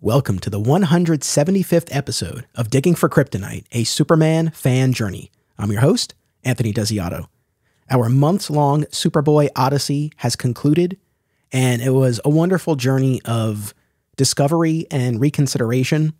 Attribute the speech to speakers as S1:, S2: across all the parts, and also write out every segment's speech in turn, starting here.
S1: Welcome to the 175th episode of Digging for Kryptonite, a Superman fan journey. I'm your host, Anthony Desiato. Our months-long Superboy Odyssey has concluded, and it was a wonderful journey of discovery and reconsideration.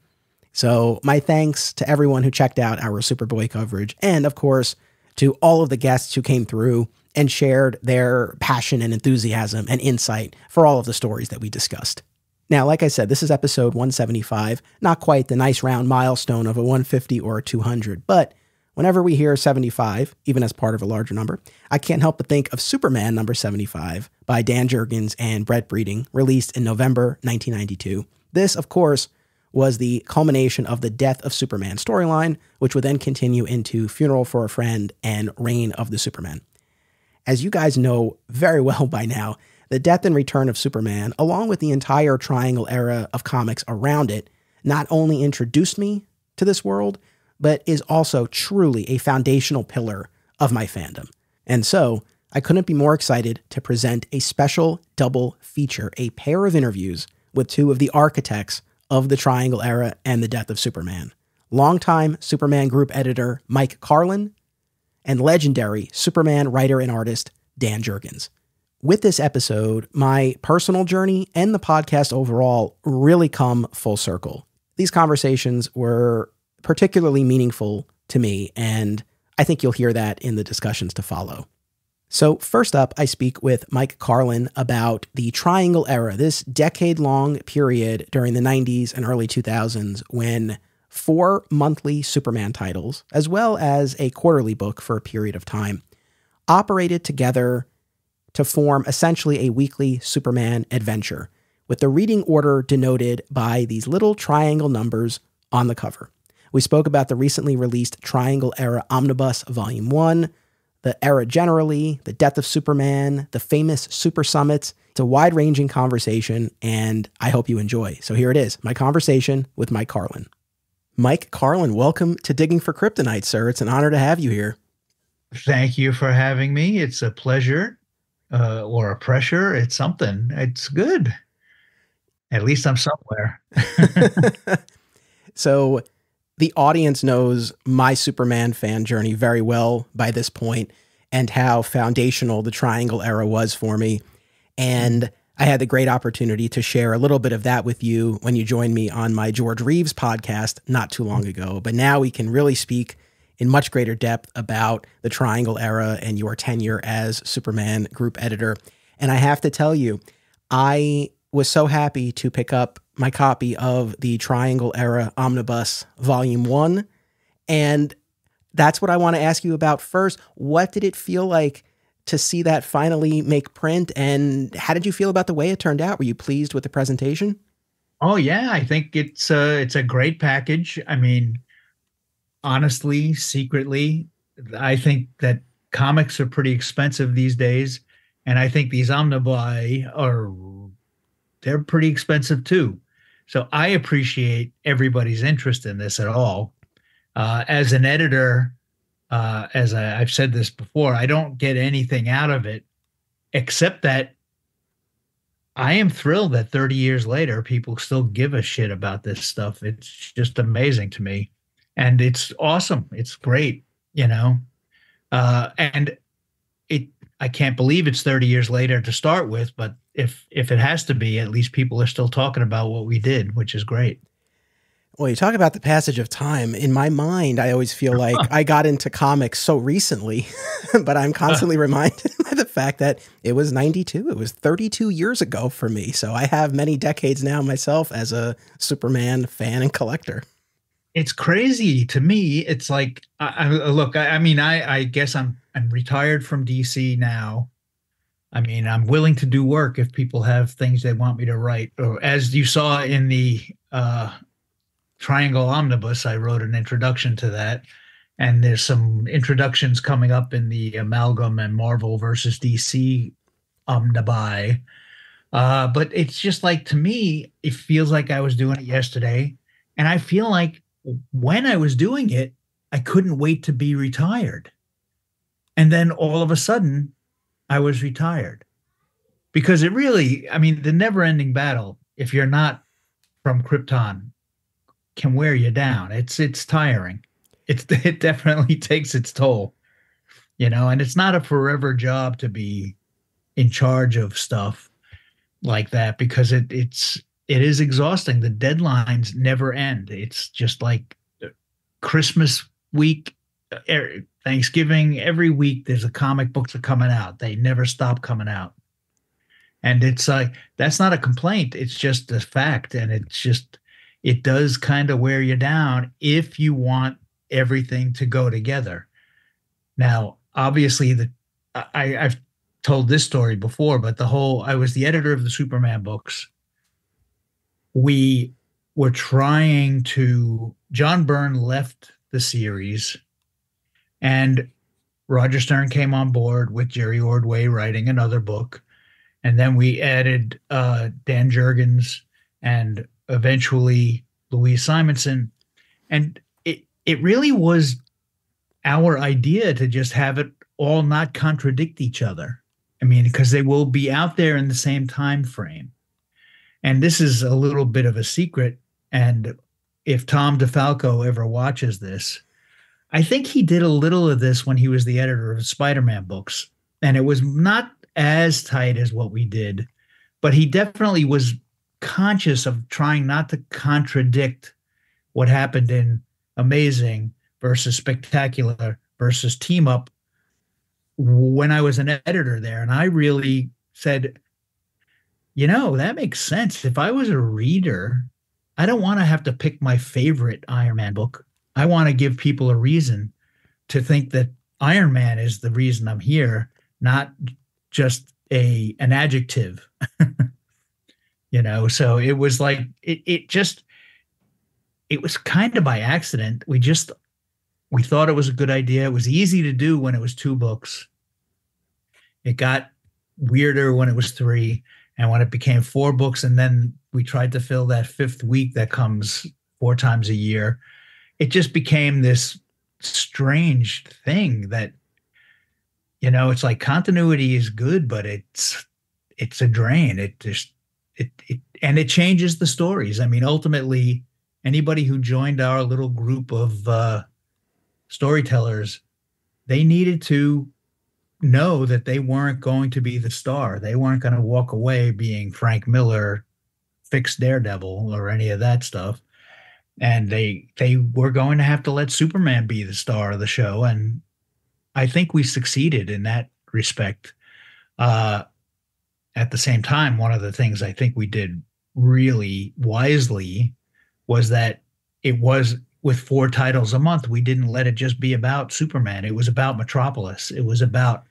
S1: So my thanks to everyone who checked out our Superboy coverage, and of course, to all of the guests who came through and shared their passion and enthusiasm and insight for all of the stories that we discussed. Now, like I said, this is episode 175, not quite the nice round milestone of a 150 or a 200, but whenever we hear 75, even as part of a larger number, I can't help but think of Superman number 75 by Dan Jurgens and Brett Breeding, released in November 1992. This, of course, was the culmination of the Death of Superman storyline, which would then continue into Funeral for a Friend and Reign of the Superman. As you guys know very well by now, the death and return of Superman, along with the entire Triangle era of comics around it, not only introduced me to this world, but is also truly a foundational pillar of my fandom. And so, I couldn't be more excited to present a special double feature, a pair of interviews with two of the architects of the Triangle era and the death of Superman. Longtime Superman group editor Mike Carlin and legendary Superman writer and artist Dan Jurgens. With this episode, my personal journey and the podcast overall really come full circle. These conversations were particularly meaningful to me, and I think you'll hear that in the discussions to follow. So first up, I speak with Mike Carlin about the Triangle era, this decade-long period during the 90s and early 2000s when 4 monthly Superman titles, as well as a quarterly book for a period of time, operated together to form essentially a weekly Superman adventure, with the reading order denoted by these little triangle numbers on the cover. We spoke about the recently released Triangle Era Omnibus Volume 1, the era generally, the death of Superman, the famous Super Summits. It's a wide-ranging conversation, and I hope you enjoy. So here it is, my conversation with Mike Carlin. Mike Carlin, welcome to Digging for Kryptonite, sir. It's an honor to have you here.
S2: Thank you for having me. It's a pleasure. Or a pressure. It's something. It's good. At least I'm somewhere.
S1: So the audience knows my Superman fan journey very well by this point and how foundational the Triangle era was for me. And I had the great opportunity to share a little bit of that with you when you joined me on my George Reeves podcast not too long ago. But now we can really speak in much greater depth about the Triangle era and your tenure as Superman group editor. And I have to tell you, I was so happy to pick up my copy of the Triangle Era Omnibus Volume 1. And that's what I want to ask you about first. What did it feel like to see that finally make print? And how did you feel about the way it turned out? Were you pleased with the presentation?
S2: Oh, yeah. I think it's a great package. I mean, honestly, secretly, I think that comics are pretty expensive these days. And I think these omnibuy they're pretty expensive too. So I appreciate everybody's interest in this at all. As an editor, as I've said this before, I don't get anything out of it, except that I am thrilled that 30 years later, people still give a shit about this stuff. It's just amazing to me. And it's awesome. It's great, you know. And I can't believe it's 30 years later to start with, but if it has to be, at least people are still talking about what we did, which is great.
S1: Well, you talk about the passage of time. In my mind, I always feel like I got into comics so recently, but I'm constantly reminded by the fact that it was 92. It was 32 years ago for me. So I have many decades now myself as a Superman fan and collector.
S2: It's crazy to me. It's like, I guess I'm retired from DC now. I mean, I'm willing to do work if people have things they want me to write. Or as you saw in the Triangle Omnibus, I wrote an introduction to that. And there's some introductions coming up in the Amalgam and Marvel versus DC Omnibuy. But it's just like, to me, it feels like I was doing it yesterday. And I feel like when I was doing it, I couldn't wait to be retired. And then all of a sudden, I was retired. Because it really, I mean, the never-ending battle, if you're not from Krypton can wear you down. It's tiring. It definitely takes its toll, and it's not a forever job to be in charge of stuff like that, because it is exhausting. The deadlines never end. It's just like Christmas week, Thanksgiving, every week there's a comic books are coming out. They never stop coming out. And it's like, that's not a complaint. It's just a fact. And it does kind of wear you down if you want everything to go together. Now, obviously, I've told this story before, but I was the editor of the Superman books. We were John Byrne left the series, and Roger Stern came on board with Jerry Ordway writing another book. And then we added Dan Jurgens and eventually Louise Simonson. And it really was our idea to just have it all not contradict each other. I mean, because they will be out there in the same time frame. And this is a little bit of a secret. And if Tom DeFalco ever watches this, I think he did a little of this when he was the editor of Spider-Man books. And it was not as tight as what we did, but he definitely was conscious of trying not to contradict what happened in Amazing versus Spectacular versus Team Up when I was an editor there. And I really said, that makes sense. If I was a reader, I don't want to have to pick my favorite Iron Man book. I want to give people a reason to think that Iron Man is the reason I'm here, not just an adjective. So it was like it was kind of by accident. We thought it was a good idea. It was easy to do when it was 2 books. It got weirder when it was 3, and when it became 4 books, and then we tried to fill that 5th week that comes 4 times a year. It just became this strange thing that, it's like continuity is good, but it's a drain. And it changes the stories. I mean, ultimately, anybody who joined our little group of storytellers, they needed to know that they weren't going to be the star. They weren't going to walk away being Frank Miller, fixed Daredevil, or any of that stuff. And they were going to have to let Superman be the star of the show. And I think we succeeded in that respect. At the same time, one of the things I think we did really wisely was that it was with 4 titles a month. We didn't let it just be about Superman. It was about Metropolis. It was about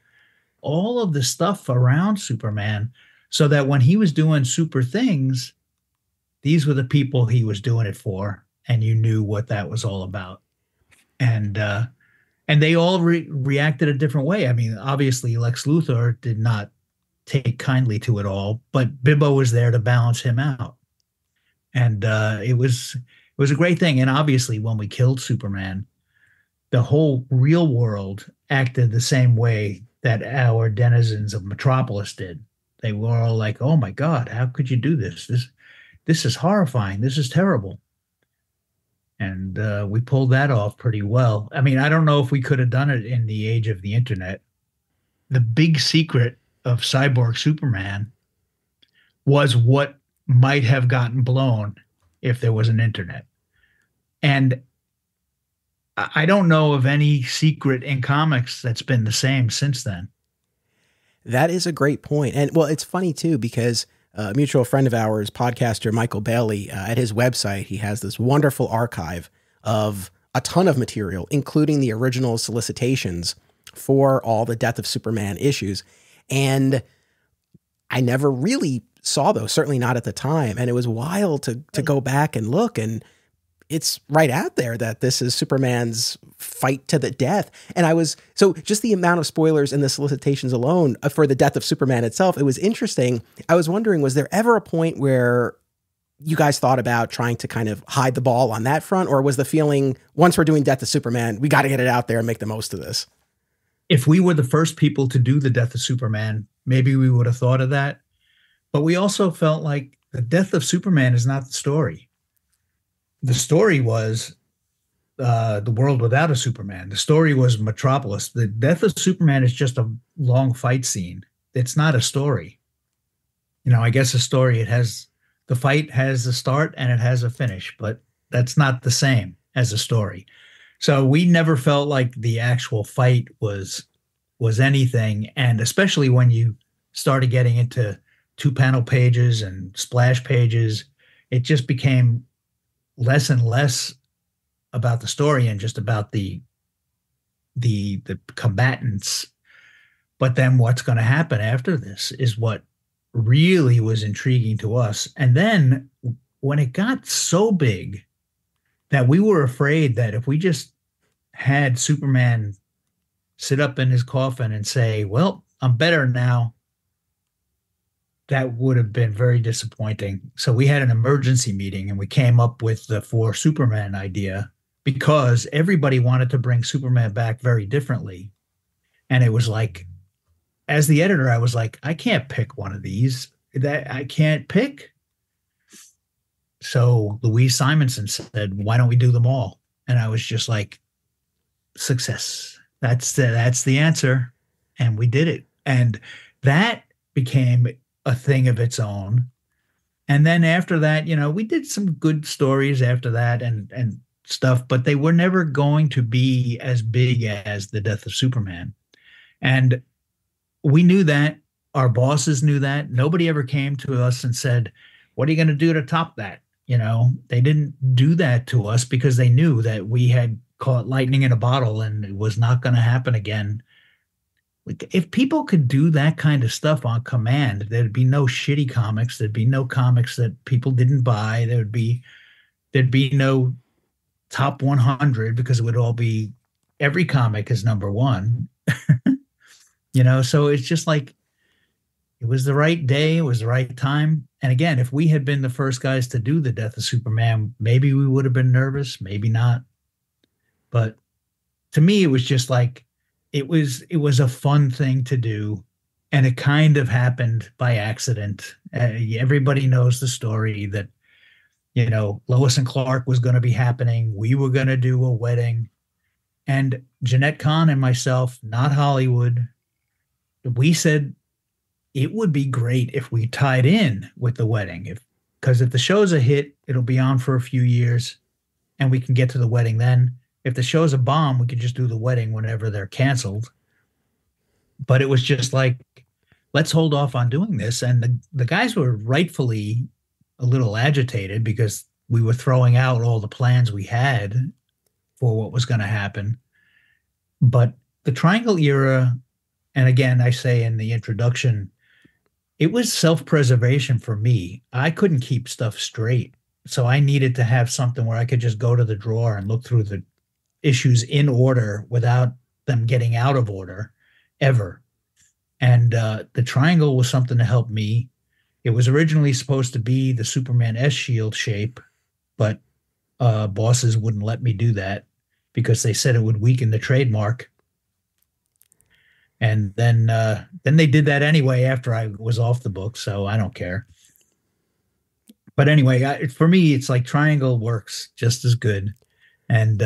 S2: all of the stuff around Superman, so that when he was doing super things, these were the people he was doing it for, and you knew what that was all about. And they all reacted a different way. I mean, obviously, Lex Luthor did not take kindly to it all, but Bibbo was there to balance him out. And it was a great thing. And obviously, when we killed Superman, the whole real world acted the same way that our denizens of Metropolis did. They were all like, "Oh my God, how could you do this? This is horrifying. This is terrible." And we pulled that off pretty well. I mean, I don't know if we could have done it in the age of the internet. The big secret of Cyborg Superman was what might have gotten blown if there was an internet. And I don't know of any secret in comics that's been the same since then.
S1: That is a great point. And well, it's funny too, because a mutual friend of ours, podcaster Michael Bailey, at his website, he has this wonderful archive of a ton of material, including the original solicitations for all the Death of Superman issues. And I never really saw those, certainly not at the time. And it was wild to go back and look, and it's right out there that this is Superman's fight to the death. And so just the amount of spoilers in the solicitations alone for the Death of Superman itself, it was interesting. I was wondering, was there ever a point where you guys thought about trying to kind of hide the ball on that front? Or was the feeling, once we're doing Death of Superman, we got to get it out there and make the most of this?
S2: If we were the first people to do the Death of Superman, maybe we would have thought of that. But we also felt like the Death of Superman is not the story. the story was the world without a Superman. The story was Metropolis. The death of Superman is just a long fight scene. It's not a story. I guess a story, the fight has a start and it has a finish, but that's not the same as a story. So we never felt like the actual fight was anything. And especially when you started getting into 2-panel pages and splash pages, it just became less and less about the story and just about the combatants. But then what's going to happen after this is what really was intriguing to us. And then when it got so big that we were afraid that if we just had Superman sit up in his coffin and say, well, I'm better now, that would have been very disappointing. So we had an emergency meeting and we came up with the For Superman idea because everybody wanted to bring Superman back very differently. And it was like, as the editor, I was like, I can't pick one of these. That I can't pick. So Louise Simonson said, why don't we do them all? And I was just like, success. That's the answer. And we did it. And that became a thing of its own. And then after that, we did some good stories after that and stuff, but they were never going to be as big as the death of Superman. And we knew that. Our bosses knew that. Nobody ever came to us and said, what are you going to do to top that? They didn't do that to us because they knew that we had caught lightning in a bottle and it was not going to happen again. Like, if people could do that kind of stuff on command, there'd be no shitty comics. There'd be no comics that people didn't buy. There'd be no top 100 because it would all be every comic is number one. So it's just like, it was the right day. It was the right time. And again, if we had been the first guys to do the death of Superman, maybe we would have been nervous, maybe not. But to me, it was just like, it was a fun thing to do. And it kind of happened by accident. Everybody knows the story that, Lois and Clark was going to be happening. We were going to do a wedding. And Jeanette Kahn and myself, not Hollywood, we said it would be great if we tied in with the wedding. Because if the show's a hit, it'll be on for a few years and we can get to the wedding then. If the show's a bomb, we could just do the wedding whenever they're canceled. But it was just like, let's hold off on doing this. And the guys were rightfully a little agitated because we were throwing out all the plans we had for what was going to happen. But the Triangle era, and again, I say in the introduction, it was self-preservation for me. I couldn't keep stuff straight. So I needed to have something where I could just go to the drawer and look through the issues in order without them getting out of order ever. And the Triangle was something to help me. It was originally supposed to be the Superman S-Shield shape, but bosses wouldn't let me do that because they said it would weaken the trademark. And then they did that anyway after I was off the book, so I don't care. But anyway, for me, it's like Triangle works just as good, and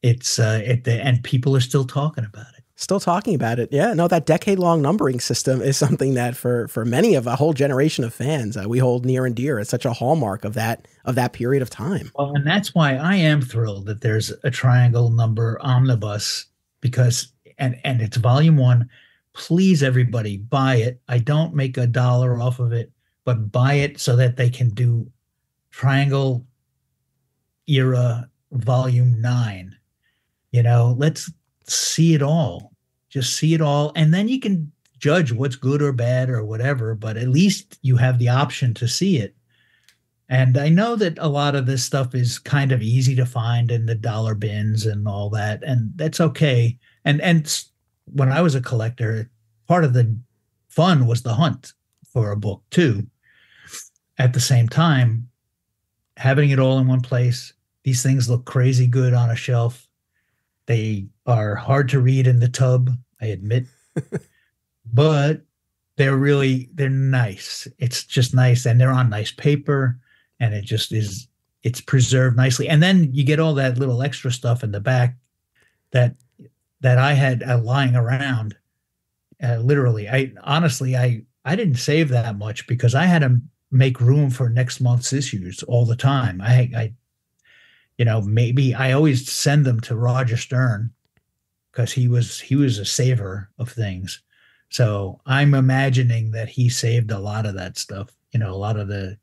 S2: and people are still talking about it.
S1: Still talking about it. Yeah, no, that decade-long numbering system is something that for many of a whole generation of fans, we hold near and dear. It's such a hallmark of that period of time.
S2: Well, and that's why I am thrilled that there's a Triangle number omnibus because, and it's volume 1. Please, everybody, buy it. I don't make $1 off of it, but buy it so that they can do Triangle era volume 9. Let's see it all. Just see it all. And then you can judge what's good or bad or whatever, but at least you have the option to see it. And I know that a lot of this stuff is kind of easy to find in the dollar bins and all that, and that's okay. And when I was a collector, part of the fun was the hunt for a book too. At the same time, having it all in one place, these things look crazy good on a shelf. They are hard to read in the tub, I admit, but they're nice. It's just nice, and they're on nice paper, and it just is it's preserved nicely. And then you get all that little extra stuff in the back that I had lying around. Literally, I didn't save that much because I had to make room for next month's issues all the time. Maybe I always send them to Roger Stern because he was a saver of things. So I'm imagining that he saved a lot of that stuff, a lot of the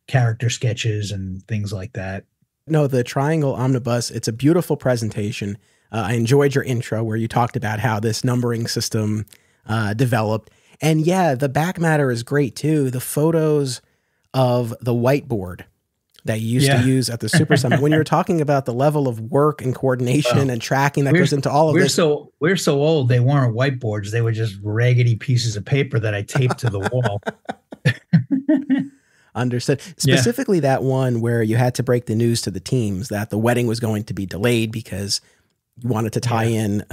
S2: character sketches and things like that.
S1: No, the Triangle Omnibus, it's a beautiful presentation. I enjoyed your intro where you talked about how this numbering system developed. And yeah, the back matter is great too. The photos of the whiteboard that you used to use at the Super Summit, when you were talking about the level of work and coordination and tracking that goes into all of this.
S2: We're so old, they weren't whiteboards. They were just raggedy pieces of paper that I taped to the wall.
S1: Understood. Specifically that one where you had to break the news to the teams that the wedding was going to be delayed because you wanted to tie in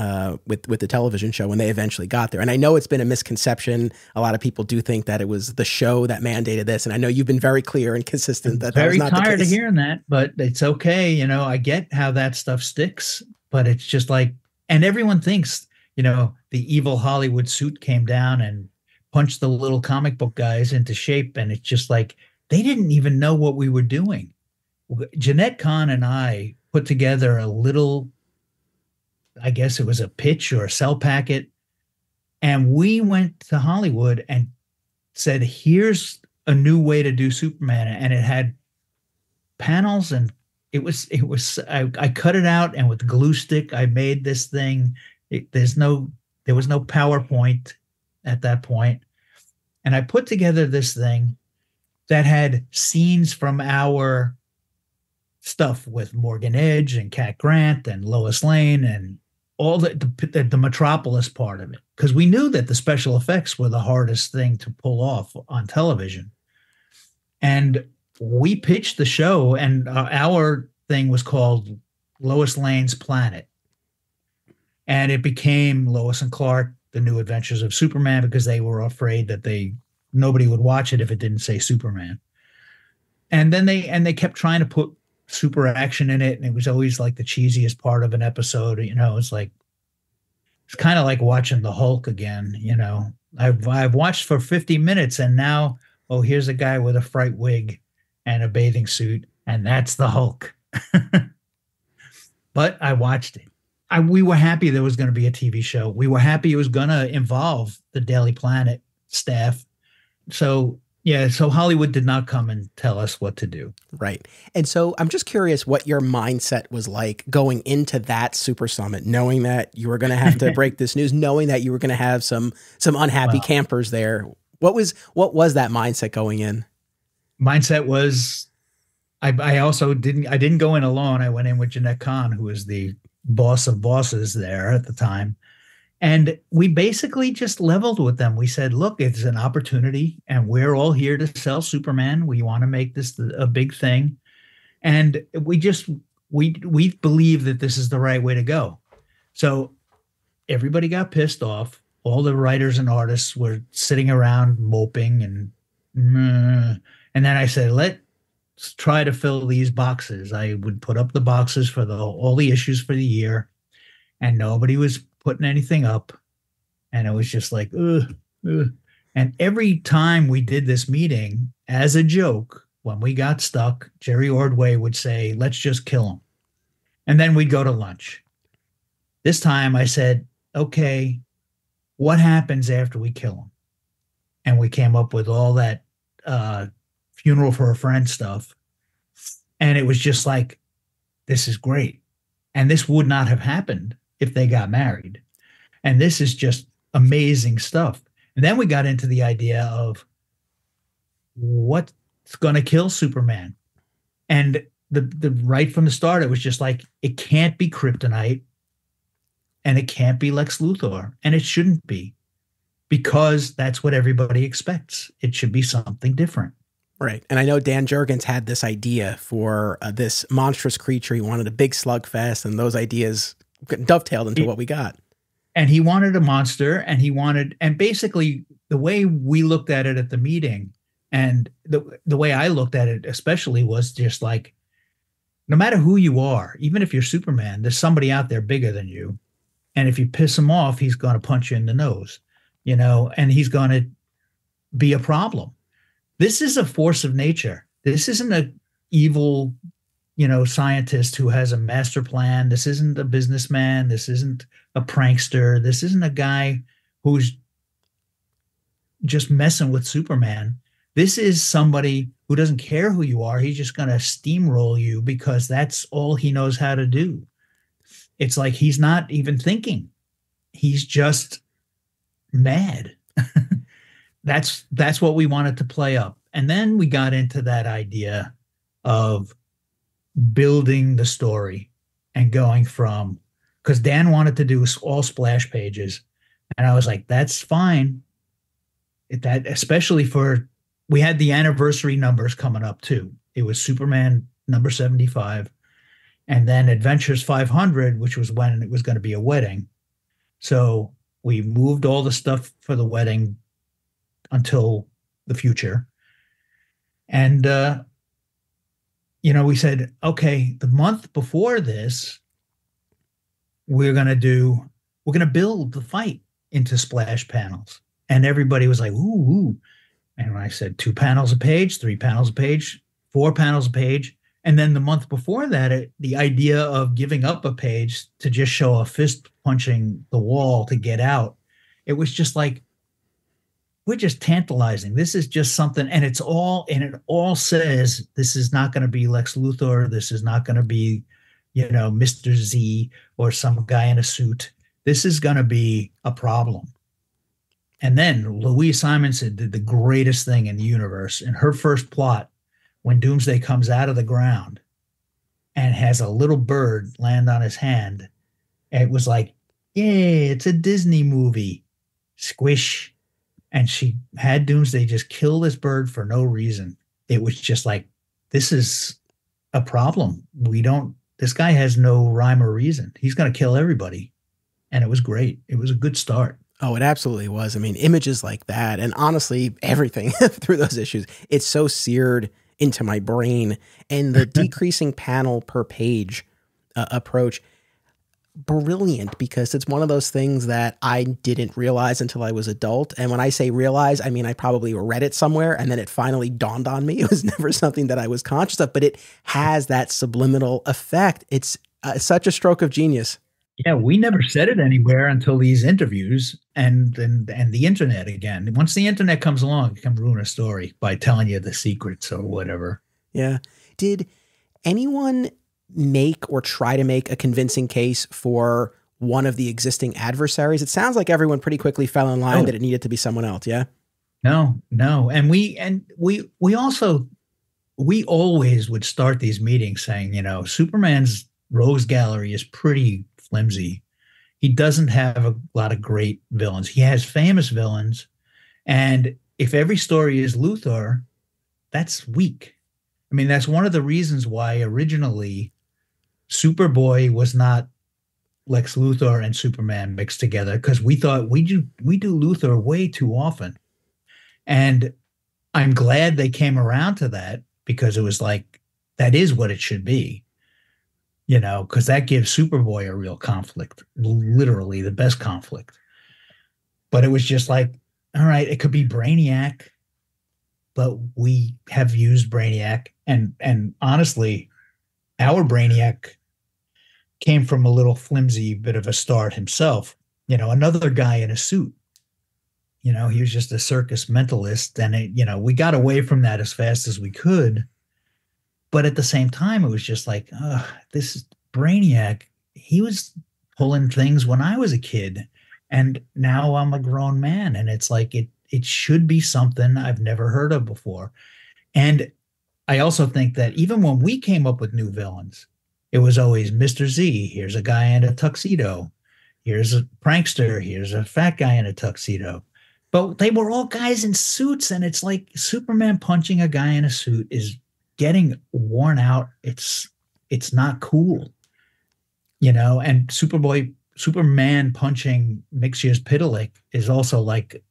S1: with the television show when they eventually got there. And I know it's been a misconception. A lot of people do think that it was the show that mandated this. And I know you've been very clear and consistent that that was not the case.
S2: Very tired of hearing that, but it's okay. I get how that stuff sticks, but it's just like, and everyone thinks, the evil Hollywood suit came down and punched the little comic book guys into shape. And it's just like, they didn't even know what we were doing. Jeanette Kahn and I put together a little, I guess it was a pitch or a sell packet. And we went to Hollywood and said, here's a new way to do Superman. And it had panels and it was, I cut it out and with glue stick, I made this thing. There was no PowerPoint at that point. And I put together this thing that had scenes from our stuff with Morgan Edge and Cat Grant and Lois Lane and all the Metropolis part of it, because we knew that the special effects were the hardest thing to pull off on television. And we pitched the show, and our thing was called Lois Lane's Planet. And it became Lois and Clark, The New Adventures of Superman, because they were afraid that nobody would watch it if it didn't say Superman. And then they kept trying to put super action in it, and it was always like the cheesiest part of an episode. It's kind of like watching the Hulk again. I've watched for 50 minutes, and now here's a guy with a fright wig and a bathing suit, and that's the Hulk. But I watched it. We were happy there was going to be a TV show. We were happy it was going to involve the Daily Planet staff. So Hollywood did not come and tell us what to do.
S1: Right. And so I'm just curious what your mindset was like going into that Super Summit, knowing that you were going to have to break this news, knowing that you were going to have some unhappy campers there. What was that mindset going in?
S2: Mindset was, I also didn't go in alone. I went in with Jeanette Kahn, who was the boss of bosses there at the time. And we basically just leveled with them. We said, look, it's an opportunity and we're all here to sell Superman. We want to make this a big thing. And we believe that this is the right way to go. So everybody got pissed off. All the writers and artists were sitting around moping and then I said, let's try to fill these boxes. I would put up the boxes for all the issues for the year, and nobody was putting anything up. And it was just like, ugh. And every time we did this meeting, as a joke, when we got stuck, Jerry Ordway would say, let's just kill him. And then we'd go to lunch. This time I said, okay, what happens after we kill him? And we came up with all that funeral for a friend stuff. And it was just like, this is great. And this would not have happened if they got married. And this is just amazing stuff. And then we got into the idea of what's going to kill Superman. And the right from the start, it was just like, it can't be kryptonite and it can't be Lex Luthor, and it shouldn't be, because that's what everybody expects. It should be something different.
S1: Right. And I know Dan Jurgens had this idea for this monstrous creature. He wanted a big slugfest, and those ideas dovetailed into what we got.
S2: And he wanted a monster, and basically the way we looked at it at the meeting, and the way I looked at it especially, was just like, no matter who you are, even if you're Superman, there's somebody out there bigger than you. And if you piss him off, he's going to punch you in the nose, and he's going to be a problem. This is a force of nature. This isn't a evil, scientist who has a master plan. This isn't a businessman. This isn't a prankster. This isn't a guy who's just messing with Superman. This is somebody who doesn't care who you are. He's just going to steamroll you because that's all he knows how to do. It's like he's not even thinking. He's just mad. That's what we wanted to play up. And then we got into that idea of building the story and going from, because Dan wanted to do all splash pages. And I was like, that's fine. That especially we had the anniversary numbers coming up too. It was Superman number 75 and then Adventures 500, which was when it was going to be a wedding. So we moved all the stuff for the wedding until the future. And, we said, okay, the month before this, we're going to build the fight into splash panels. And everybody was like, ooh. And when I said 2 panels a page, 3 panels a page, 4 panels a page. And then the month before that, the idea of giving up a page to just show a fist punching the wall to get out, it was just like, we're just tantalizing. This is just something, and it all says this is not going to be Lex Luthor. This is not going to be, Mr. Z or some guy in a suit. This is going to be a problem. And then Louise Simonson did the greatest thing in the universe. In her first plot, when Doomsday comes out of the ground and has a little bird land on his hand, it was like, yay, it's a Disney movie. Squish. And she had Doomsday just kill this bird for no reason. It was just like, this is a problem. This guy has no rhyme or reason. He's going to kill everybody. And it was great. It was a good start.
S1: Oh, it absolutely was. I mean, images like that, and honestly, everything through those issues, it's so seared into my brain. And the decreasing panel per page approach, brilliant, because it's one of those things that I didn't realize until I was adult. And when I say realize, I mean, I probably read it somewhere and then it finally dawned on me. It was never something that I was conscious of, but it has that subliminal effect. It's such a stroke of genius.
S2: Yeah, we never said it anywhere until these interviews and the internet again. Once the internet comes along, it can ruin a story by telling you the secrets or whatever.
S1: Yeah. Did anyone make or try to make a convincing case for one of the existing adversaries? It sounds like everyone pretty quickly fell in line that it needed to be someone else. Yeah.
S2: No. And we always would start these meetings saying, Superman's Rogues Gallery is pretty flimsy. He doesn't have a lot of great villains. He has famous villains. And if every story is Luthor, that's weak. I mean, that's one of the reasons why originally Superboy was not Lex Luthor and Superman mixed together, because we thought we do Luthor way too often. And I'm glad they came around to that, because it was like, that is what it should be. Because that gives Superboy a real conflict, literally the best conflict. But it was just like, all right, it could be Brainiac, but we have used Brainiac. And honestly, our Brainiac came from a little flimsy bit of a start himself. Another guy in a suit. He was just a circus mentalist. And, we got away from that as fast as we could. But at the same time, it was just like, this is Brainiac. He was pulling things when I was a kid, and now I'm a grown man. And it's like, it should be something I've never heard of before. And I also think that even when we came up with new villains, it was always Mr. Z. Here's a guy in a tuxedo. Here's a prankster. Here's a fat guy in a tuxedo. But they were all guys in suits. And it's like Superman punching a guy in a suit is getting worn out. It's not cool, and Superman punching Mixier's-Pitalik is also like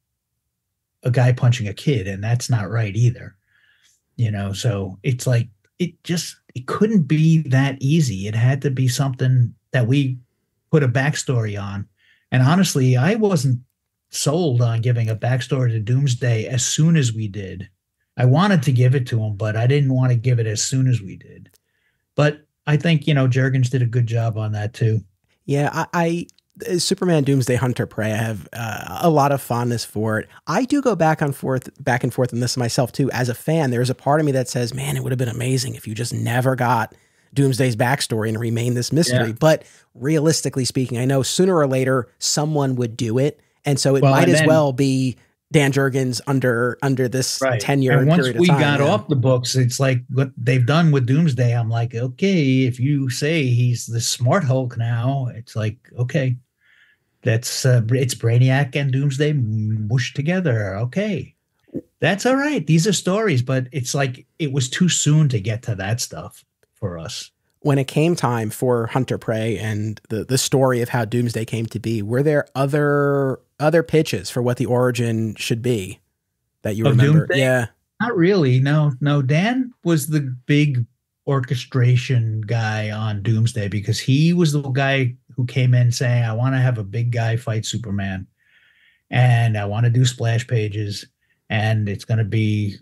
S2: a guy punching a kid, and that's not right either. So it's like, it couldn't be that easy. It had to be something that we put a backstory on. And honestly, I wasn't sold on giving a backstory to Doomsday as soon as we did. I wanted to give it to him, but I didn't want to give it as soon as we did. But I think, Jurgens did a good job on that too.
S1: Yeah, I Superman Doomsday Hunter Prey, I have a lot of fondness for it. I do go back and forth in this myself too. As a fan, there's a part of me that says, man, it would have been amazing if you just never got Doomsday's backstory and remained this mystery. Yeah. But realistically speaking, I know sooner or later someone would do it. And so it might as well be Dan Jurgens under this 10-year period of time.
S2: Once we got off the books, it's like what they've done with Doomsday. I'm like, okay, if you say he's the smart Hulk now, it's like, okay, that's it's Brainiac and Doomsday mushed together. Okay, that's all right. These are stories, but it's like it was too soon to get to that stuff for us.
S1: When it came time for Hunter Prey and the story of how Doomsday came to be, were there other pitches for what the origin should be that you remember?
S2: Doomsday?
S1: Yeah.
S2: Not really. No. Dan was the big orchestration guy on Doomsday because he was the guy who came in saying, I want to have a big guy fight Superman and I want to do splash pages and it's going to be,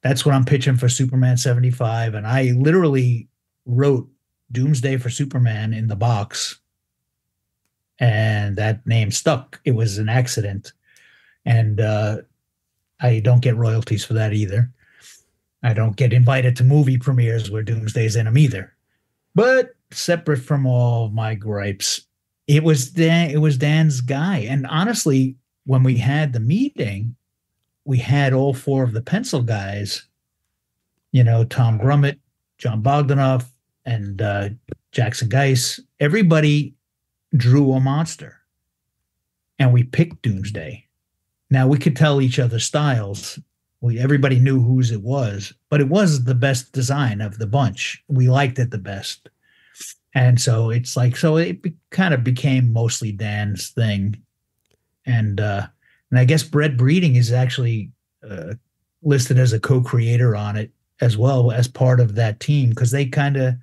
S2: that's what I'm pitching for Superman 75. And I literally wrote Doomsday for Superman in the box and that name stuck. It was an accident. And I don't get royalties for that either. I don't get invited to movie premieres where Doomsday's in them either. But separate from all my gripes, it was Dan's guy. And honestly, when we had the meeting, we had all four of the pencil guys, Tom Grummett, John Bogdanoff, and Jackson Geiss. Everybody drew a monster. And we picked Doomsday. Now, we could tell each other styles. Everybody knew whose it was, but it was the best design of the bunch. We liked it the best. And so it's like, kind of became mostly Dan's thing. And I guess Brett Breeding is actually listed as a co-creator on it as well as part of that team because they kind of,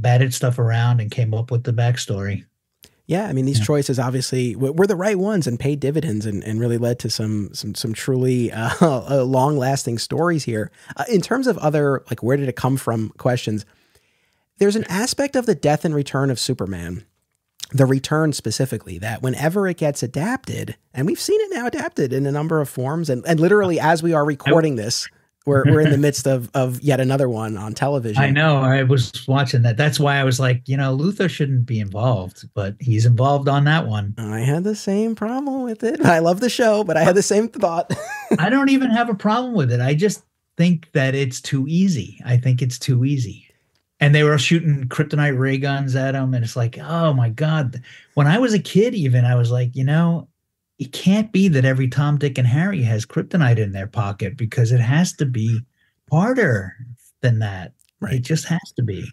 S2: batted stuff around and came up with the backstory.
S1: Yeah, I mean, these choices obviously were the right ones and paid dividends and really led to some truly long-lasting stories here. In terms of other, like, where did it come from questions, there's an aspect of the death and return of Superman, the return specifically, that whenever it gets adapted, and we've seen it now adapted in a number of forms, and literally as we are recording this, we're in the midst of yet another one on television.
S2: I know. I was watching that. That's why I was like, Luthor shouldn't be involved, but he's involved on that one.
S1: I had the same problem with it. I love the show, but I had the same thought.
S2: I don't even have a problem with it. I just think that it's too easy. I think it's too easy. And they were shooting kryptonite ray guns at him. And it's like, oh my God. When I was a kid, even, I was like, it can't be that every Tom, Dick, and Harry has kryptonite in their pocket because it has to be harder than that. Right. It just has to be.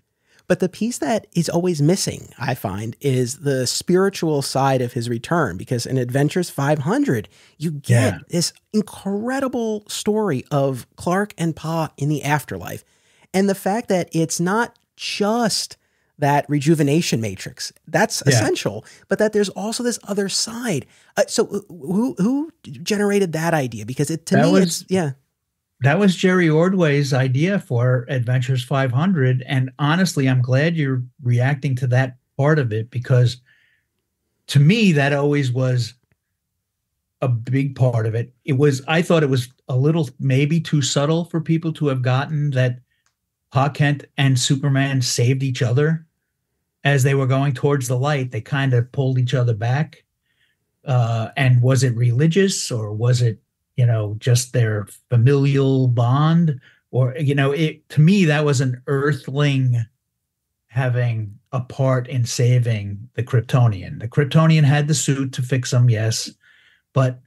S1: But the piece that is always missing, I find, is the spiritual side of his return, because in Adventures 500, you get this incredible story of Clark and Pa in the afterlife. And the fact that it's not just that rejuvenation matrix, that's essential, but that there's also this other side. So who generated that idea? Because
S2: that was Jerry Ordway's idea for Adventures 500. And honestly, I'm glad you're reacting to that part of it, because to me, that always was a big part of it. I thought it was a little, maybe too subtle for people to have gotten that Pa Kent and Superman saved each other. As they were going towards the light, they kind of pulled each other back. And was it religious, or was it, just their familial bond? Or, to me, that was an earthling having a part in saving the Kryptonian. The Kryptonian had the suit to fix him, yes, but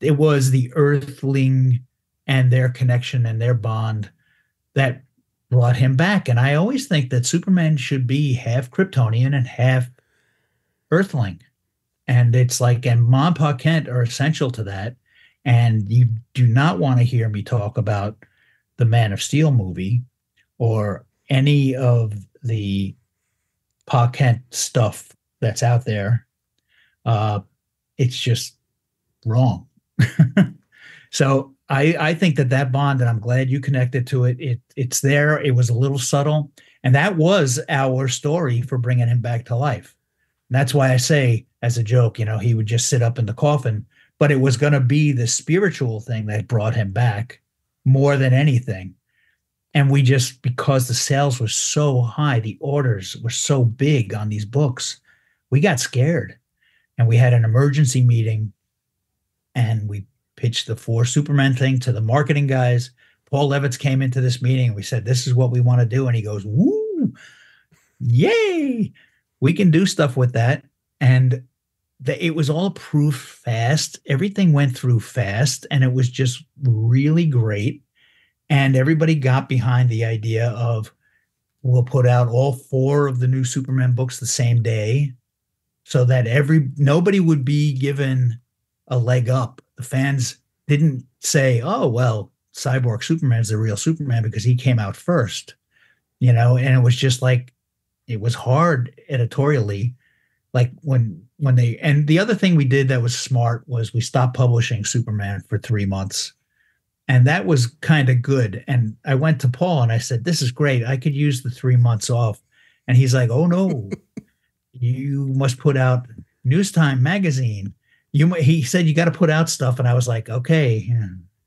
S2: it was the earthling and their connection and their bond that brought him back. And I always think that Superman should be half Kryptonian and half Earthling. And it's like, and Mom, Pa Kent are essential to that. And you do not want to hear me talk about the Man of Steel movie or any of the Pa Kent stuff that's out there. Uh, it's just wrong. So I think that bond, and I'm glad you connected to it. It's there. It was a little subtle, and that was our story for bringing him back to life. And that's why I say, as a joke, he would just sit up in the coffin, but it was going to be the spiritual thing that brought him back more than anything. And we just, because the sales were so high, the orders were so big on these books, we got scared, and we had an emergency meeting, and we pitched the four Superman thing to the marketing guys. Paul Levitz came into this meeting and we said, this is what we want to do. And he goes, woo, yay, we can do stuff with that. And it was all approved fast. Everything went through fast, and it was just really great. And everybody got behind the idea of, we'll put out all four of the new Superman books the same day so that nobody would be given a leg up. The fans didn't say, oh, well, Cyborg Superman's the real Superman because he came out first, and it was just like, it was hard editorially. Like when and the other thing we did that was smart was we stopped publishing Superman for 3 months. And that was kind of good. And I went to Paul and I said, this is great. I could use the 3 months off. And he's like, oh no, you must put out Newstime magazine. He said, you got to put out stuff. And I was like, okay,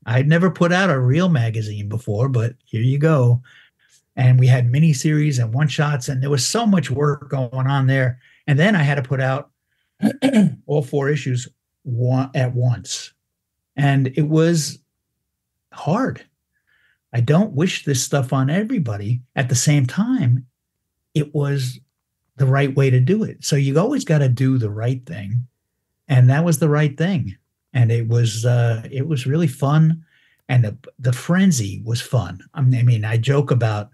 S2: I'd never put out a real magazine before, but here you go. And we had miniseries and one shots, and there was so much work going on there. And then I had to put out all 4 issues at once. And it was hard. I don't wish this stuff on everybody. At the same time, it was the right way to do it. So you always got to do the right thing. And that was the right thing. And it was really fun. And the frenzy was fun. I mean, I joke about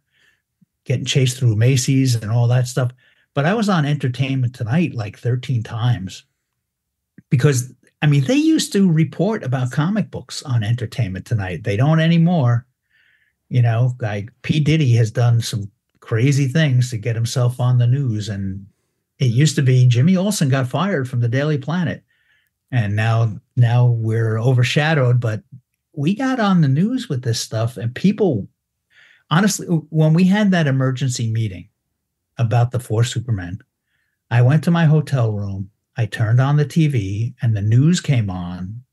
S2: getting chased through Macy's and all that stuff, but I was on Entertainment Tonight like 13 times because, I mean, they used to report about comic books on Entertainment Tonight. They don't anymore. Like P. Diddy has done some crazy things to get himself on the news. And it used to be Jimmy Olsen got fired from the Daily Planet. And now we're overshadowed, but we got on the news with this stuff. And people, honestly, when we had that emergency meeting about the 4 Supermen, I went to my hotel room, I turned on the TV, and the news came on,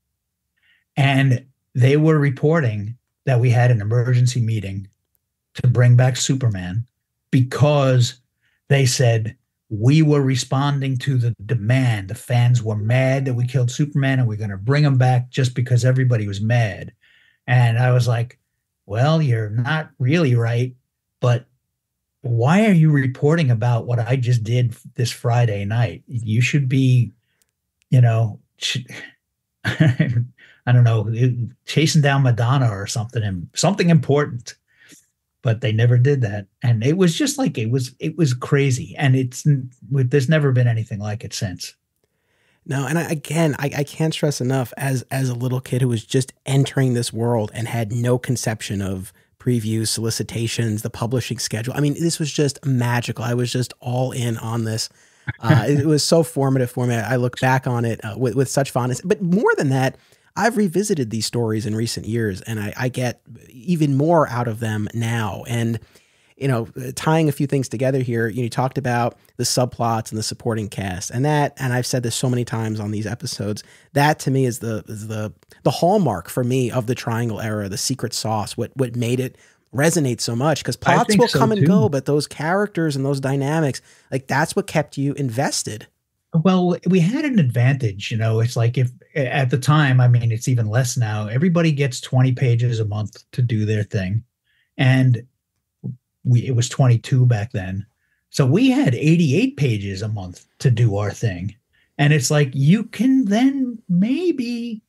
S2: and they were reporting that we had an emergency meeting to bring back Superman because they said we were responding to the demand. The fans were mad that we killed Superman, and we're going to bring him back just because everybody was mad. And I was like, well, you're not really right, but why are you reporting about what I just did this Friday night? You should be, I don't know, chasing down Madonna or something important. But they never did that. And it was just like, it was crazy. And there's never been anything like it since.
S1: No, and I can't stress enough, as a little kid who was just entering this world and had no conception of previews, solicitations, the publishing schedule. I mean, this was just magical. I was just all in on this. It was so formative for me. I look back on it with such fondness. But more than that, I've revisited these stories in recent years, and I get even more out of them now. And, tying a few things together here, you talked about the subplots and the supporting cast, and I've said this so many times on these episodes, that to me is the hallmark for me of the Triangle era, the secret sauce, what made it resonate so much, because plots will come and go, but those characters and those dynamics, like that's what kept you invested.
S2: Well, we had an advantage, it's like, if at the time, I mean, it's even less now, everybody gets 20 pages a month to do their thing. And it was 22 back then. So we had 88 pages a month to do our thing. And it's like, you can then maybe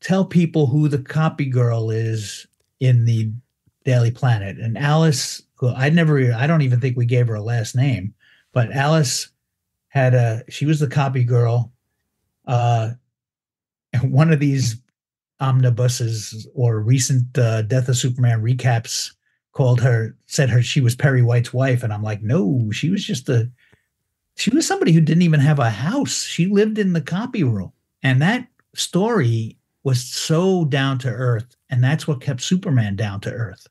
S2: tell people who the copy girl is in the Daily Planet. And Alice, who I don't even think we gave her a last name, but Alice she was the copy girl. And one of these omnibuses or recent Death of Superman recaps said she was Perry White's wife. And I'm like, no, she was somebody who didn't even have a house. She lived in the copy room. And that story was so down to earth. And that's what kept Superman down to earth.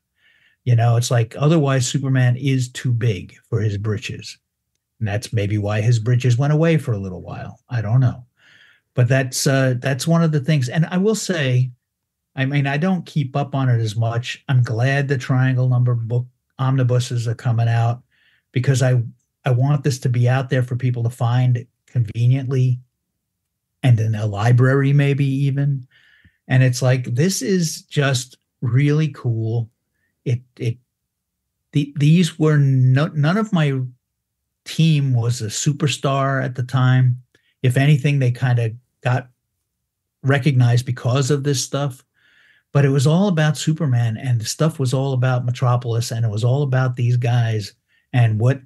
S2: It's like otherwise Superman is too big for his britches. And that's maybe why his britches went away for a little while. I don't know. But that's one of the things. And I will say, I mean, I don't keep up on it as much. I'm glad the Triangle Number book omnibuses are coming out because I want this to be out there for people to find conveniently and in a library maybe even. And it's like, this is just really cool. These were none of my team was a superstar at the time. If anything, they kind of got recognized because of this stuff. But it was all about Superman, and the stuff was all about Metropolis, and it was all about these guys and what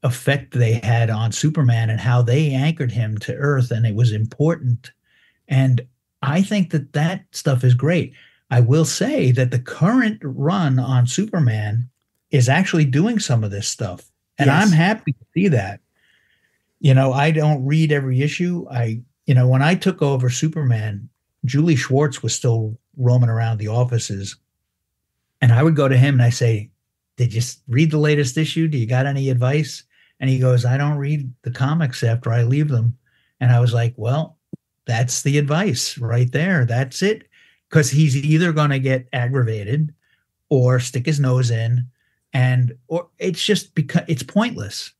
S2: effect they had on Superman and how they anchored him to Earth, and it was important. And I think that stuff is great. I will say that the current run on Superman is actually doing some of this stuff. And yes. I'm happy to see that. I don't read every issue. When I took over Superman, Julie Schwartz was still roaming around the offices. And I would go to him and I say, did you read the latest issue? Do you got any advice? And he goes, I don't read the comics after I leave them. And I was like, well, that's the advice right there. That's it. Because he's either going to get aggravated or stick his nose in, or it's just because it's pointless.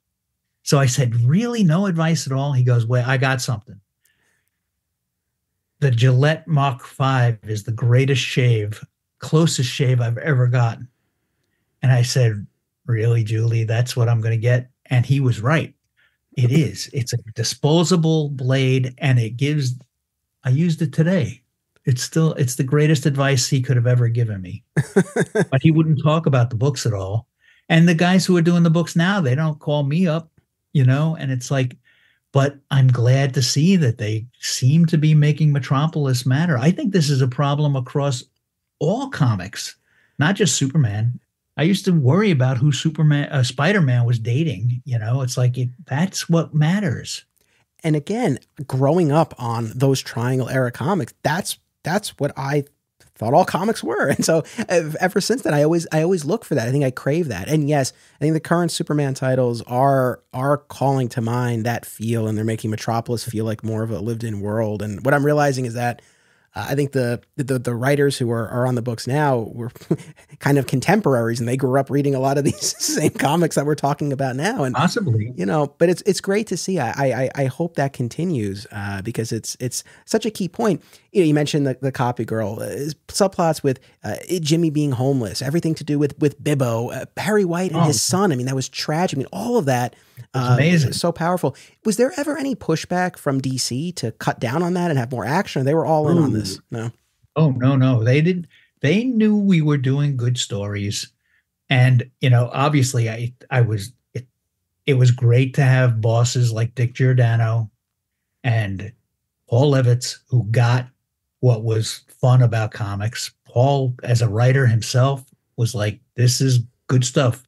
S2: So I said, really, no advice at all? He goes, well, I got something. The Gillette Mach 5 is the greatest shave, closest shave I've ever gotten. And I said, really, Julie, that's what I'm going to get? And he was right. It is. It's a disposable blade, and I used it today. It's the greatest advice he could have ever given me. But he wouldn't talk about the books at all. And the guys who are doing the books now, they don't call me up, and it's like, but I'm glad to see that they seem to be making Metropolis matter. I think this is a problem across all comics, not just Superman. I used to worry about who Spider-Man was dating. It's like that's what matters.
S1: And again, growing up on those Triangle era comics, that's what I thought all comics were. And so ever since then, I always look for that. I think I crave that. And yes, I think the current Superman titles are calling to mind that feel, and they're making Metropolis feel like more of a lived in world. And what I'm realizing is that I think the writers who are on the books now were kind of contemporaries, and they grew up reading a lot of these same comics that we're talking about now. And
S2: possibly,
S1: but it's great to see. I hope that continues because it's such a key point. You mentioned the copy girl, subplots with Jimmy being homeless, everything to do with Bibbo, Perry White and his son. I mean, that was tragic. I mean, all of that.
S2: Amazing.
S1: So powerful. Was there ever any pushback from DC to cut down on that and have more action? Or they were all in on this? No.
S2: Oh, no. They didn't. They knew we were doing good stories. And, obviously it was great to have bosses like Dick Giordano and Paul Levitz who got what was fun about comics. Paul, as a writer himself, was like, this is good stuff.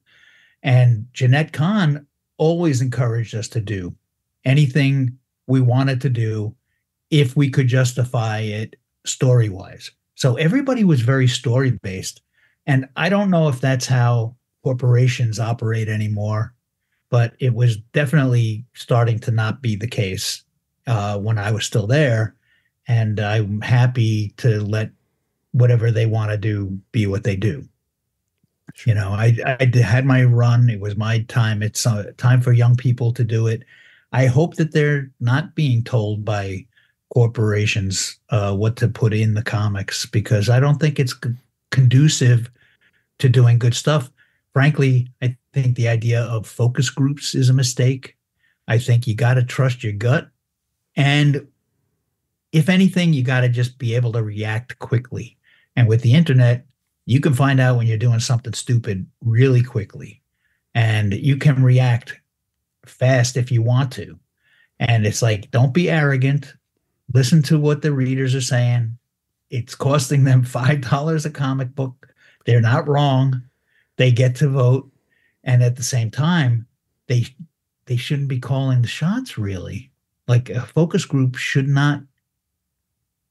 S2: And Jeanette Kahn always encouraged us to do anything we wanted to do if we could justify it story-wise. So everybody was very story-based. And I don't know if that's how corporations operate anymore, but it was definitely starting to not be the case when I was still there. And I'm happy to let whatever they want to do be what they do. I had my run. It was my time. It's time for young people to do it. I hope that they're not being told by corporations what to put in the comics, because I don't think it's conducive to doing good stuff. Frankly, I think the idea of focus groups is a mistake. I think you got to trust your gut. And if anything, you got to just be able to react quickly. And with the internet, you can find out when you're doing something stupid really quickly, and you can react fast if you want to. And it's like, don't be arrogant. Listen to what the readers are saying. It's costing them $5 a comic book. They're not wrong. They get to vote. And at the same time, they they shouldn't be calling the shots, really. Like, a focus group should not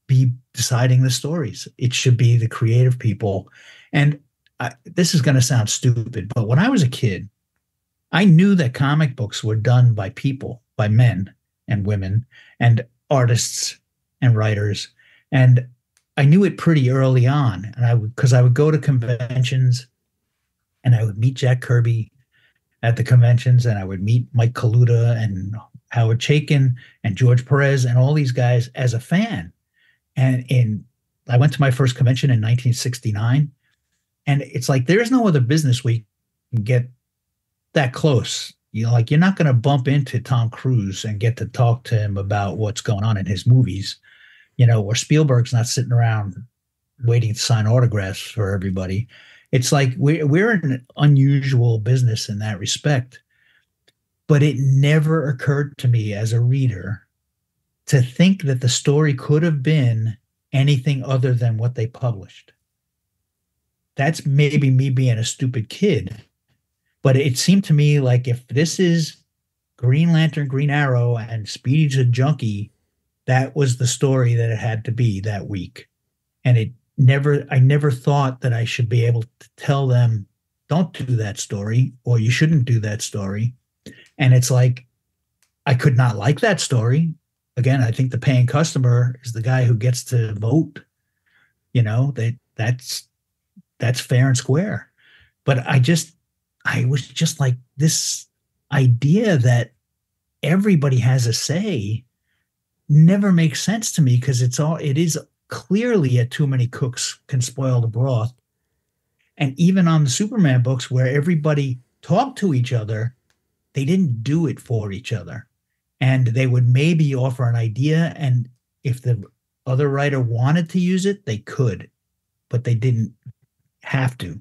S2: be deciding the stories. It should be the creative people. And this is going to sound stupid, but when I was a kid, I knew that comic books were done by people, by men and women and artists and writers. And I knew it pretty early on. And because I would go to conventions and I would meet Jack Kirby at the conventions, and I would meet Mike Kaluta and Howard Chaykin and George Perez and all these guys as a fan. And I went to my first convention in 1969, and it's like there's no other business we can get that close. Like, you're not going to bump into Tom Cruise and get to talk to him about what's going on in his movies, or Spielberg's not sitting around waiting to sign autographs for everybody. It's like we're in an unusual business in that respect. But it never occurred to me as a reader to think that the story could have been anything other than what they published. That's maybe me being a stupid kid. But it seemed to me like, if this is Green Lantern, Green Arrow, and Speedy's a junkie, that was the story that it had to be that week. And I never thought that I should be able to tell them, don't do that story, or you shouldn't do that story. And it's like, I could not like that story. Again, I think the paying customer is the guy who gets to vote. That's fair and square. But I was just like, this idea that everybody has a say never makes sense to me, because it is clearly a too many cooks can spoil the broth. And even on the Superman books, where everybody talked to each other, they didn't do it for each other. And they would maybe offer an idea, and if the other writer wanted to use it, they could, but they didn't have to.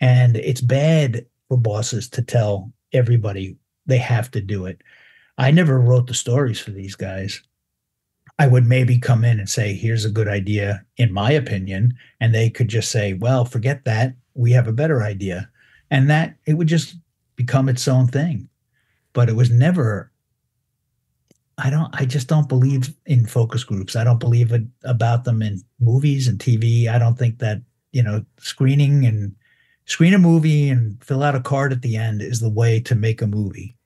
S2: And it's bad for bosses to tell everybody they have to do it. I never wrote the stories for these guys. I would maybe come in and say, here's a good idea, in my opinion. And they could just say, well, forget that. We have a better idea. And that it would just become its own thing. But it was never, I just don't believe in focus groups. I don't believe about them in movies and TV. I don't think that, screen a movie and fill out a card at the end is the way to make a movie.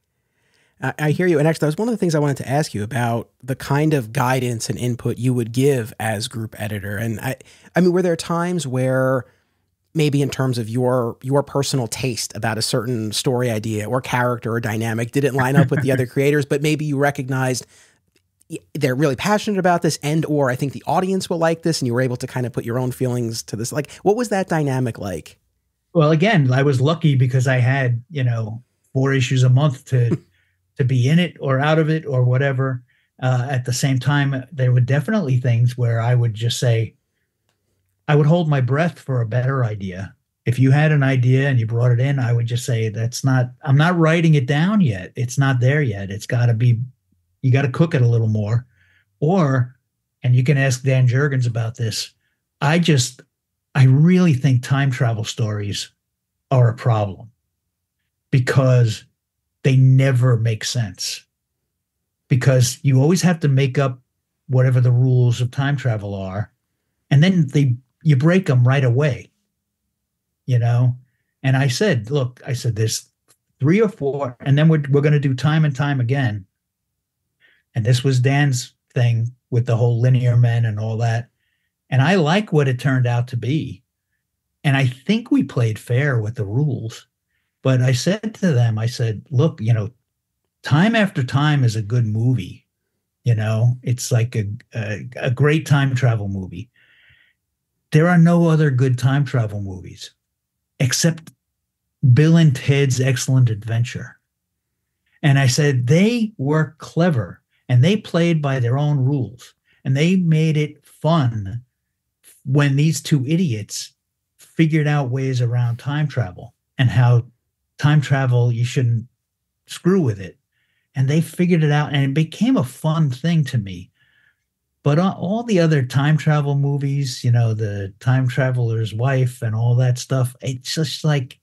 S1: I hear you. And actually, that was one of the things I wanted to ask you about, the kind of guidance and input you would give as group editor. And I mean, were there times where maybe in terms of your personal taste about a certain story idea or character or dynamic didn't line up with the other creators, but maybe you recognized they're really passionate about this, and or I think the audience will like this, and you were able to kind of put your own feelings to this? Like, what was that dynamic like?
S2: Well, again, I was lucky because I had, 4 issues a month to be in it or out of it or whatever. At the same time, there were definitely things where I would just say, I would hold my breath for a better idea. If you had an idea and you brought it in, I would just say, I'm not writing it down yet. It's not there yet. You got to cook it a little more. And you can ask Dan Jurgens about this. I really think time travel stories are a problem, because they never make sense, because you always have to make up whatever the rules of time travel are. And then you break them right away, And I said, there's 3 or 4, and then we're going to do time and time again. And this was Dan's thing with the whole linear men and all that. And I like what it turned out to be. And I think we played fair with the rules. But I said to them, look, time after time is a good movie. It's like a great time travel movie. There are no other good time travel movies except Bill and Ted's Excellent Adventure. And I said, they were clever and they played by their own rules, and they made it fun when these 2 idiots figured out ways around time travel and how time travel, you shouldn't screw with it. And they figured it out, and it became a fun thing to me. But all the other time travel movies, the time traveler's wife and all that stuff, it's just like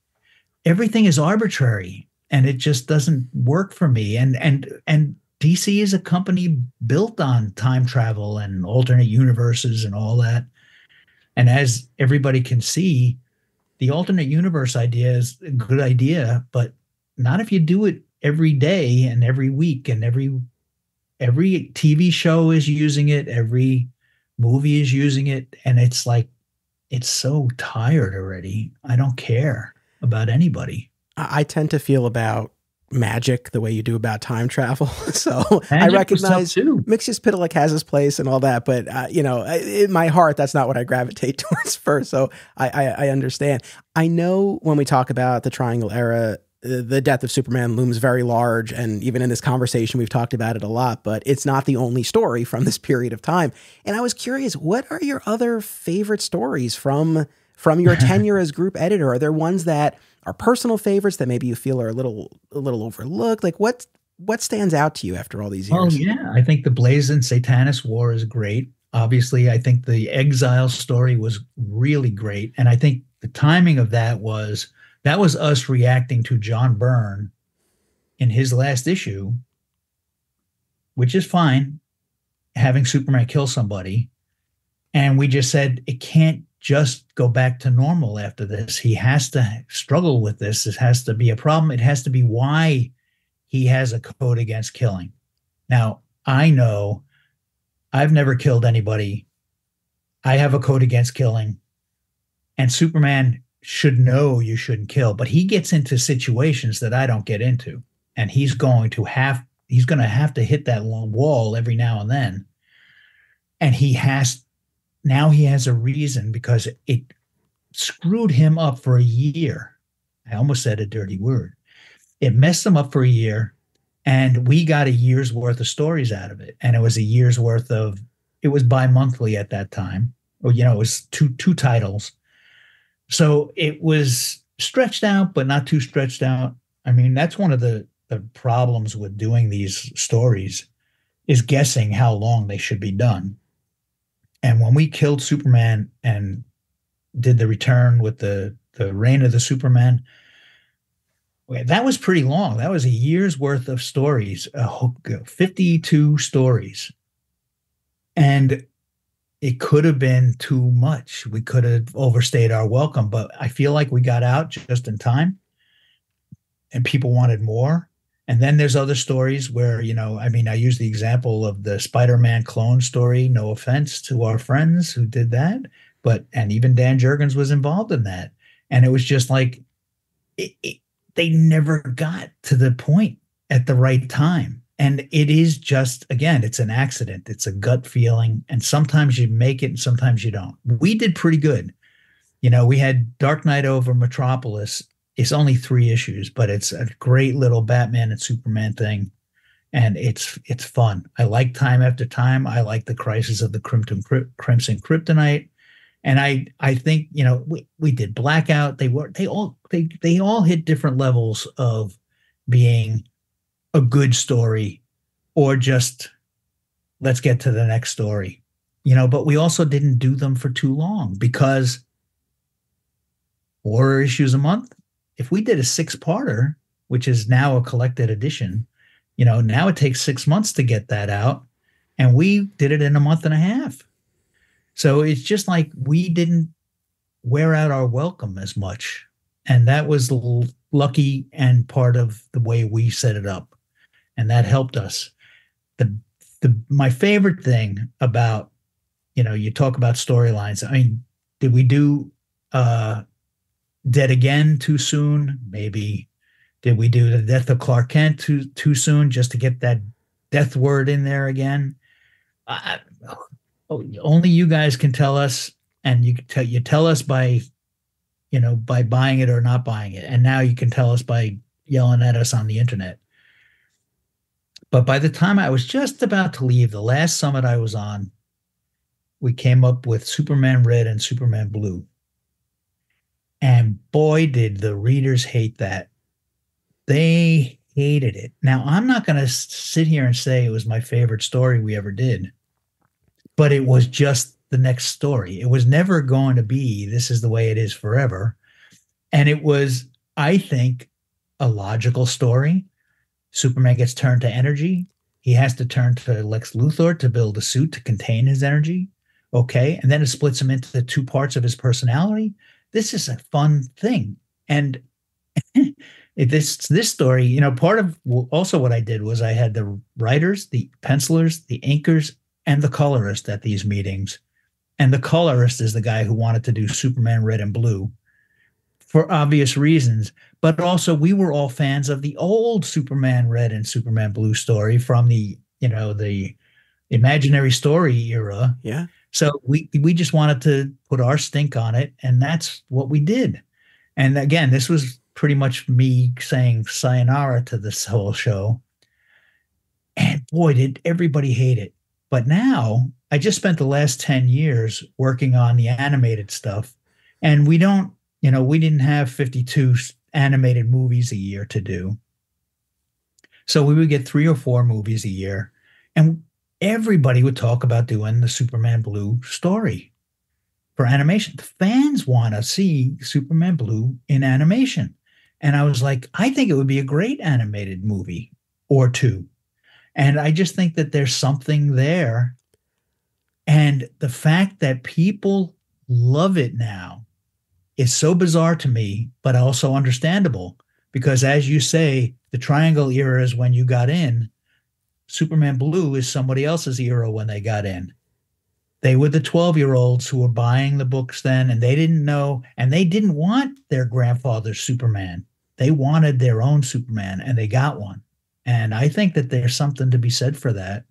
S2: everything is arbitrary and it just doesn't work for me. And DC is a company built on time travel and alternate universes and all that. And as everybody can see, the alternate universe idea is a good idea, but not if you do it every day and every week and every TV show is using it, every movie is using it, and it's like it's so tired already. I don't care about anybody.
S1: I tend to feel about magic the way you do about time travel. So
S2: Magic
S1: I recognize
S2: too.
S1: Mxyzptlk has his place and all that, but in my heart, that's not what I gravitate towards first. So I understand. I know when we talk about the Triangle Era, the death of Superman looms very large. And even in this conversation, we've talked about it a lot, but it's not the only story from this period of time. And I was curious, what are your other favorite stories from your tenure as group editor? Are there ones that are personal favorites that maybe you feel are a little overlooked? Like what stands out to you after all these years?
S2: Oh yeah, I think the Blazing Satanist War is great. Obviously, I think the Exile story was really great, and I think the timing of that was us reacting to John Byrne in his last issue, which is fine, having Superman kill somebody, and we just said it can't just go back to normal after this. He has to struggle with this. It has to be a problem. It has to be why he has a code against killing. Now, I know I've never killed anybody. I have a code against killing. And Superman should know you shouldn't kill, but he gets into situations that I don't get into. And he's going to have to hit that wall every now and then. And now he has a reason because it screwed him up for a year. I almost said a dirty word. It messed him up for a year, and we got a year's worth of stories out of it. And it was a year's worth of, it was bi-monthly at that time. Or, it was two titles. So it was stretched out, but not too stretched out. I mean, that's one of the problems with doing these stories is guessing how long they should be done. And when we killed Superman and did the return with the Reign of the Superman, that was pretty long. That was a year's worth of stories, 52 stories. And it could have been too much. We could have overstayed our welcome, but I feel like we got out just in time and people wanted more. And then there's other stories where, I use the example of the Spider-Man clone story. No offense to our friends who did that, and even Dan Jurgens was involved in that. And it was just like, they never got to the point at the right time. And it is just, again, it's an accident. It's a gut feeling. And sometimes you make it and sometimes you don't. We did pretty good. We had Dark Knight over Metropolis. It's only 3 issues, but it's a great little Batman and Superman thing. And it's fun. I like Time After Time. I like the Crisis of the Crimson Kryptonite. And I think, we did Blackout. They all hit different levels of being a good story or just let's get to the next story. But we also didn't do them for too long because 4 issues a month. If we did a 6-parter, which is now a collected edition, now it takes 6 months to get that out. And we did it in a month and a half. So it's just like we didn't wear out our welcome as much. And that was lucky and part of the way we set it up. And that helped us. My favorite thing about, you talk about storylines. I mean, did we do Dead Again too soon? Maybe. Did we do the death of Clark Kent too soon just to get that death word in there again? Only you guys can tell us, and you tell us by buying it or not buying it. And now you can tell us by yelling at us on the internet. But by the time I was just about to leave, the last summit I was on, we came up with Superman Red and Superman Blue. And boy, did the readers hate that. They hated it. Now, I'm not going to sit here and say it was my favorite story we ever did. but it was just the next story. It was never going to be, this is the way it is forever. And it was, I think, a logical story. Superman gets turned to energy. He has to turn to Lex Luthor to build a suit to contain his energy. Okay. And then it splits him into the two parts of his personality. This is a fun thing. And this story, part of also what I did was I had the writers, the pencilers, the inkers, and the colorist at these meetings. And the colorist is the guy who wanted to do Superman Red and Blue for obvious reasons. But also we were all fans of the old Superman Red and Superman Blue story from the imaginary story era.
S1: Yeah.
S2: So we just wanted to put our stink on it, and that's what we did. And again, this was pretty much me saying sayonara to this whole show. And boy, did everybody hate it. But now I just spent the last 10 years working on the animated stuff, and we didn't have 52 animated movies a year to do. So we would get 3 or 4 movies a year, and everybody would talk about doing the Superman Blue story for animation. The fans want to see Superman Blue in animation. And I was like, I think it would be a great animated movie or 2. And I just think that there's something there. And the fact that people love it now is so bizarre to me, but also understandable. Because as you say, the Triangle era is when you got in. Superman Blue is somebody else's era when they got in. They were the 12-year-olds who were buying the books then, and they didn't know, and they didn't want their grandfather's Superman. They wanted their own Superman, and they got one. And I think that there's something to be said for that.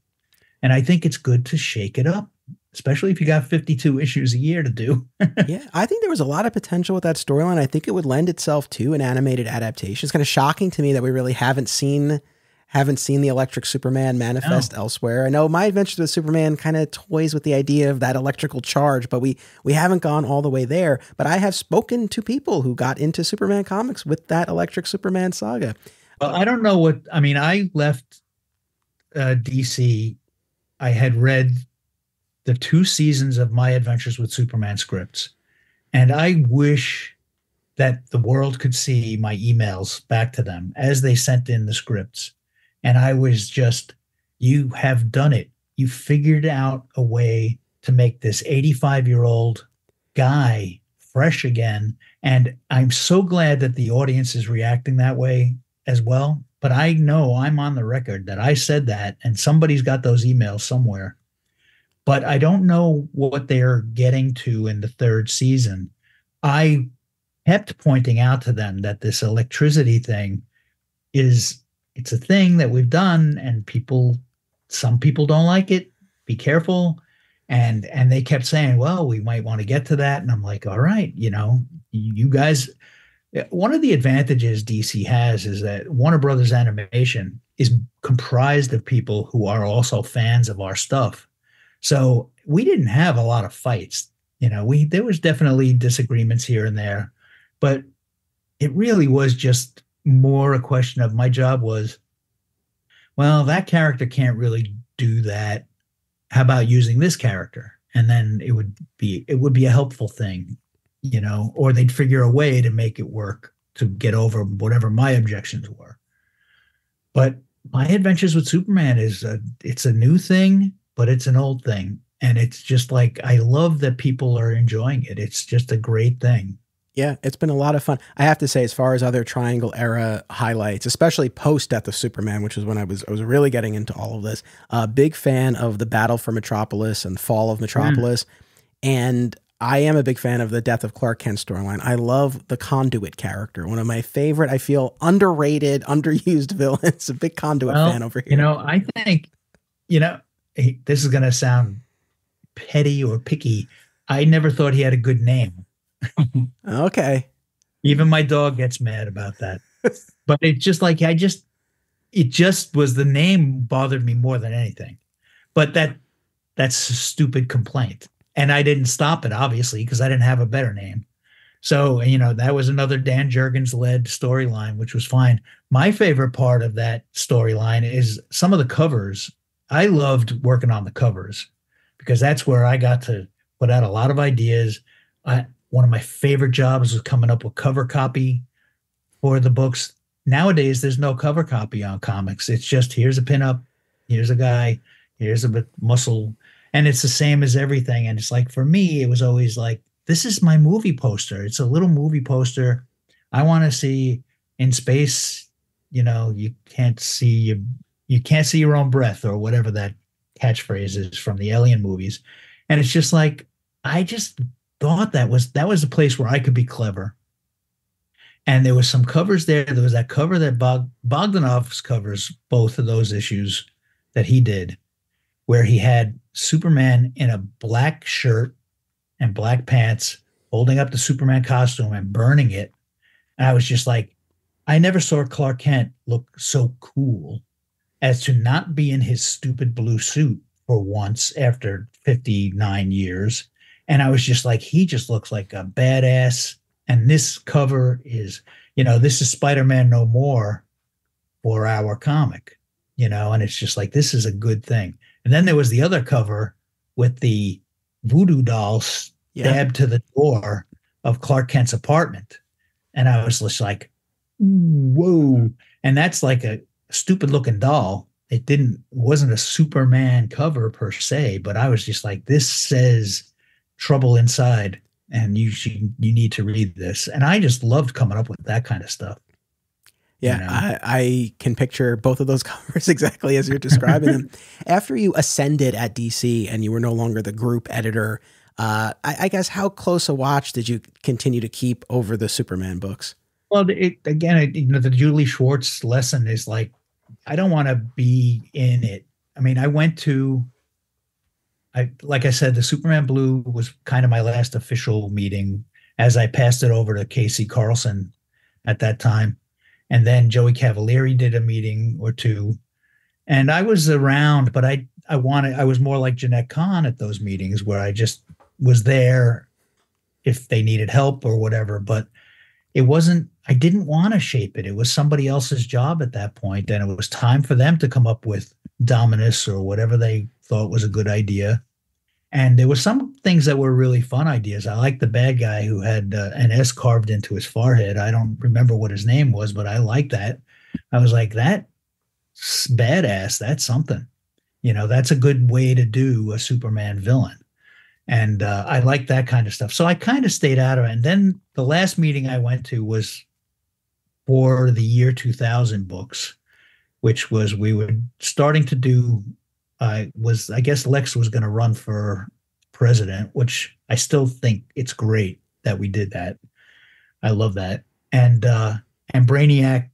S2: And I think it's good to shake it up, especially if you got 52 issues a year to do.
S1: Yeah, I think there was a lot of potential with that storyline. I think it would lend itself to an animated adaptation. It's kind of shocking to me that we really haven't seen the Electric Superman manifest elsewhere. I know My Adventures with Superman kind of toys with the idea of that electrical charge, but we haven't gone all the way there. But I have spoken to people who got into Superman comics with that Electric Superman saga.
S2: Well, I don't know I left DC. I had read the 2 seasons of My Adventures with Superman scripts, and I wish that the world could see my emails back to them as they sent in the scripts. And I was just, you have done it. You figured out a way to make this 85-year-old guy fresh again. And I'm so glad that the audience is reacting that way as well. But I know I'm on the record that I said that, and somebody's got those emails somewhere. But I don't know what they're getting to in the 3rd season. I kept pointing out to them that this electricity thing it's a thing that we've done, and some people don't like it. Be careful. And they kept saying, well, we might want to get to that. And I'm like, all right, you guys, one of the advantages DC has is that Warner Brothers Animation is comprised of people who are also fans of our stuff. So we didn't have a lot of fights. There was definitely disagreements here and there, but it really was just more a question of, my job was, well, that character can't really do that. How about using this character? And then it would be a helpful thing, or they'd figure a way to make it work to get over whatever my objections were. But My Adventures with Superman it's a new thing, but it's an old thing. And it's just like, I love that people are enjoying it. It's just a great thing.
S1: Yeah, it's been a lot of fun. I have to say, as far as other Triangle era highlights, especially post Death of Superman, which is when I was really getting into all of this, big fan of the Battle for Metropolis and Fall of Metropolis. And I am a big fan of the Death of Clark Kent storyline. I love the Conduit character. One of my favorite, I feel, underrated, underused villains. A big Conduit fan over here.
S2: I think, this is going to sound petty or picky. I never thought he had a good name.
S1: Okay.
S2: Even my dog gets mad about that. But it's just like, it just was, the name bothered me more than anything. But that's a stupid complaint. And I didn't stop it, obviously, because I didn't have a better name. So, that was another Dan Jurgens led storyline, which was fine. My favorite part of that storyline is some of the covers. I loved working on the covers because that's where I got to put out a lot of ideas. One of my favorite jobs was coming up with cover copy for the books. Nowadays, there's no cover copy on comics. It's just here's a pinup, here's a guy, here's a bit muscle, and it's the same as everything. And it's like for me, it was always like, this is my movie poster. It's a little movie poster. I want to see in space. You can't see your own breath, or whatever that catchphrase is from the Alien movies. And it's just like, I just thought that was a place where I could be clever. And there was some covers there. There was that cover that Bogdanov's covers both of those issues that he did, where he had Superman in a black shirt and black pants holding up the Superman costume and burning it. And I was just like, I never saw Clark Kent look so cool as to not be in his stupid blue suit for once after 59 years. And I was just like, he just looks like a badass. And this cover is, this is Spider-Man No More for our comic, and it's just like, this is a good thing. And then there was the other cover with the voodoo doll stabbed to the door of Clark Kent's apartment. And I was just like, whoa. And that's like a stupid looking doll. It wasn't a Superman cover per se, but I was just like, this says trouble inside. And you need to read this. And I just loved coming up with that kind of stuff.
S1: Yeah, I can picture both of those covers exactly as you're describing them. After you ascended at DC and you were no longer the group editor, I guess how close a watch did you continue to keep over the Superman books?
S2: Well, the Julie Schwartz lesson is like, I don't want to be in it. I mean, like I said, the Superman Blue was kind of my last official meeting, as I passed it over to Casey Carlson at that time. And then Joey Cavalieri did a meeting or two. And I was around, but I was more like Jeanette Kahn at those meetings, where I just was there if they needed help or whatever. But I didn't want to shape it. It was somebody else's job at that point, and it was time for them to come up with Dominus or whatever they thought was a good idea. And there were some things that were really fun ideas. I liked the bad guy who had an S carved into his forehead. I don't remember what his name was, but I liked that. I was like, that's badass. That's something. That's a good way to do a Superman villain. And I like that kind of stuff. So I kind of stayed out of it. And then the last meeting I went to was for the year 2000 books, which was, we were starting to do, I guess Lex was going to run for president, which I still think it's great that we did that. I love that. And Brainiac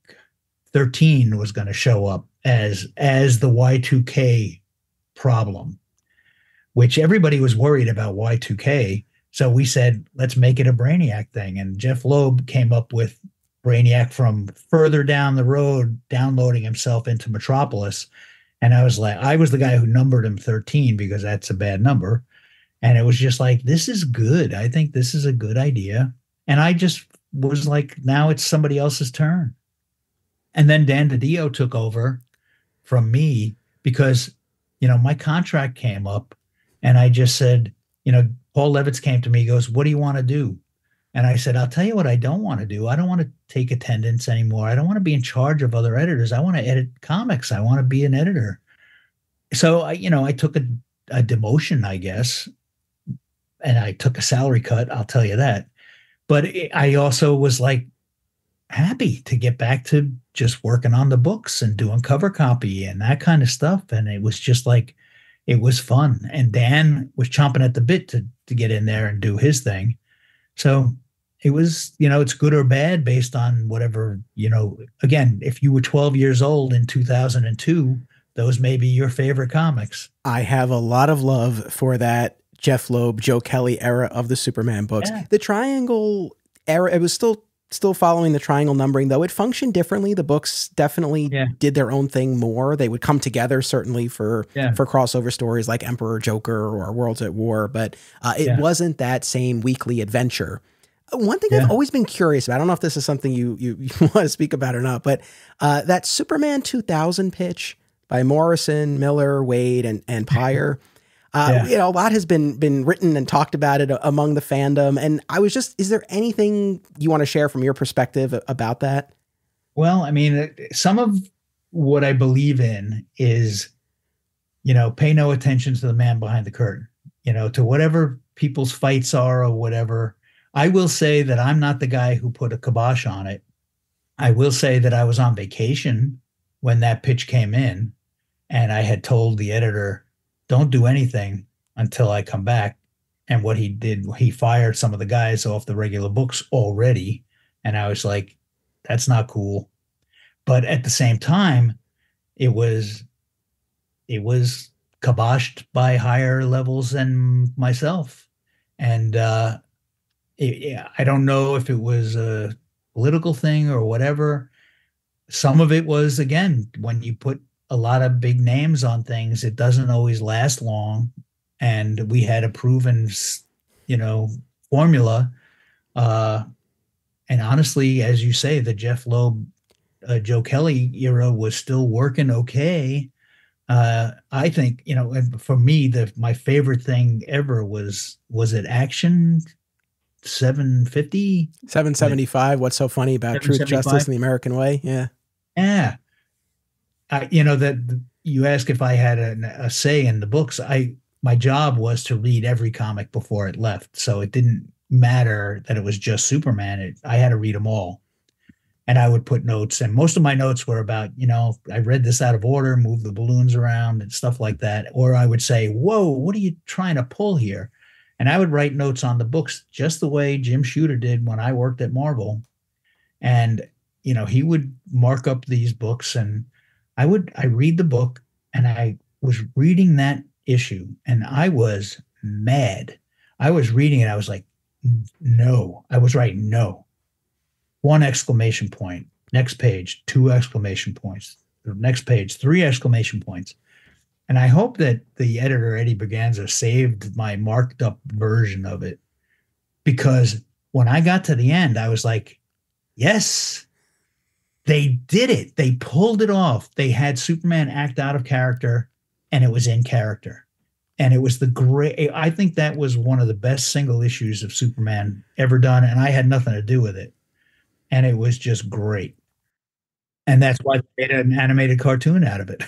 S2: 13 was going to show up as the Y2K problem, which everybody was worried about Y2K. So we said, let's make it a Brainiac thing. And Jeff Loeb came up with Brainiac from further down the road, downloading himself into Metropolis. And I was the guy who numbered him 13 because that's a bad number. And it was just like, this is good. I think this is a good idea. And I just was like, now it's somebody else's turn. And then Dan DiDio took over from me because, my contract came up, and I just said, Paul Levitz came to me, goes, what do you want to do? And I said, I'll tell you what I don't want to do. I don't want to take attendance anymore. I don't want to be in charge of other editors. I want to edit comics. I want to be an editor. So, I took a demotion, I guess, and I took a salary cut. I'll tell you that. But I also was like happy to get back to just working on the books and doing cover copy and that kind of stuff. And it was just like, it was fun. And Dan was chomping at the bit to get in there and do his thing. So it was, it's good or bad based on whatever, again, if you were 12 years old in 2002, those may be your favorite comics.
S1: I have a lot of love for that Jeff Loeb, Joe Kelly era of the Superman books. Yeah. The Triangle era, it was still following the Triangle numbering, though it functioned differently. The books definitely did their own thing more. They would come together certainly for crossover stories like Emperor Joker or Worlds at War, but it wasn't that same weekly adventure. One thing I've always been curious about, I don't know if this is something you want to speak about or not, but that Superman 2000 pitch by Morrison, Miller, Wade, and Pyre,
S2: Yeah.
S1: A lot has been written and talked about it among the fandom. And I was just, is there anything you want to share from your perspective about that?
S2: Well, I mean, some of what I believe in is, pay no attention to the man behind the curtain, to whatever people's fights are or whatever. I will say that I'm not the guy who put a kibosh on it. I will say that I was on vacation when that pitch came in, and I had told the editor, don't do anything until I come back. And what he did, he fired some of the guys off the regular books already. And I was like, that's not cool. But at the same time, it was kiboshed by higher levels than myself. And I don't know if it was a political thing or whatever. Some of it was, again, when you put a lot of big names on things, it doesn't always last long. And we had a proven, formula. And honestly, as you say, the Jeff Loeb, Joe Kelly era was still working okay. I think, and for me, my favorite thing ever was it Action 750?
S1: 775. What's so funny about Truth, Justice, and the American Way? Yeah.
S2: Yeah. That you ask if I had a say in the books. My job was to read every comic before it left. So it didn't matter that it was just Superman. I had to read them all. And I would put notes, and most of my notes were about, I read this out of order, move the balloons around and stuff like that. Or I would say, whoa, what are you trying to pull here? And I would write notes on the books just the way Jim Shooter did when I worked at Marvel. And, he would mark up these books, and I read the book, and I was reading that issue, and I was mad. I was reading it. I was like, no. I was writing no. 1 exclamation point. Next page, 2 exclamation points. The next page, 3 exclamation points. And I hope that the editor, Eddie Berganza, saved my marked up version of it, because when I got to the end, I was like, yes, they did it. They pulled it off. They had Superman act out of character, and it was in character. And it was I think that was one of the best single issues of Superman ever done. And I had nothing to do with it. And it was just great. And that's why they made an animated cartoon out of it.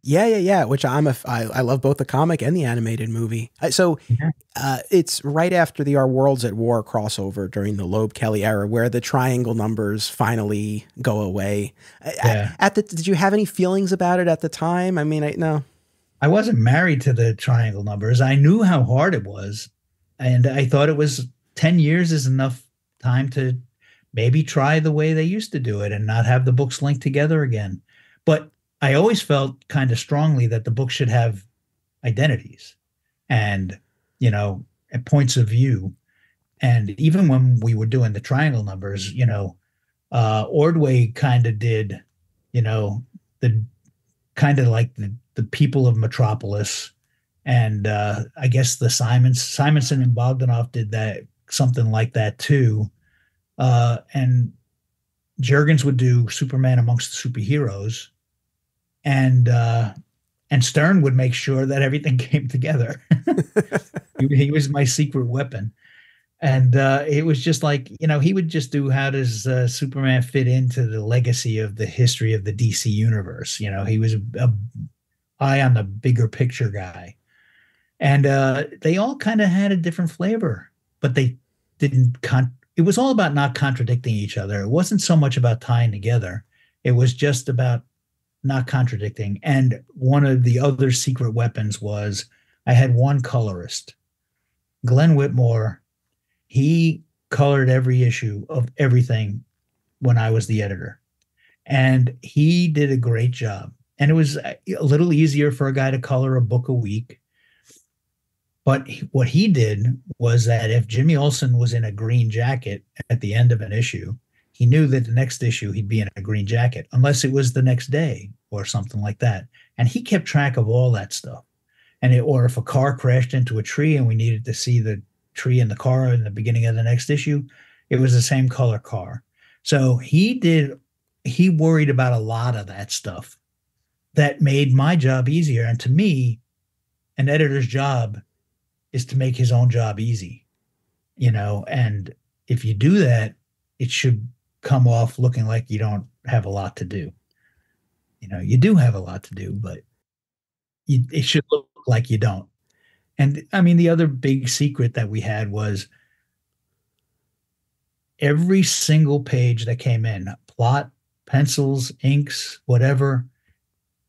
S1: Yeah. Which I love both the comic and the animated movie. It's right after the Our Worlds at War crossover during the Loeb Kelly era, where the triangle numbers finally go away.
S2: Yeah.
S1: Did you have any feelings about it at the time? I mean, no.
S2: I wasn't married to the triangle numbers. I knew how hard it was. And I thought it was 10 years is enough time to maybe try the way they used to do it and not have the books linked together again. But I always felt kind of strongly that the book should have identities and, points of view. And even when we were doing the triangle numbers, Ordway kind of did, the kind of like the people of Metropolis. And I guess the Simonson and Bogdanoff did that, something like that too. And Jurgens would do Superman amongst the superheroes, and Stern would make sure that everything came together. He was my secret weapon. And it was just like, he would just do, how does Superman fit into the legacy of the history of the DC universe? He was a eye on the bigger picture guy. And they all kind of had a different flavor, but they didn't it was all about not contradicting each other. It wasn't so much about tying together. It was just about not contradicting. And one of the other secret weapons was I had one colorist, Glenn Whitmore. He colored every issue of everything when I was the editor. And he did a great job. And it was a little easier for a guy to color a book a week. But what he did was that if Jimmy Olsen was in a green jacket at the end of an issue, he knew that the next issue he'd be in a green jacket, unless it was the next day or something like that. And he kept track of all that stuff. Or if a car crashed into a tree and we needed to see the tree in the car in the beginning of the next issue, it was the same color car. So he worried about a lot of that stuff that made my job easier. And to me, an editor's job is to make his own job easy, and if you do that, it should come off looking like you don't have a lot to do. You do have a lot to do, but it should look like you don't. And I mean, the other big secret that we had was every single page that came in, plot, pencils, inks, whatever,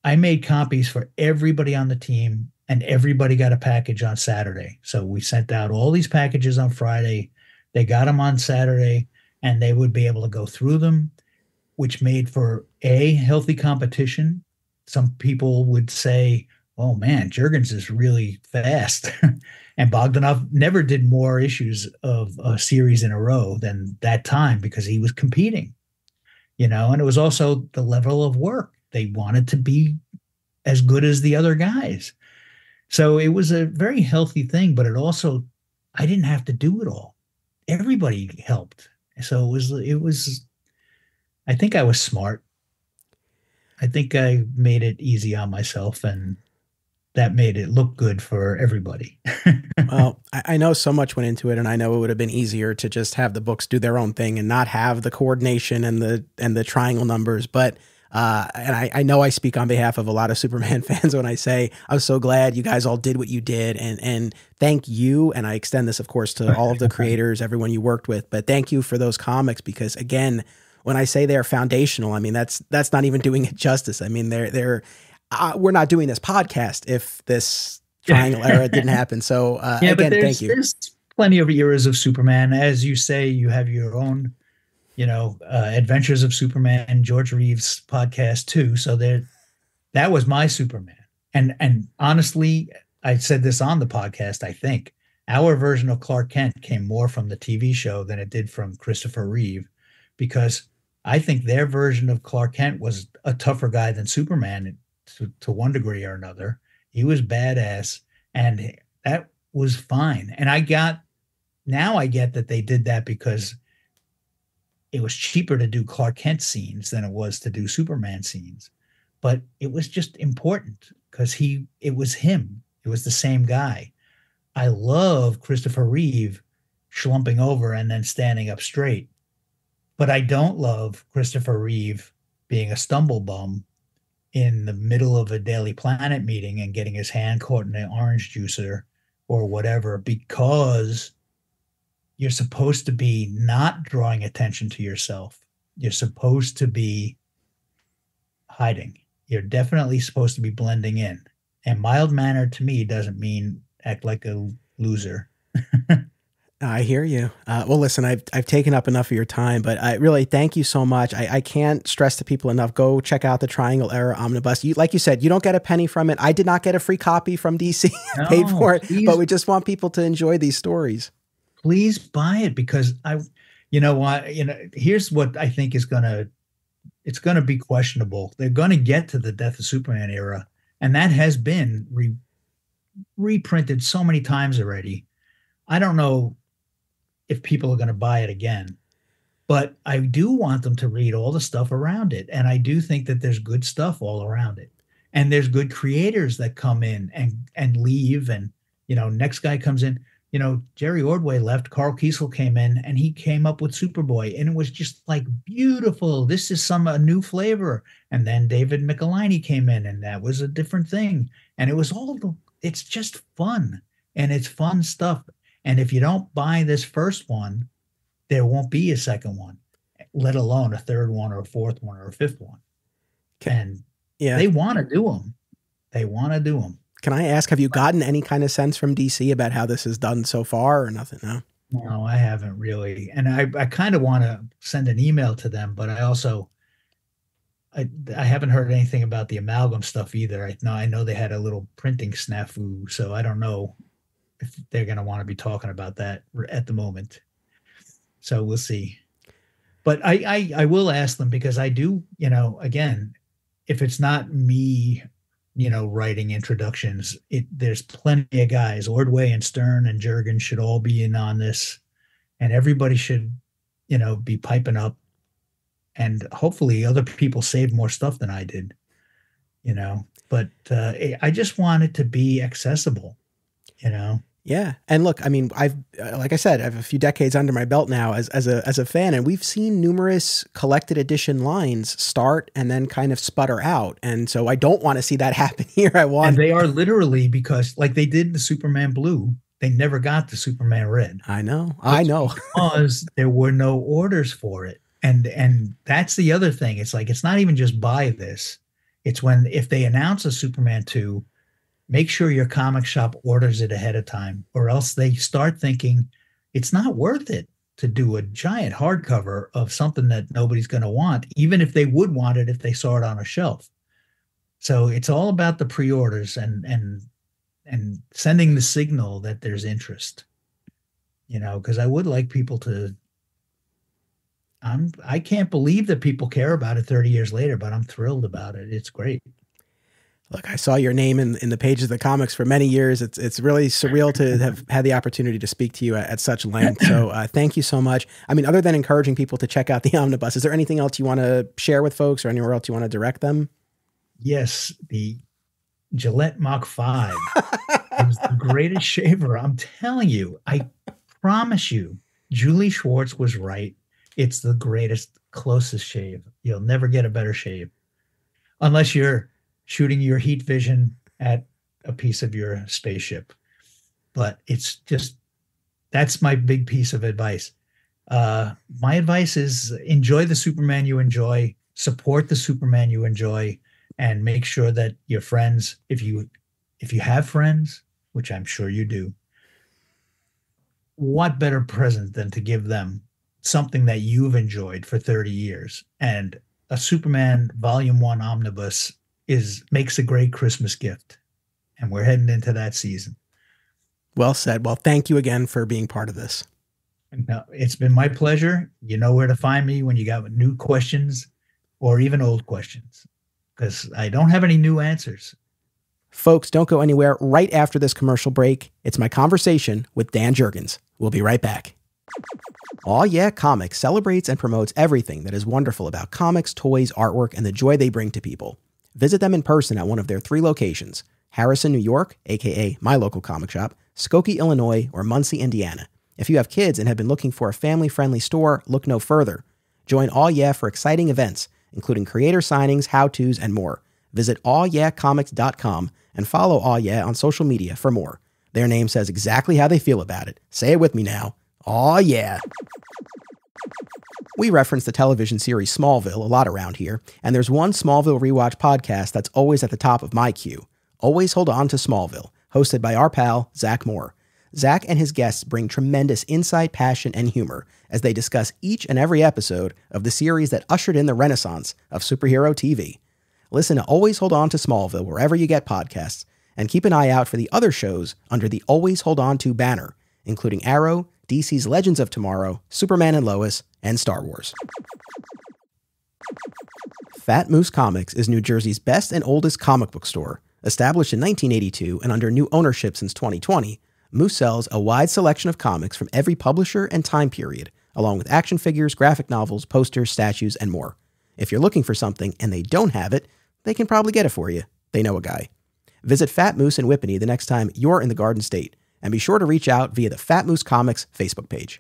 S2: I made copies for everybody on the team, and everybody got a package on Saturday. So we sent out all these packages on Friday. They got them on Saturday, and they would be able to go through them, which made for a healthy competition. Some people would say, oh man, Jurgens is really fast. And Bogdanov never did more issues of a series in a row than that time because he was competing, and it was also the level of work. They wanted to be as good as the other guys. So it was a very healthy thing, but I didn't have to do it all. Everybody helped. So I think I was smart. I think I made it easy on myself, and that made it look good for everybody.
S1: Well, I know so much went into it, and I know it would have been easier to just have the books do their own thing and not have the coordination and the triangle numbers. But and I know I speak on behalf of a lot of Superman fans when I say I'm so glad you guys all did what you did, and thank you. And I extend this, of course, to all of the creators, everyone you worked with. But thank you for those comics, because again, when I say they're foundational, I mean that's not even doing it justice. I mean we're not doing this podcast if this triangle era didn't happen. So again, thank you.
S2: There's plenty of eras of Superman. As you say, you have your own, Adventures of Superman, George Reeves podcast too. So that was my Superman. And honestly, I said this on the podcast, I think our version of Clark Kent came more from the TV show than it did from Christopher Reeve, because I think their version of Clark Kent was a tougher guy than Superman to one degree or another. He was badass, and that was fine. And now I get that they did that because it was cheaper to do Clark Kent scenes than it was to do Superman scenes. But it was just important because it was him. It was the same guy. I love Christopher Reeve schlumping over and then standing up straight. But I don't love Christopher Reeve being a stumble bum in the middle of a Daily Planet meeting and getting his hand caught in an orange juicer or whatever, because you're supposed to be not drawing attention to yourself. You're supposed to be hiding. You're definitely supposed to be blending in. And mild-mannered to me doesn't mean act like a loser.
S1: I hear you. Well, listen, I've taken up enough of your time, but I really thank you so much. I can't stress to people enough. Go check out the Triangle Era Omnibus. Like you said, you don't get a penny from it. I did not get a free copy from DC. I paid for it, but we just want people to enjoy these stories.
S2: Please buy it, because here's what I think it's going to be questionable. They're going to get to the Death of Superman era, and that has been reprinted so many times already. I don't know if people are going to buy it again, but I do want them to read all the stuff around it. And I do think that there's good stuff all around it. And there's good creators that come in and leave. And, next guy comes in, Jerry Ordway left, Carl Kiesel came in, and he came up with Superboy. And it was just like beautiful. This is a new flavor. And then David Michelinie came in, and that was a different thing. And it was it's just fun, and it's fun stuff. And if you don't buy this first one, there won't be a second one, let alone a third one or a fourth one or a fifth one. And they want to do them. They want to do them.
S1: Can I ask, have you gotten any kind of sense from DC about how this is done so far, or nothing?
S2: No, I haven't really. And I kind of want to send an email to them, but I also, I haven't heard anything about the amalgam stuff either. I know they had a little printing snafu, so I don't know if they're going to want to be talking about that at the moment. So we'll see. But I will ask them, because I do, again, if it's not me, writing introductions, there's plenty of guys. Ordway and Stern and Jurgens should all be in on this, and everybody should, be piping up, and hopefully other people saved more stuff than I did. But I just want it to be accessible, you know.
S1: Yeah. And look, I mean, like I said, I have a few decades under my belt now as a fan, and we've seen numerous collected edition lines start and then kind of sputter out. And so I don't want to see that happen here.
S2: And they are literally, because like they did the Superman blue, they never got the Superman red.
S1: I know.
S2: Because there were no orders for it. And that's the other thing. It's like, it's not even just buy this. It's if they announce a Superman 2, make sure your comic shop orders it ahead of time, or else they start thinking it's not worth it to do a giant hardcover of something that nobody's going to want, even if they would want it if they saw it on a shelf. So it's all about the pre-orders and sending the signal that there's interest, because I would like people to. I can't believe that people care about it 30 years later, but I'm thrilled about it. It's great.
S1: Look, I saw your name in the pages of the comics for many years. It's really surreal to have had the opportunity to speak to you at such length. So thank you so much. I mean, other than encouraging people to check out the omnibus, is there anything else you want to share with folks, or anywhere else you want to direct them?
S2: Yes, the Gillette Mach 5 is the greatest shaver. I'm telling you, I promise you, Julie Schwartz was right. It's the greatest, closest shave. You'll never get a better shave unless you're shooting your heat vision at a piece of your spaceship. But it's just, that's my big piece of advice. My advice is enjoy the Superman you enjoy, support the Superman you enjoy, and make sure that your friends, if you have friends, which I'm sure you do, what better present than to give them something that you've enjoyed for 30 years? And a Superman Volume 1 omnibus makes a great Christmas gift. And we're heading into that season.
S1: Well said. Well, thank you again for being part of this.
S2: No, it's been my pleasure. You know where to find me when you got new questions or even old questions, because I don't have any new answers.
S1: Folks, don't go anywhere. Right after this commercial break, it's my conversation with Dan Jurgens. We'll be right back. Aw Yeah Comics celebrates and promotes everything that is wonderful about comics, toys, artwork, and the joy they bring to people. Visit them in person at one of their 3 locations: Harrison, New York, aka my local comic shop, Skokie, Illinois, or Muncie, Indiana. If you have kids and have been looking for a family-friendly store, look no further. Join Aw Yeah for exciting events, including creator signings, how-tos, and more. Visit awyeahcomics.com and follow Aw Yeah on social media for more. Their name says exactly how they feel about it. Say it with me now. Aw yeah. We reference the television series Smallville a lot around here, and there's one Smallville rewatch podcast that's always at the top of my queue. Always Hold On to Smallville, hosted by our pal, Zach Moore. Zach and his guests bring tremendous insight, passion, and humor as they discuss each and every episode of the series that ushered in the renaissance of superhero TV. Listen to Always Hold On to Smallville wherever you get podcasts, and keep an eye out for the other shows under the Always Hold On to banner, including Arrow, DC's Legends of Tomorrow, Superman and Lois, and Star Wars. Fat Moose Comics is New Jersey's best and oldest comic book store. Established in 1982 and under new ownership since 2020, Moose sells a wide selection of comics from every publisher and time period, along with action figures, graphic novels, posters, statues, and more. If you're looking for something and they don't have it, they can probably get it for you. They know a guy. Visit Fat Moose in Whippany the next time you're in the Garden State, and be sure to reach out via the Fat Moose Comics Facebook page.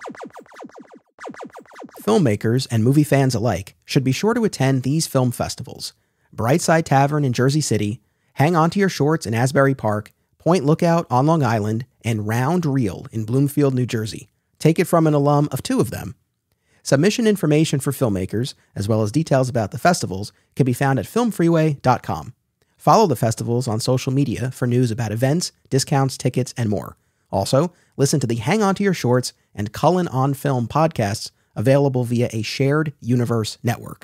S1: Filmmakers and movie fans alike should be sure to attend these film festivals: Brightside Tavern in Jersey City, Hang On to Your Shorts in Asbury Park, Point Lookout on Long Island, and Round Reel in Bloomfield, New Jersey. Take it from an alum of 2 of them. Submission information for filmmakers, as well as details about the festivals, can be found at filmfreeway.com. Follow the festivals on social media for news about events, discounts, tickets, and more. Also, listen to the Hang On to Your Shorts and Cullen on Film podcasts, available via a shared universe network.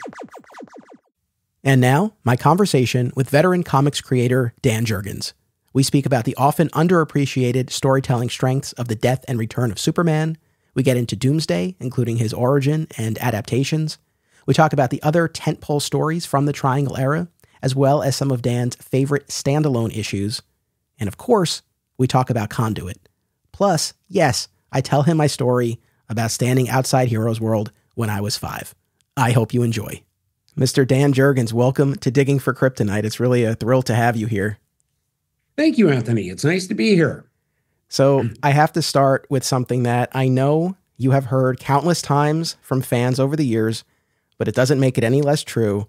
S1: And now, my conversation with veteran comics creator Dan Jurgens. We speak about the often underappreciated storytelling strengths of the death and return of Superman. We get into Doomsday, including his origin and adaptations. We talk about the other tentpole stories from the Triangle era, as well as some of Dan's favorite standalone issues. And of course, we talk about Conduit. Plus, yes, I tell him my story about standing outside Heroes World when I was 5. I hope you enjoy. Mr. Dan Jurgens, welcome to Digging for Kryptonite. It's really a thrill to have you here.
S3: Thank you, Anthony. It's nice to be here.
S1: So I have to start with something that I know you have heard countless times from fans over the years, but it doesn't make it any less true.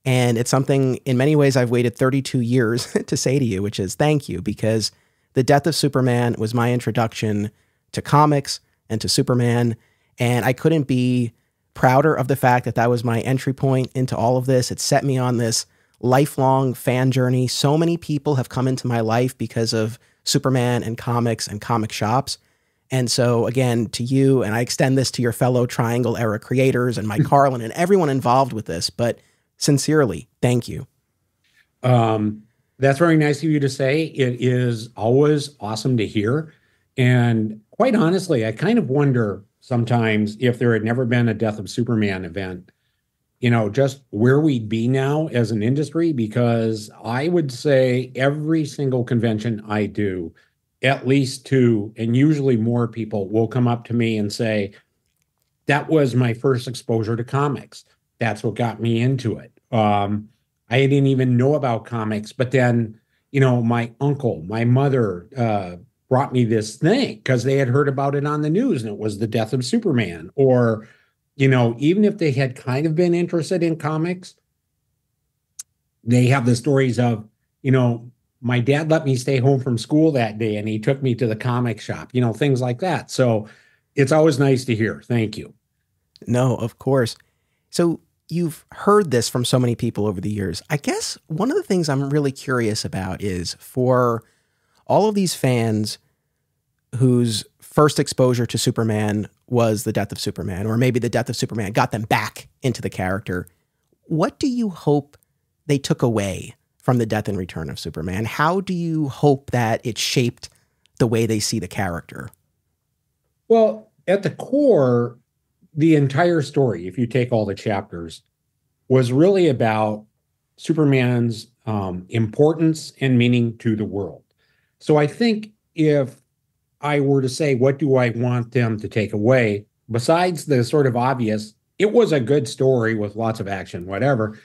S1: And it's something in many ways I've waited 32 years to say to you, which is thank you, because the death of Superman was my introduction to comics and to Superman. And I couldn't be prouder of the fact that that was my entry point into all of this. It set me on this lifelong fan journey. So many people have come into my life because of Superman and comics and comic shops. And so again, to you, and I extend this to your fellow Triangle era creators and Mike Carlin and everyone involved with this, but sincerely, thank you.
S3: That's very nice of you to say. It is always awesome to hear. And quite honestly, I kind of wonder sometimes if there had never been a Death of Superman event, just where we'd be now as an industry, because I would say every single convention I do, at least two, and usually more people will come up to me and say, that was my first exposure to comics. That's what got me into it. I didn't even know about comics, but then, my uncle, my mother, brought me this thing because they had heard about it on the news, and it was the death of Superman. Or, even if they had kind of been interested in comics, they have the stories of, my dad let me stay home from school that day and he took me to the comic shop, things like that. So it's always nice to hear. Thank you.
S1: No, of course. So you've heard this from so many people over the years. I guess one of the things I'm really curious about is for all of these fans whose first exposure to Superman was the death of Superman, or maybe the death of Superman got them back into the character. What do you hope they took away from the death and return of Superman? How do you hope that it shaped the way they see the character?
S3: Well, at the core, the entire story, if you take all the chapters, was really about Superman's importance and meaning to the world. So I think if I were to say, what do I want them to take away, besides the sort of obvious, it was a good story with lots of action, whatever,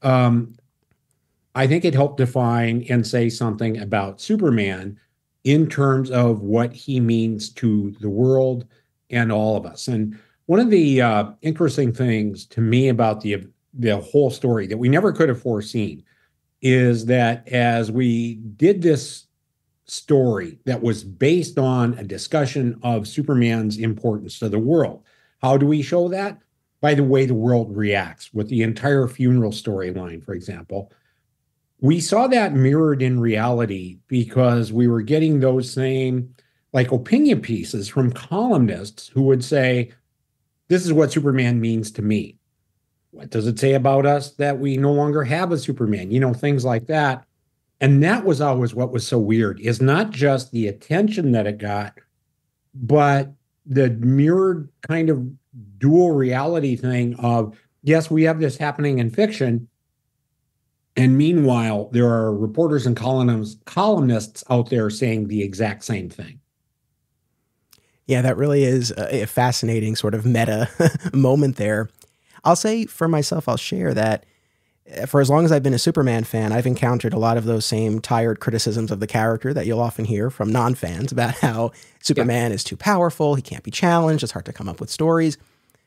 S3: I think it helped define and say something about Superman in terms of what he means to the world and all of us. And one of the interesting things to me about the whole story that we never could have foreseen is that as we did this story that was based on a discussion of Superman's importance to the world, how do we show that? By the way the world reacts with the entire funeral storyline, for example. We saw that mirrored in reality because we were getting those same opinion pieces from columnists who would say, this is what Superman means to me. What does it say about us that we no longer have a Superman? Things like that. And that was always what was so weird, is not just the attention that it got, but the mirrored kind of dual reality thing of, yes, we have this happening in fiction. And meanwhile, there are reporters and columnists out there saying the exact same thing.
S1: Yeah, that really is a fascinating sort of meta moment there. I'll say for myself, I'll share that for as long as I've been a Superman fan, I've encountered a lot of those same tired criticisms of the character that you'll often hear from non-fans about how Superman is too powerful, he can't be challenged, it's hard to come up with stories.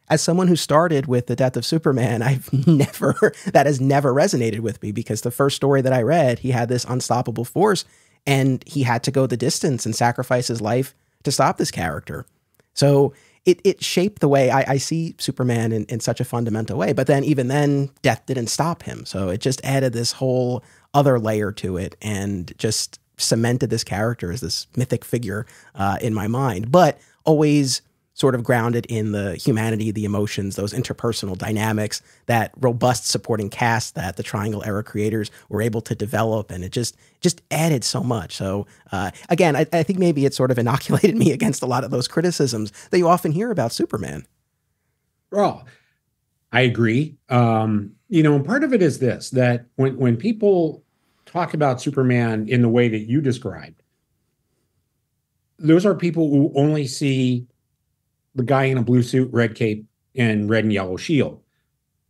S1: As someone who started with the death of Superman, that has never resonated with me, because the first story that I read, he had this unstoppable force and he had to go the distance and sacrifice his life to stop this character. So it shaped the way I see Superman in such a fundamental way. But then even then, death didn't stop him. So it just added this whole other layer to it and just cemented this character as this mythic figure in my mind, but always sort of grounded in the humanity, the emotions, those interpersonal dynamics, that robust supporting cast that the Triangle era creators were able to develop. And it just added so much. So again, I think maybe it sort of inoculated me against a lot of those criticisms that you often hear about Superman.
S3: Well, I agree. And part of it is this, that when people talk about Superman in the way that you described, those are people who only see the guy in a blue suit, red cape, and red and yellow shield.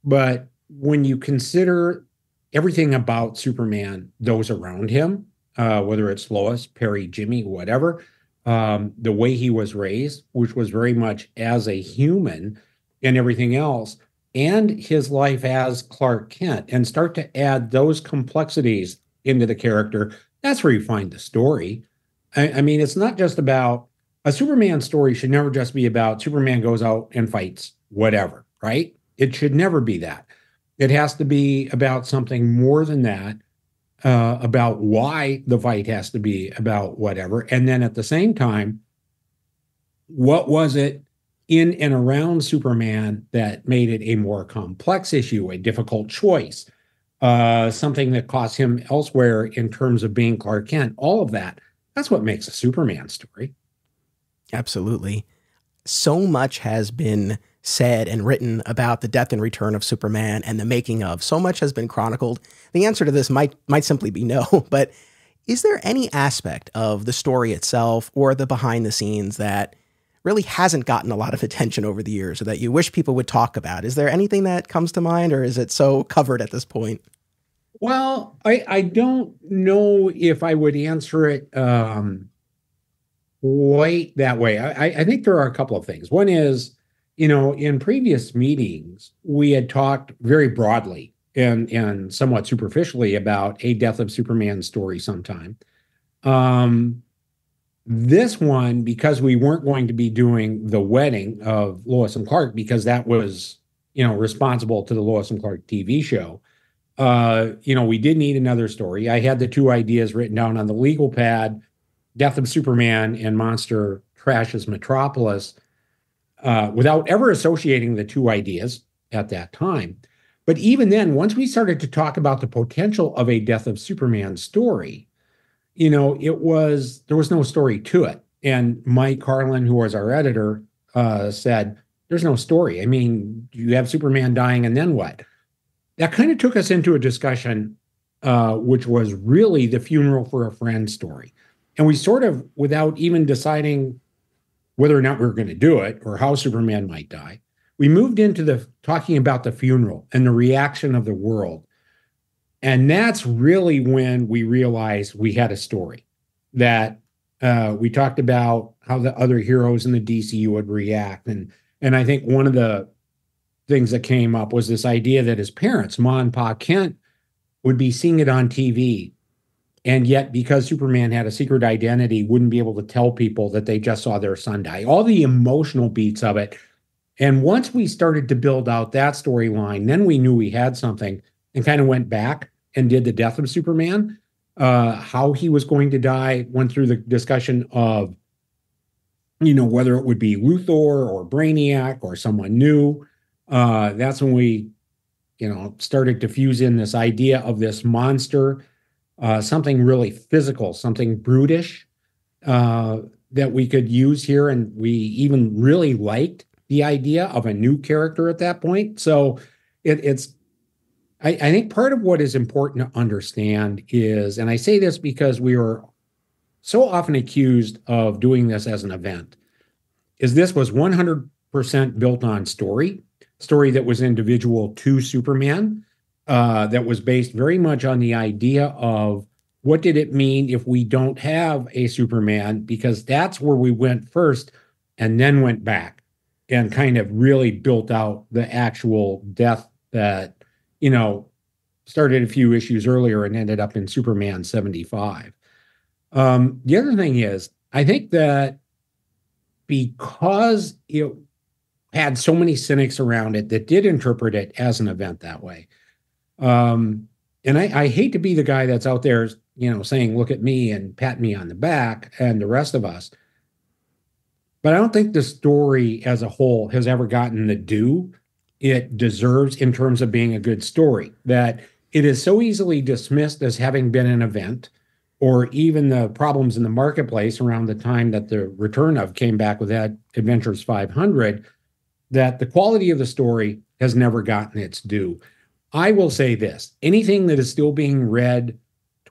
S3: But when you consider everything about Superman, those around him, whether it's Lois, Perry, Jimmy, whatever, the way he was raised, which was very much as a human and everything else, and his life as Clark Kent, and start to add those complexities into the character, that's where you find the story. I mean, it's not just about a Superman story should never just be about Superman goes out and fights whatever, right? It should never be that. It has to be about something more than that, about why the fight has to be about whatever. And then at the same time, what was it in and around Superman that made it a more complex issue, a difficult choice, something that cost him elsewhere in terms of being Clark Kent, all of that. That's what makes a Superman story.
S1: Absolutely. So much has been said and written about the death and return of Superman and the making of. So much has been chronicled. The answer to this might simply be no, but is there any aspect of the story itself or the behind the scenes that really hasn't gotten a lot of attention over the years or that you wish people would talk about? Is there anything that comes to mind, or is it so covered at this point?
S3: Well, I don't know if I would answer it quite that way. I think there are a couple of things. One is, in previous meetings, we had talked very broadly and somewhat superficially about a Death of Superman story sometime. This one, because we weren't going to be doing the wedding of Lois and Clark, because that was, responsible to the Lois and Clark TV show, we did need another story. I had the two ideas written down on the legal pad, Death of Superman and Monster Trashes Metropolis, without ever associating the two ideas at that time. But even then, once we started to talk about the potential of a Death of Superman story, there was no story to it. And Mike Carlin, who was our editor, said, there's no story. I mean, you have Superman dying and then what? That kind of took us into a discussion, which was really the funeral for a friend story. And we sort of, without even deciding whether or not we were going to do it or how Superman might die, we moved into talking about the funeral and the reaction of the world. And that's really when we realized we had a story, that we talked about how the other heroes in the DCU would react. And I think one of the things that came up was this idea that his parents, Ma and Pa Kent, would be seeing it on TV. And yet, because Superman had a secret identity, wouldn't be able to tell people that they just saw their son die. All the emotional beats of it. And once we started to build out that storyline, then we knew we had something and kind of went back and did the Death of Superman. How he was going to die, went through the discussion of, whether it would be Luthor or Brainiac or someone new. That's when we, started to fuse in this idea of this monster, something really physical, something brutish that we could use here. And we even really liked the idea of a new character at that point. So I think part of what is important to understand is, and I say this because we are so often accused of doing this as an event, is this was 100% built on story that was individual to Superman, that was based very much on the idea of what did it mean if we don't have a Superman, because that's where we went first and then went back and kind of really built out the actual death that, started a few issues earlier and ended up in Superman 75. The other thing is, I think that because it had so many cynics around it that did interpret it as an event that way. And I hate to be the guy that's out there, saying, look at me and pat me on the back and the rest of us. But I don't think the story as a whole has ever gotten the due it deserves in terms of being a good story, that it is so easily dismissed as having been an event, or even the problems in the marketplace around the time that the return of came back with that Adventures 500, that the quality of the story has never gotten its due. I will say this, anything that is still being read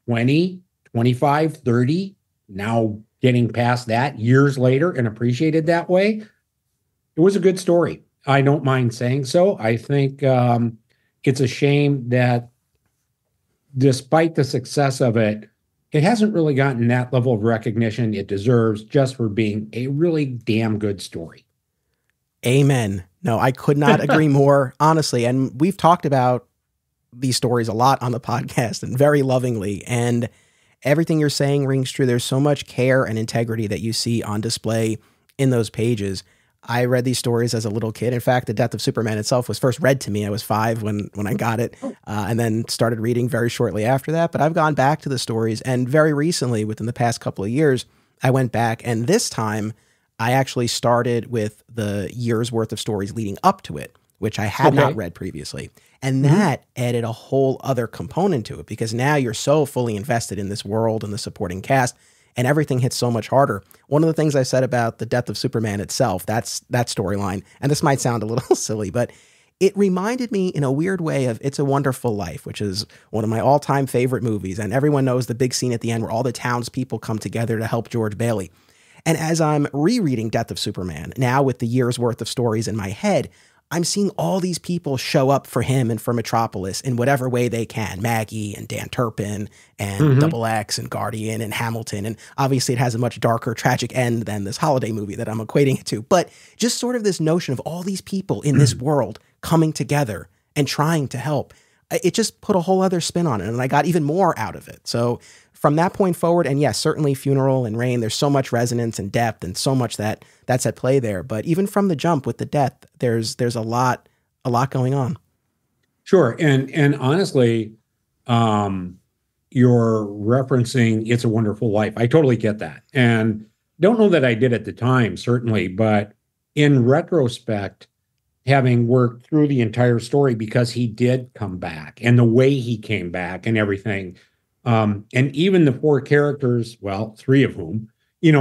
S3: 20, 25, 30, now getting past that years later and appreciated that way, it was a good story. I don't mind saying so. I think, it's a shame that despite the success of it, it hasn't really gotten that level of recognition it deserves just for being a really damn good story.
S1: Amen. No, I could not agree more, honestly. And we've talked about these stories a lot on the podcast and very lovingly. And everything you're saying rings true. There's so much care and integrity that you see on display in those pages. I read these stories as a little kid. In fact, The Death of Superman itself was first read to me. I was 5 when I got it, and then started reading very shortly after that. But I've gone back to the stories, and very recently, within the past couple of years, I went back, and this time I actually started with the year's worth of stories leading up to it, which I had not read previously. And that added a whole other component to it, because now you're so fully invested in this world and the supporting cast, and everything hits so much harder. One of the things I said about The Death of Superman itself, that's that storyline, and this might sound a little silly, but it reminded me in a weird way of It's a Wonderful Life, which is one of my all-time favorite movies. And everyone knows the big scene at the end where all the townspeople come together to help George Bailey. And as I'm rereading Death of Superman, now with the year's worth of stories in my head, I'm seeing all these people show up for him and for Metropolis in whatever way they can. Maggie and Dan Turpin and Double X and Guardian and Hamilton. And obviously it has a much darker, tragic end than this holiday movie that I'm equating it to. But just sort of this notion of all these people in this world coming together and trying to help. It just put a whole other spin on it, and I got even more out of it. So from that point forward, and yes, certainly Funeral and Rain, there's so much resonance and depth and so much that's at play there. But even from the jump with the death, there's a lot going on.
S3: Sure. And honestly, you're referencing It's a Wonderful Life. I totally get that. And don't know that I did at the time, certainly, but in retrospect, having worked through the entire story, because he did come back and the way he came back and everything, and even the 4 characters, well, 3 of whom,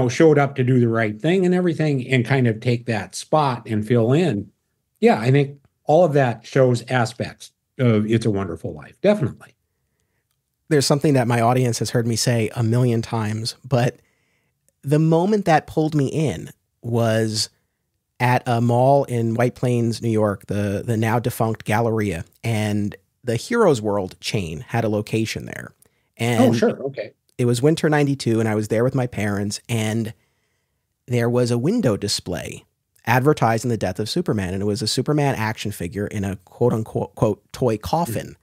S3: showed up to do the right thing and everything and kind of take that spot and fill in. Yeah, I think all of that shows aspects of It's a Wonderful Life. Definitely.
S1: There's something that my audience has heard me say a million times, but the moment that pulled me in was at a mall in White Plains, New York, the now defunct Galleria, and the Heroes World chain had a location there. And
S3: sure. Okay.
S1: It was winter 92, and I was there with my parents, and there was a window display advertising the death of Superman, and it was a Superman action figure in a quote-unquote toy coffin.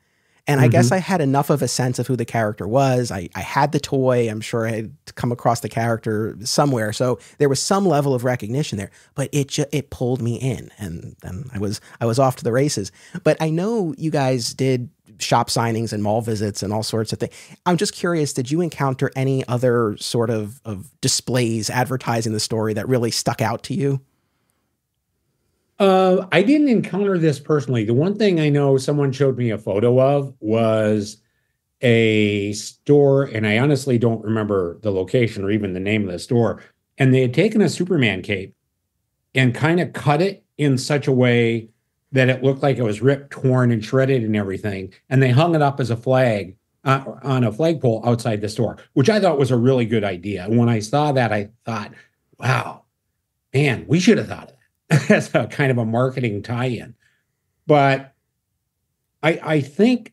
S1: And I guess I had enough of a sense of who the character was. I had the toy. I'm sure I had come across the character somewhere. So there was some level of recognition there, but it pulled me in, and then I was off to the races. But I know you guys did shop signings and mall visits and all sorts of things. I'm just curious, did you encounter any other sort of displays advertising the story that really stuck out to you?
S3: I didn't encounter this personally. The one thing I know someone showed me a photo of was a store, and I honestly don't remember the location or even the name of the store. And they had taken a Superman cape and kind of cut it in such a way that it looked like it was ripped, torn, and shredded and everything. And they hung it up as a flag on a flagpole outside the store, which I thought was a really good idea. And when I saw that, I thought, wow, man, we should have thought of that. As a kind of a marketing tie-in. But I think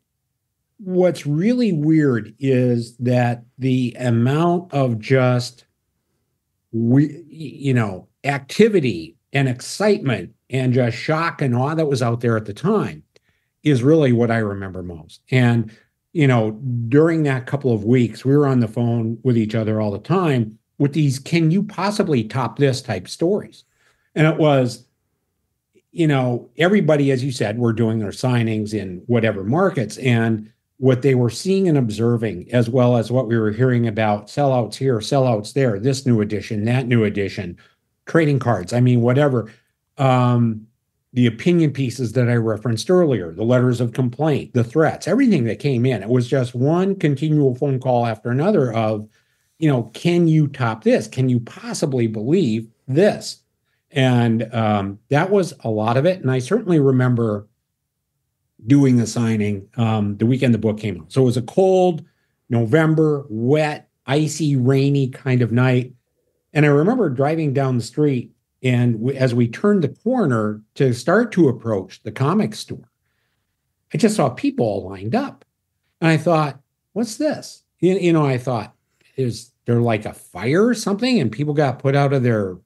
S3: what's really weird is that the amount of just activity and excitement and just shock and awe that was out there at the time is really what I remember most. And during that couple of weeks, we were on the phone with each other all the time with these "can you possibly top this" type stories. And it was, everybody, as you said, were doing their signings in whatever markets, and what they were seeing and observing, as well as what we were hearing about sellouts here, sellouts there, this new edition, that new edition, trading cards, whatever. The opinion pieces that I referenced earlier, the letters of complaint, the threats, everything that came in. It was just one continual phone call after another of, can you top this? Can you possibly believe this? And that was a lot of it. And I certainly remember doing the signing the weekend the book came out. So it was a cold November, wet, icy, rainy kind of night. And I remember driving down the street, and as we turned the corner to start to approach the comic store, I just saw people all lined up. And I thought, what's this? I thought, is there like a fire or something and people got put out of their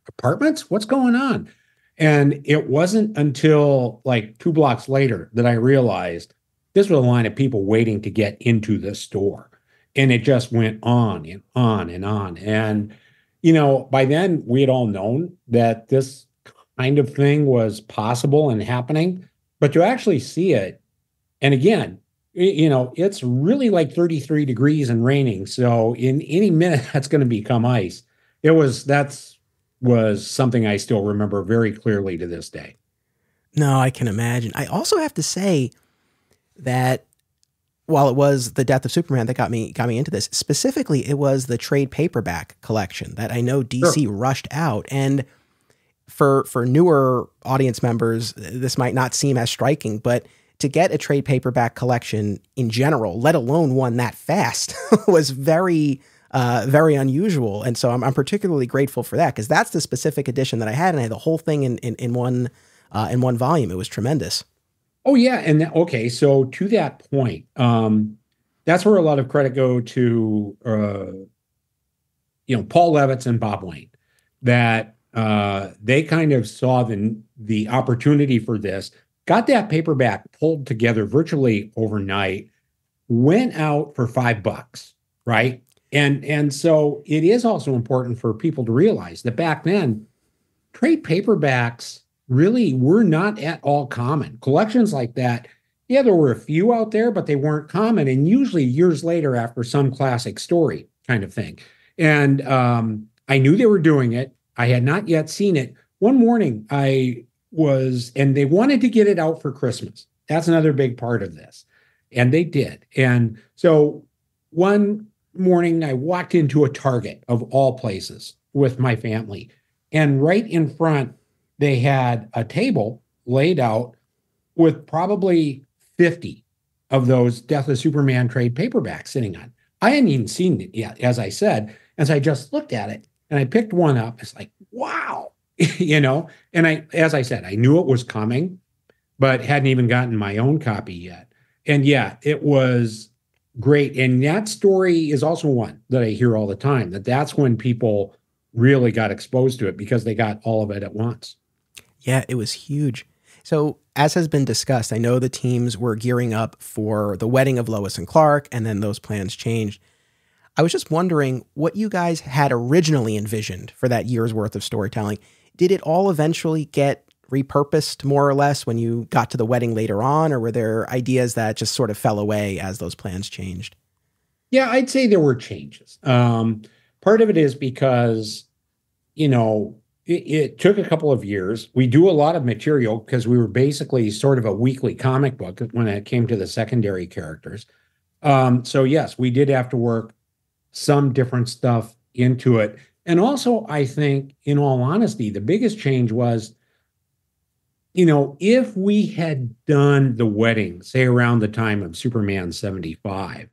S3: apartments? What's going on? And it wasn't until like 2 blocks later that I realized this was a line of people waiting to get into the store. And it just went on and on and on. And, by then we had all known that this kind of thing was possible and happening, but to actually see it, and again, it's really like 33 degrees and raining. So in any minute, that's going to become ice. Was something I still remember very clearly to this day.
S1: No, I can imagine. I also have to say that while it was the death of Superman that got me into this, specifically, it was the trade paperback collection that I know DC rushed out. And for newer audience members, this might not seem as striking, but to get a trade paperback collection in general, let alone one that fast, was very unusual. And so I'm particularly grateful for that, because that's the specific edition that I had, and I had the whole thing in one volume. It was tremendous.
S3: Oh yeah. And okay. So to that point, that's where a lot of credit go to, Paul Levitz and Bob Wayne, that they kind of saw the opportunity for this, got that paperback pulled together virtually overnight, went out for $5, right? And so it is also important for people to realize that back then, trade paperbacks really were not at all common. Collections like that, yeah, there were a few out there, but they weren't common, and usually years later after some classic story kind of thing. And I knew they were doing it. I had not yet seen it. One morning and they wanted to get it out for Christmas. That's another big part of this. And they did. And so one morning I walked into a Target of all places with my family, and right in front, they had a table laid out with probably 50 of those Death of Superman trade paperbacks sitting on. I hadn't even seen it yet, as I said, as I just looked at it and I picked one up. It's like, wow, and as I said, I knew it was coming, but hadn't even gotten my own copy yet. And yeah, it was great. And that story is also one that I hear all the time, that's when people really got exposed to it, because they got all of it at once.
S1: Yeah, it was huge. So as has been discussed, I know the teams were gearing up for the wedding of Lois and Clark, and then those plans changed. I was just wondering what you guys had originally envisioned for that year's worth of storytelling. Did it all eventually get repurposed more or less when you got to the wedding later on, or were there ideas that just sort of fell away as those plans changed?
S3: Yeah, I'd say there were changes. Part of it is because, it took a couple of years. We do a lot of material because we were basically sort of a weekly comic book when it came to the secondary characters. So yes, we did have to work some different stuff into it. And also, I think, in all honesty, the biggest change was, if we had done the wedding, say around the time of Superman 75,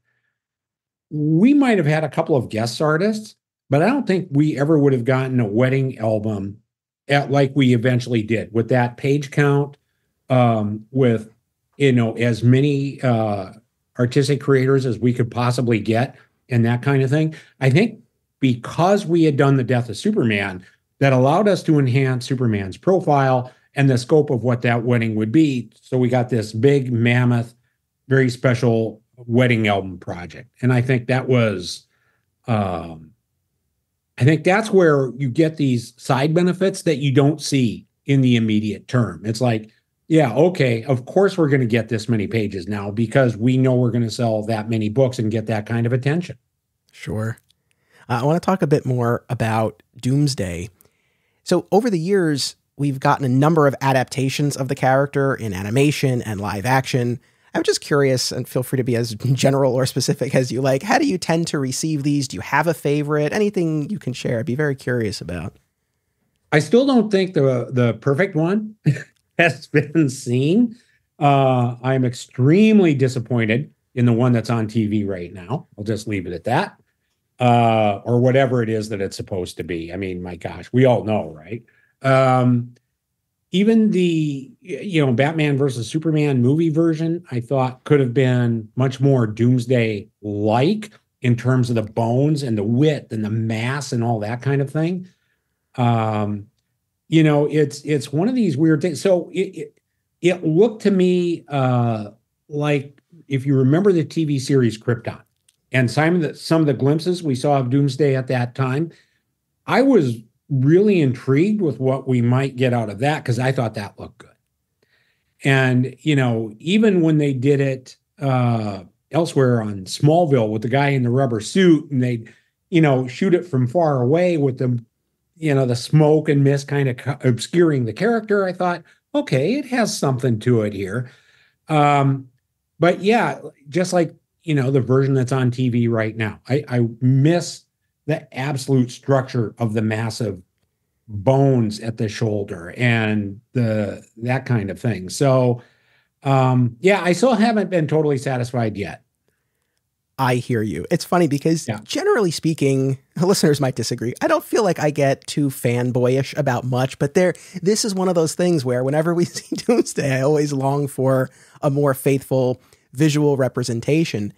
S3: we might have had a couple of guest artists, but I don't think we ever would have gotten a wedding album like we eventually did, with that page count, with, as many artistic creators as we could possibly get, and that kind of thing. I think because we had done the death of Superman, that allowed us to enhance Superman's profile and the scope of what that wedding would be. So we got this big, mammoth, very special wedding album project. And I think that was, I think that's where you get these side benefits that you don't see in the immediate term. It's like, yeah, okay, of course we're going to get this many pages now because we know we're going to sell that many books and get that kind of attention.
S1: Sure. I want to talk a bit more about Doomsday. So over the years, we've gotten a number of adaptations of the character in animation and live action. I'm just curious, and feel free to be as general or specific as you like. How do you tend to receive these? Do you have a favorite? Anything you can share? I'd be very curious about.
S3: I still don't think the perfect one has been seen. I'm extremely disappointed in the one that's on TV right now. I'll just leave it at that. Or whatever it is that it's supposed to be. I mean, my gosh, we all know, right? even the, Batman versus Superman movie version, I thought could have been much more Doomsday-like in terms of the bones and the width and the mass and all that kind of thing. It's one of these weird things. So it looked to me like, if you remember the TV series Krypton and some of the glimpses we saw of Doomsday at that time, I was really intrigued with what we might get out of that because I thought that looked good. And, even when they did it elsewhere on Smallville with the guy in the rubber suit and they, shoot it from far away with the smoke and mist kind of obscuring the character, I thought, okay, it has something to it here. But yeah, just like, the version that's on TV right now, I miss the absolute structure of the massive bones at the shoulder and that kind of thing. So, I still haven't been totally satisfied yet.
S1: I hear you. It's funny because generally speaking, listeners might disagree. I don't feel like I get too fanboyish about much, but this is one of those things where whenever we see Doomsday, I always long for a more faithful visual representation.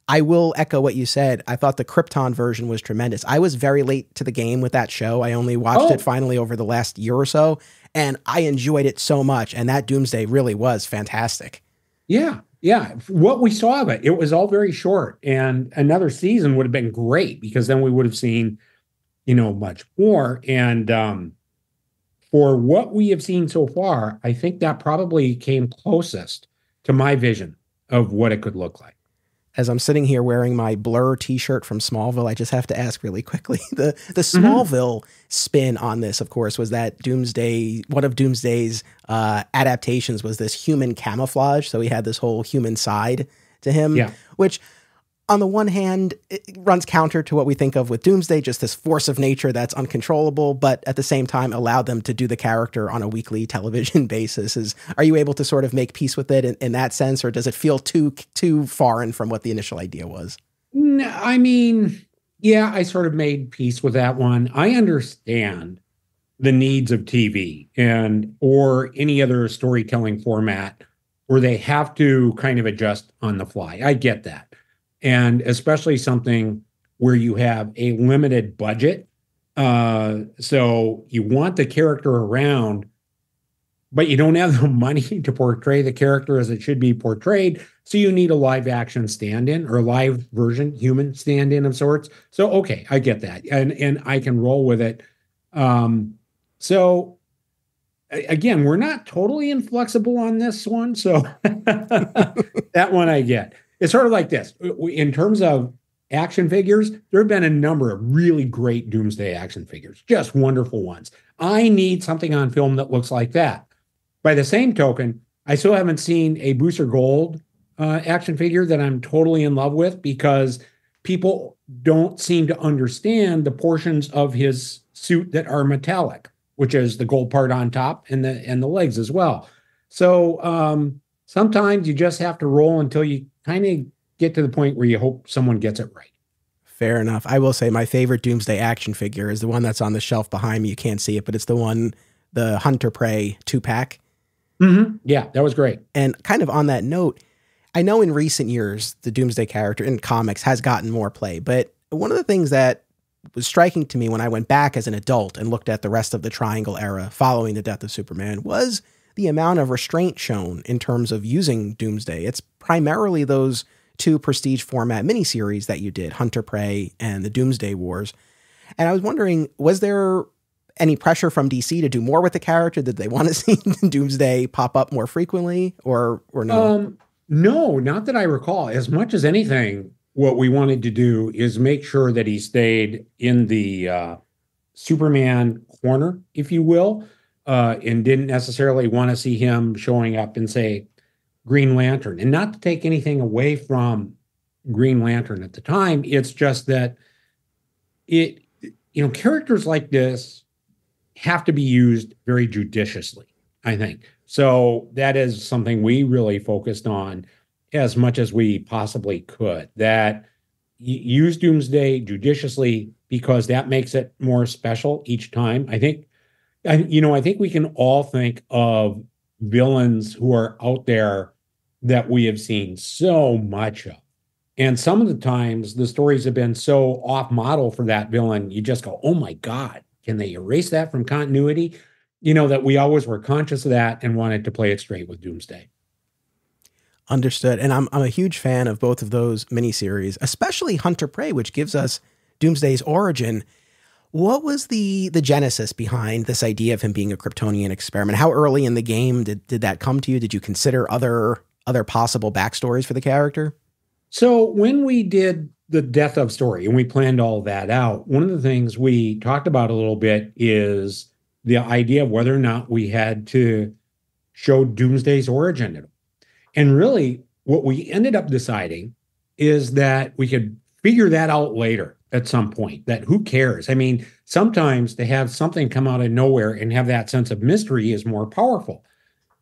S1: I will echo what you said. I thought the Krypton version was tremendous. I was very late to the game with that show. I only watched it finally over the last year or so, and I enjoyed it so much. And that Doomsday really was fantastic. Yeah.
S3: Yeah. What we saw of it, it was all very short, and another season would have been great because then we would have seen, much more. And for what we have seen so far, I think that probably came closest to my vision of what it could look like.
S1: As I'm sitting here wearing my Blur t-shirt from Smallville, I just have to ask really quickly, the Smallville spin on this, of course, was that one of Doomsday's adaptations was this human camouflage. So he had this whole human side to him, which on the one hand, it runs counter to what we think of with Doomsday, just this force of nature that's uncontrollable, but at the same time allowed them to do the character on a weekly television basis. Are you able to sort of make peace with it in that sense, or does it feel too foreign from what the initial idea was?
S3: No, I mean, yeah, I sort of made peace with that one. I understand the needs of TV or any other storytelling format where they have to kind of adjust on the fly. I get that. And especially something where you have a limited budget. So you want the character around, but you don't have the money to portray the character as it should be portrayed. So you need a live action stand-in or live version, human stand-in of sorts. So, okay, I get that. And I can roll with it. So again, we're not totally inflexible on this one. So that one I get. It's sort of like this. In terms of action figures, there have been a number of really great Doomsday action figures, just wonderful ones. I need something on film that looks like that. By the same token, I still haven't seen a Booster Gold action figure that I'm totally in love with because people don't seem to understand the portions of his suit that are metallic, which is the gold part on top and the legs as well. So sometimes you just have to roll until you kind of get to the point where you hope someone gets it right.
S1: Fair enough. I will say my favorite Doomsday action figure is the one that's on the shelf behind me. You can't see it, but it's the Hunter Prey 2-pack.
S3: Mm-hmm. Yeah, that was great.
S1: And kind of on that note, I know in recent years, the Doomsday character in comics has gotten more play, but one of the things that was striking to me when I went back as an adult and looked at the rest of the Triangle era following the death of Superman was the amount of restraint shown in terms of using Doomsday. It's primarily those two prestige format miniseries that you did, Hunter Prey and the Doomsday Wars. And I was wondering, was there any pressure from DC to do more with the character? Did they want to see Doomsday pop up more frequently or no?
S3: No, not that I recall. As much as anything, what we wanted to do is make sure that he stayed in the Superman corner, if you will, and didn't necessarily want to see him showing up in, say, Green Lantern. And not to take anything away from Green Lantern at the time, it's just that characters like this have to be used very judiciously, I think. So that is something we really focused on as much as we possibly could, that use Doomsday judiciously because that makes it more special each time. I think, I think we can all think of villains who are out there that we have seen so much of. And some of the times the stories have been so off model for that villain, you just go, oh my God, can they erase that from continuity? That we always were conscious of that and wanted to play it straight with Doomsday.
S1: Understood. And I'm a huge fan of both of those miniseries, especially Hunter Prey, which gives us Doomsday's origin. What was the genesis behind this idea of him being a Kryptonian experiment? How early in the game did that come to you? Did you consider other possible backstories for the character?
S3: So when we did the Death of story and we planned all that out, one of the things we talked about a little bit is the idea of whether or not we had to show Doomsday's origin at all. And really what we ended up deciding is that we could figure that out later at some point, that who cares? I mean, sometimes to have something come out of nowhere and have that sense of mystery is more powerful.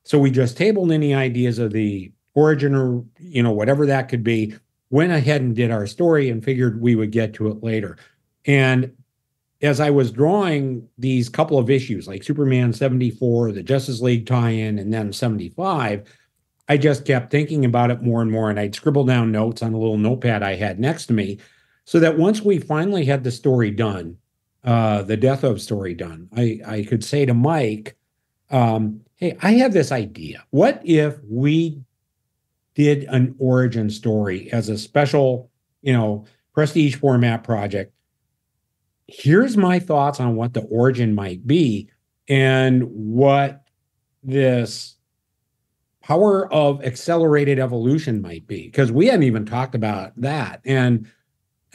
S3: So we just tabled any ideas of the origin or, whatever that could be, went ahead and did our story and figured we would get to it later. And as I was drawing these couple of issues, like Superman 74, the Justice League tie-in, and then 75, I just kept thinking about it more and more. And I'd scribble down notes on a little notepad I had next to me, so that once we finally had the story done, the Death of story done, I could say to Mike, hey, I have this idea. What if we did an origin story as a special, prestige format project? Here's my thoughts on what the origin might be and what this power of accelerated evolution might be, because we hadn't even talked about that. And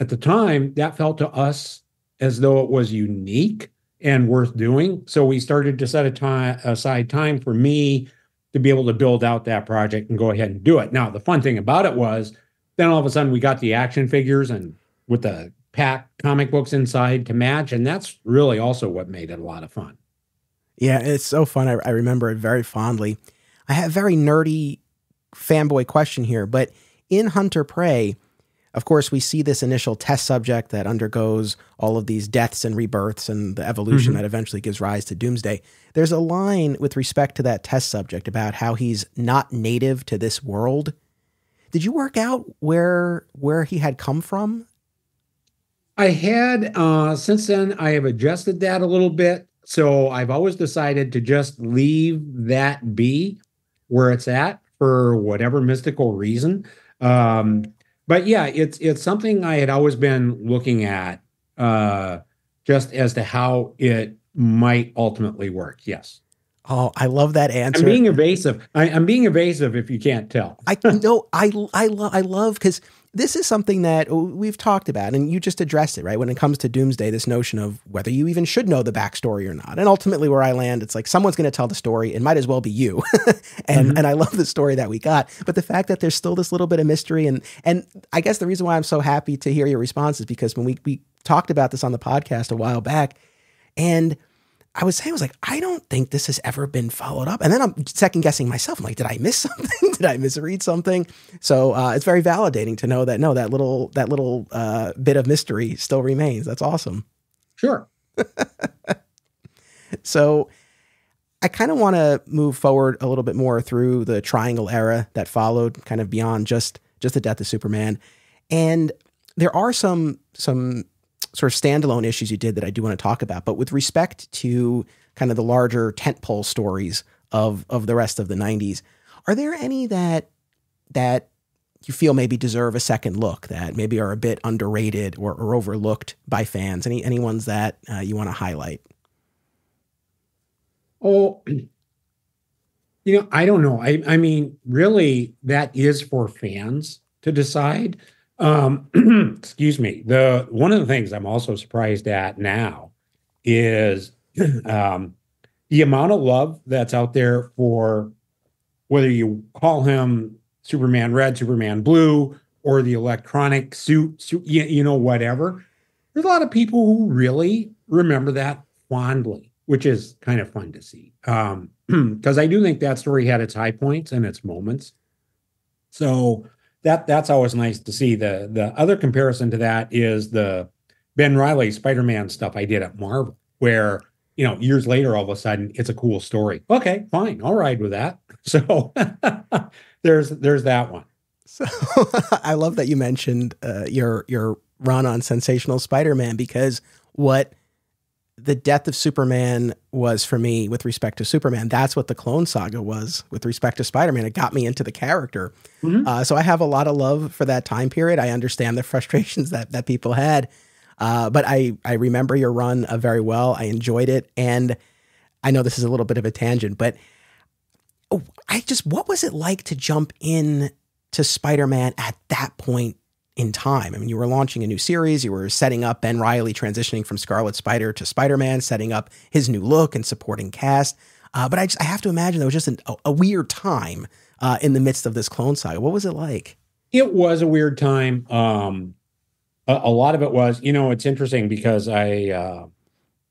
S3: at the time, that felt to us as though it was unique and worth doing. So we started to set aside time for me to be able to build out that project and go ahead and do it. Now, the fun thing about it was then all of a sudden we got the action figures and with the packed comic books inside to match. And that's really also what made it a lot of fun.
S1: Yeah, it's so fun. I remember it very fondly. I have a very nerdy fanboy question here, but in Hunter Prey, of course, we see this initial test subject that undergoes all of these deaths and rebirths and the evolution that eventually gives rise to Doomsday. There's a line with respect to that test subject about how he's not native to this world. Did you work out where he had come from?
S3: I had, since then, I have adjusted that a little bit. So I've always decided to just leave that be where it's at for whatever mystical reason. But yeah, it's something I had always been looking at, just as to how it might ultimately work. Yes.
S1: Oh, I love that answer.
S3: I'm being evasive. I'm being evasive if you can't tell.
S1: I love, because this is something that we've talked about, and you just addressed it, right? When it comes to Doomsday, this notion of whether you even should know the backstory or not. And ultimately where I land, it's like someone's going to tell the story. It might as well be you. And I love the story that we got. But the fact that there's still this little bit of mystery, and I guess the reason why I'm so happy to hear your response is because when we talked about this on the podcast a while back, and I was like, I don't think this has ever been followed up. And then I'm second guessing myself. I'm like, did I miss something? Did I misread something? So it's very validating to know that, no, that little bit of mystery still remains. That's awesome.
S3: Sure.
S1: So I kind of want to move forward a little bit more through the Triangle era that followed, kind of beyond just the death of Superman. And there are some sort of standalone issues you did that I do want to talk about, but with respect to kind of the larger tentpole stories of the rest of the 90s, are there any that you feel maybe deserve a second look, that maybe are a bit underrated or overlooked by fans? Any ones that you want to highlight?
S3: Oh, I don't know. I mean, really, that is for fans to decide. Excuse me. One of the things I'm also surprised at now is the amount of love that's out there for whether you call him Superman Red, Superman Blue, or the electronic suit, whatever. There's a lot of people who really remember that fondly, which is kind of fun to see. Because I do think that story had its high points and its moments. So that's always nice to see. The other comparison to that is the Ben Reilly Spider-Man stuff I did at Marvel, where years later, all of a sudden, it's a cool story. Okay, fine, I'll ride with that. So there's that one.
S1: So I love that you mentioned your run on Sensational Spider-Man, because what the death of Superman was for me with respect to Superman, that's what the Clone Saga was with respect to Spider-Man. It got me into the character. Mm-hmm. So I have a lot of love for that time period. I understand the frustrations that people had. But I remember your run very well. I enjoyed it. And I know this is a little bit of a tangent, but what was it like to jump in to Spider-Man at that point in time? I mean, you were launching a new series, you were setting up Ben Reilly transitioning from Scarlet Spider to Spider-Man, setting up his new look and supporting cast. But I have to imagine there was just a weird time in the midst of this Clone Saga. What was it like?
S3: It was a weird time. A lot of it was, it's interesting because I,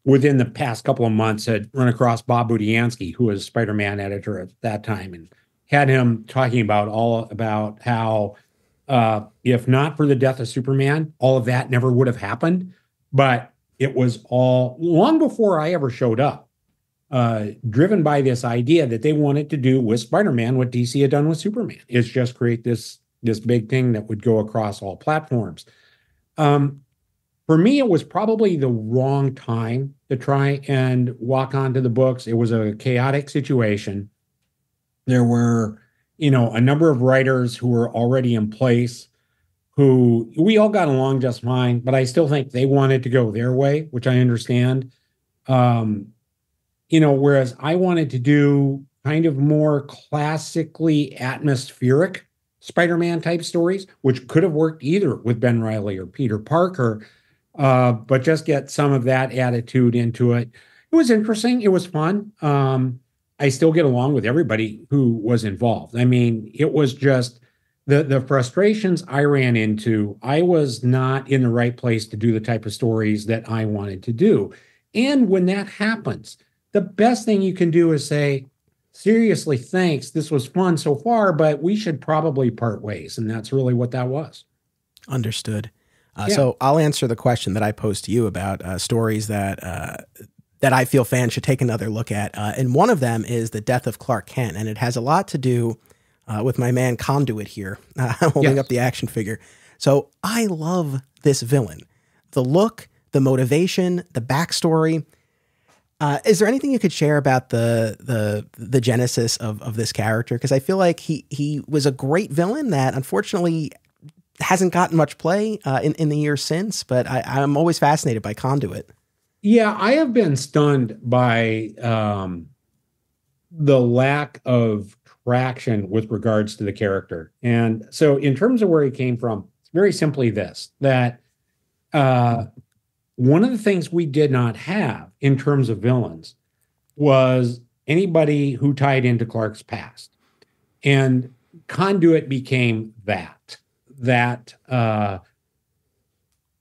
S3: within the past couple of months, had run across Bob Budiansky, who was Spider-Man editor at that time, and had him talking about how if not for the death of Superman, all of that never would have happened. But it was all long before I ever showed up, driven by this idea that they wanted to do with Spider-Man what DC had done with Superman, is just create this big thing that would go across all platforms. For me, it was probably the wrong time to try and walk onto the books. It was a chaotic situation. There were, a number of writers who were already in place who we all got along just fine, but I still think they wanted to go their way, which I understand. Whereas I wanted to do kind of more classically atmospheric Spider-Man type stories, which could have worked either with Ben Reilly or Peter Parker, but just get some of that attitude into it. It was interesting. It was fun. I still get along with everybody who was involved. I mean, it was just the frustrations I ran into. I was not in the right place to do the type of stories that I wanted to do. And when that happens, the best thing you can do is say, seriously, thanks. This was fun so far, but we should probably part ways. And that's really what that was.
S1: Understood. So I'll answer the question that I posed to you about stories that I feel fans should take another look at. And one of them is the death of Clark Kent. And it has a lot to do with my man Conduit here, holding up the action figure. So I love this villain. The look, the motivation, the backstory. Is there anything you could share about the genesis of this character? Because I feel like he was a great villain that unfortunately hasn't gotten much play in the years since, but I'm always fascinated by Conduit.
S3: Yeah, I have been stunned by the lack of traction with regards to the character. And so in terms of where he came from, it's very simply this, that one of the things we did not have in terms of villains was anybody who tied into Clark's past. And Conduit became that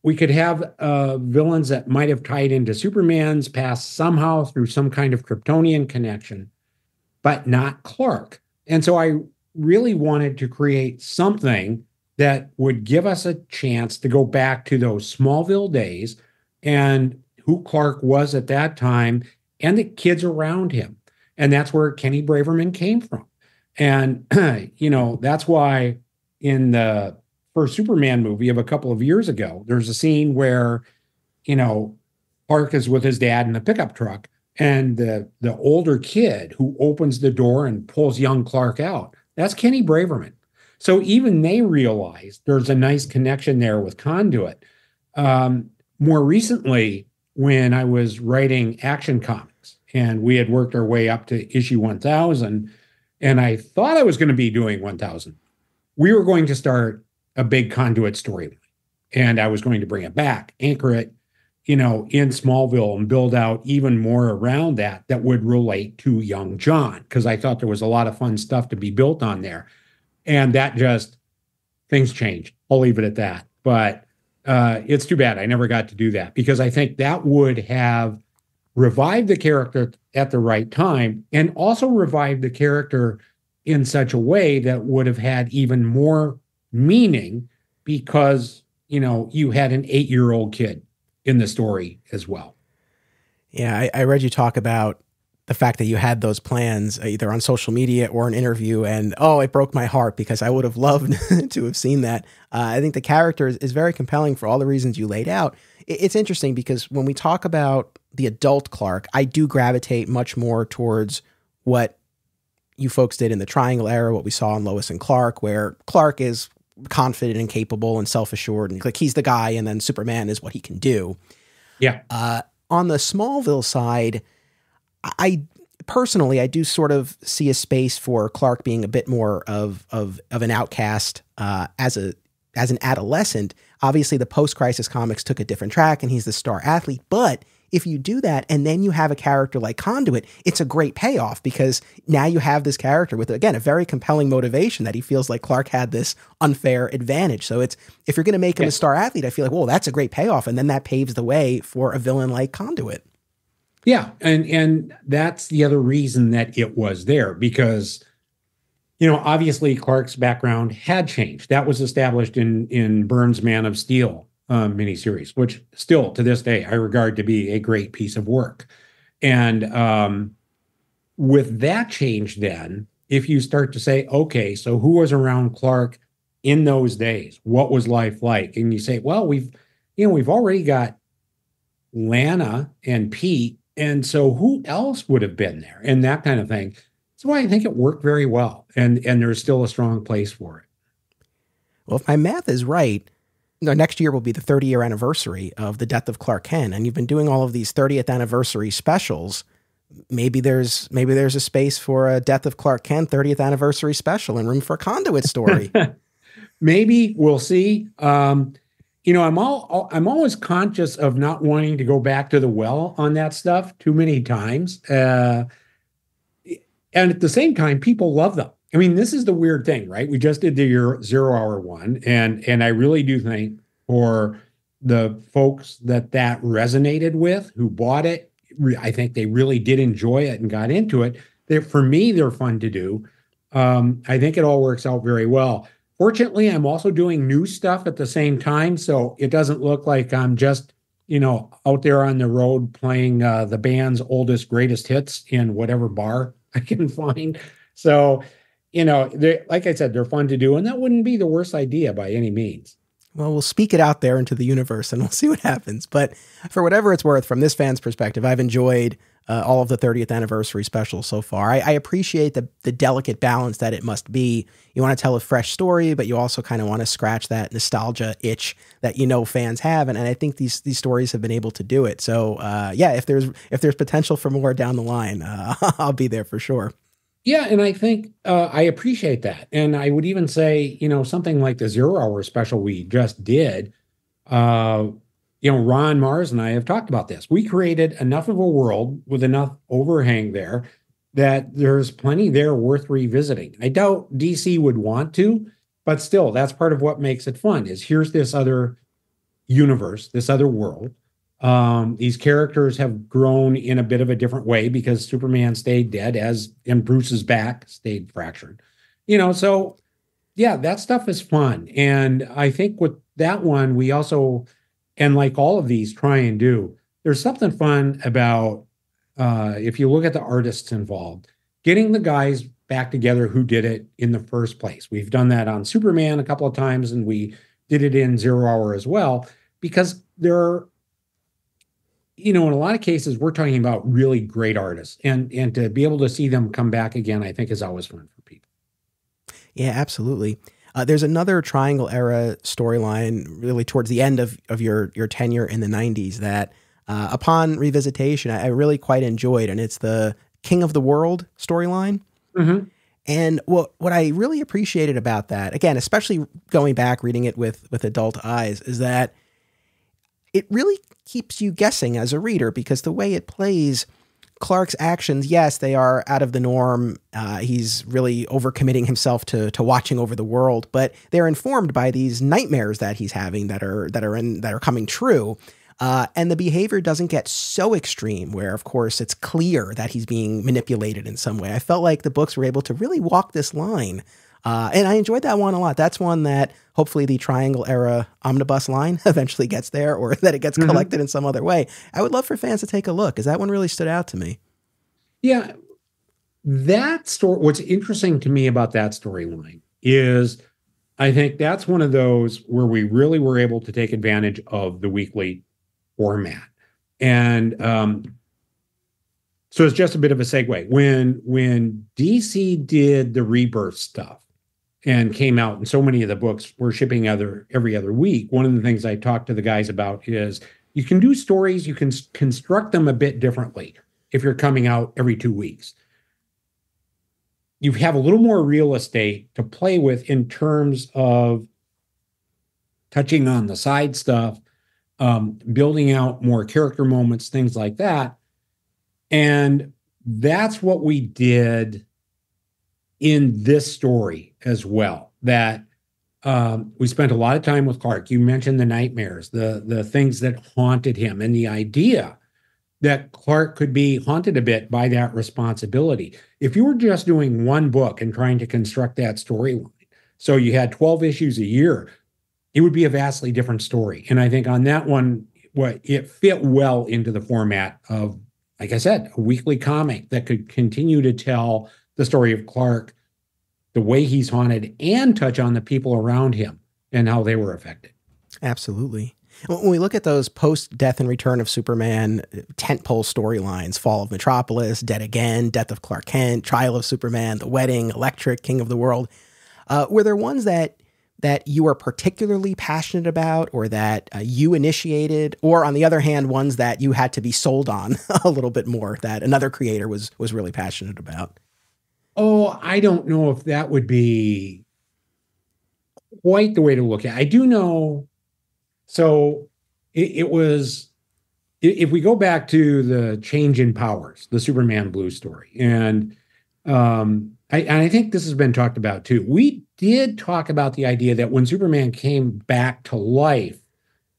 S3: we could have villains that might have tied into Superman's past somehow through some kind of Kryptonian connection, but not Clark. And so I really wanted to create something that would give us a chance to go back to those Smallville days and who Clark was at that time and the kids around him. And that's where Kenny Braverman came from. And, that's why in the first Superman movie of a couple of years ago, there's a scene where, Clark is with his dad in the pickup truck, and the older kid who opens the door and pulls young Clark out, that's Kenny Braverman. So even they realized there's a nice connection there with Conduit. More recently, when I was writing Action Comics, and we had worked our way up to issue 1000, and I thought I was going to be doing 1000, we were going to start a big Conduit story, and I was going to bring it back, anchor it, in Smallville, and build out even more around that would relate to young John, because I thought there was a lot of fun stuff to be built on there. And that things changed. I'll leave it at that. But it's too bad I never got to do that, because I think that would have revived the character at the right time, and also revived the character in such a way that would have had even more meaning, because, you had an 8-year-old kid in the story as well.
S1: Yeah, I read you talk about the fact that you had those plans either on social media or an interview, and it broke my heart because I would have loved to have seen that. I think the character is very compelling for all the reasons you laid out. It's interesting because when we talk about the adult Clark, I do gravitate much more towards what you folks did in the Triangle era, what we saw in Lois and Clark, where Clark is confident and capable and self-assured, and like he's the guy, and then Superman is what he can do.
S3: Yeah.
S1: On the Smallville side, I personally, I do sort of see a space for Clark being a bit more of an outcast as an adolescent. Obviously, the post-crisis comics took a different track, and he's the star athlete. But if you do that, and then you have a character like Conduit, it's a great payoff because now you have this character with, again, a very compelling motivation that he feels like Clark had this unfair advantage. So it's, if you're going to make him a star athlete, I feel like, well, that's a great payoff, and then that paves the way for a villain like Conduit.
S3: Yeah, and that's the other reason that it was there, because, obviously Clark's background had changed. That was established in Byrne's Man of Steel miniseries, which still to this day I regard to be a great piece of work. And with that change, then if you start to say, okay, so who was around Clark in those days? What was life like? And you say, well, we've already got Lana and Pete. And so who else would have been there? And that kind of thing. That's why I think it worked very well. And there's still a strong place for it.
S1: Well, if my math is right, next year will be the 30-year anniversary of the death of Clark Kent. And you've been doing all of these 30th anniversary specials. Maybe there's a space for a death of Clark Kent 30th anniversary special and room for a Conduit story.
S3: Maybe, we'll see. I'm always conscious of not wanting to go back to the well on that stuff too many times. And at the same time, people love them. I mean, this is the weird thing, right? We just did the 0 Hour one. And I really do think for the folks that resonated with, who bought it, I think they really did enjoy it and got into it. For me, they're fun to do. I think it all works out very well. Fortunately, I'm also doing new stuff at the same time, so it doesn't look like I'm just, out there on the road playing the band's oldest, greatest hits in whatever bar I can find. So, like I said, they're fun to do, and that wouldn't be the worst idea by any means.
S1: Well, we'll speak it out there into the universe, and we'll see what happens. But for whatever it's worth, from this fan's perspective, I've enjoyed all of the 30th anniversary specials so far. I appreciate the delicate balance that it must be. You want to tell a fresh story, but you also kind of want to scratch that nostalgia itch that fans have, and I think these stories have been able to do it. So if there's potential for more down the line, I'll be there for sure.
S3: Yeah, and I think I appreciate that. And I would even say, something like the 0 Hour special we just did, Ron Mars and I have talked about this. We created enough of a world with enough overhang there that there's plenty there worth revisiting. I doubt DC would want to, but still, that's part of what makes it fun, is here's this other universe, this other world. These characters have grown in a bit of a different way because Superman stayed dead, and Bruce's back stayed fractured. So yeah, that stuff is fun. And I think with that one, we also, and like all of these try and do, there's something fun about, if you look at the artists involved, getting the guys back together who did it in the first place. We've done that on Superman a couple of times, and we did it in 0 Hour as well, because there are, in a lot of cases, we're talking about really great artists, and to be able to see them come back again, I think is always fun for people.
S1: Yeah, absolutely. There's another Triangle era storyline really towards the end of your tenure in the 90s that upon revisitation, I really quite enjoyed, and it's the King of the World storyline.
S3: Mm-hmm.
S1: And what I really appreciated about that, again, especially going back, reading it with adult eyes, is that it really keeps you guessing as a reader, because the way it plays, Clark's actions, yes, they are out of the norm. He's really overcommitting himself to watching over the world, but they're informed by these nightmares that he's having that are coming true. And the behavior doesn't get so extreme where, of course, it's clear that he's being manipulated in some way. I felt like the books were able to really walk this line And I enjoyed that one a lot. That's one that hopefully the Triangle era omnibus line eventually gets there, or that it gets collected in some other way. I would love for fans to take a look, because that one really stood out to me.
S3: Yeah. That story, what's interesting to me about that storyline is I think that's one of those where we really were able to take advantage of the weekly format. And so it's just a bit of a segue. When DC did the Rebirth stuff and came out, and so many of the books were shipping every other week, one of the things I talked to the guys about is you can do stories, you can construct them a bit differently if you're coming out every 2 weeks. You have a little more real estate to play with in terms of touching on the side stuff, building out more character moments, things like that. And that's what we did in this story as well, that we spent a lot of time with Clark. You mentioned the nightmares, the things that haunted him, and the idea that Clark could be haunted a bit by that responsibility. If you were just doing one book and trying to construct that storyline, so you had 12 issues a year, it would be a vastly different story. And I think on that one, it fit well into the format of, like I said, a weekly comic that could continue to tell the story of Clark, the way he's haunted, and touch on the people around him and how they were affected.
S1: Absolutely. When we look at those post-Death and Return of Superman tentpole storylines, Fall of Metropolis, Dead Again, Death of Clark Kent, Trial of Superman, The Wedding, Electric, King of the World, were there ones that you are particularly passionate about, or that you initiated, or on the other hand, ones that you had to be sold on a little bit more, that another creator was really passionate about?
S3: Oh, I don't know if that would be quite the way to look at it. I do know. So it was, if we go back to the Change in Powers, the Superman Blue story, and I think this has been talked about too. We did talk about the idea that when Superman came back to life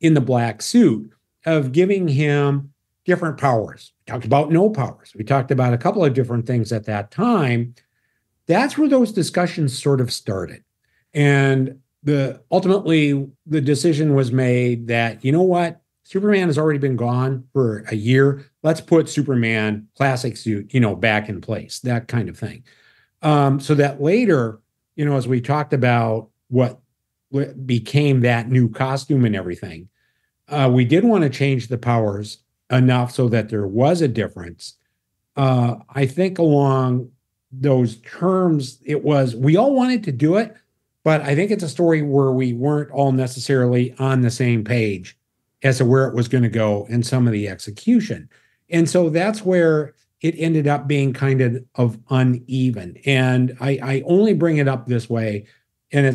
S3: in the black suit, of giving him different powers. We talked about no powers. We talked about a couple of different things at that time. That's where those discussions sort of started. And ultimately the decision was made that, you know what, Superman has already been gone for a year. Let's put Superman classic suit, back in place, that kind of thing. So that later, as we talked about what became that new costume and everything, we did want to change the powers enough so that there was a difference. I think along those terms, we all wanted to do it, but I think it's a story where we weren't all necessarily on the same page as to where it was going to go in some of the execution. And so that's where it ended up being kind of uneven. And I only bring it up this way, and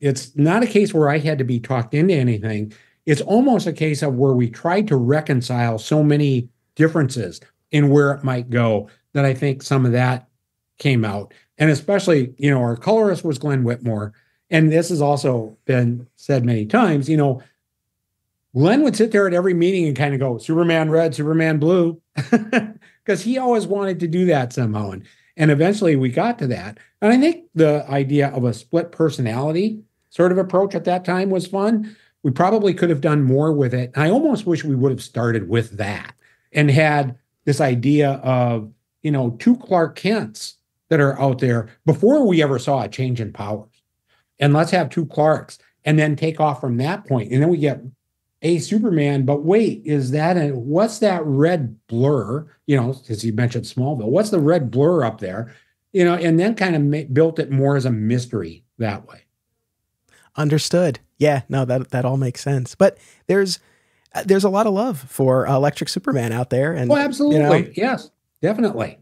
S3: it's not a case where I had to be talked into anything. It's almost a case of where we tried to reconcile so many differences in where it might go, that I think some of that came out. And especially, our colorist was Glenn Whitmore. And this has also been said many times, Glenn would sit there at every meeting and kind of go, Superman red, Superman blue, because he always wanted to do that somehow. And eventually we got to that. And I think the idea of a split personality sort of approach at that time was fun. We probably could have done more with it. I almost wish we would have started with that and had this idea of, two Clark Kents that are out there before we ever saw a change in powers. And let's have two Clarks and then take off from that point. And then we get a Superman, but wait, what's that red blur? Because you mentioned Smallville, what's the red blur up there? And then kind of built it more as a mystery that way.
S1: Understood. Yeah, no, that all makes sense. But there's a lot of love for Electric Superman out there. And
S3: absolutely. Yes, definitely.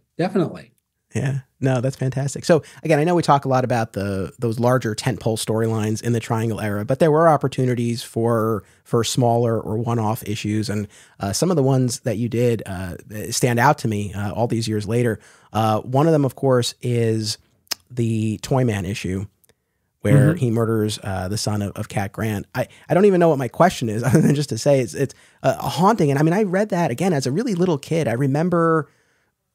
S1: Yeah, no, that's fantastic. So again, I know we talk a lot about those larger tentpole storylines in the Triangle era, but there were opportunities for smaller or one-off issues, and some of the ones that you did stand out to me all these years later. One of them, of course, is the Toyman issue, where he murders the son of Cat Grant. I don't even know what my question is, other than just to say it's haunting. And I mean, I read that again as a really little kid. I remember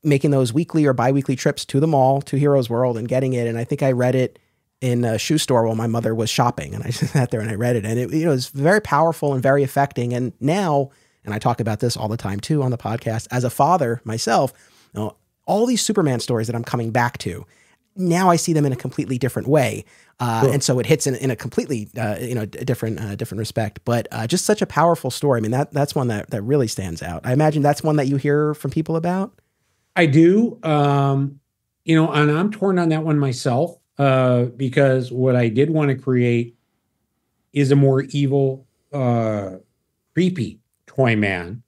S1: making those weekly or biweekly trips to the mall, to Heroes World, and getting it. And I think I read it in a shoe store while my mother was shopping, and I just sat there and I read it, and it was very powerful and very affecting. And now, and I talk about this all the time too on the podcast, as a father myself, all these Superman stories that I'm coming back to, now I see them in a completely different way. Sure. And so it hits in a completely, different respect, but just such a powerful story. I mean, that's one that really stands out. I imagine that's one that you hear from people about.
S3: I do, and I'm torn on that one myself, because what I did want to create is a more evil, creepy toy man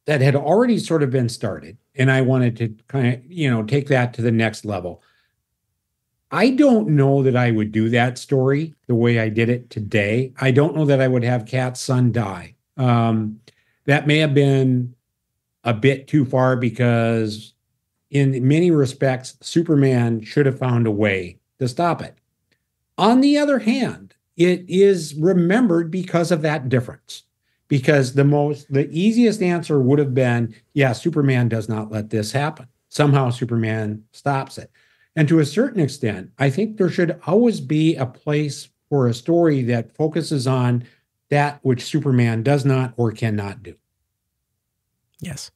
S3: that had already sort of been started. And I wanted to kind of, take that to the next level. I don't know that I would do that story the way I did it today. I don't know that I would have Cat's son die. That may have been a bit too far, because in many respects, Superman should have found a way to stop it. On the other hand, it is remembered because of that difference. Because the easiest answer would have been, yeah, Superman does not let this happen. Somehow Superman stops it. And to a certain extent, I think there should always be a place for a story that focuses on that which Superman does not or cannot do.
S1: Yes.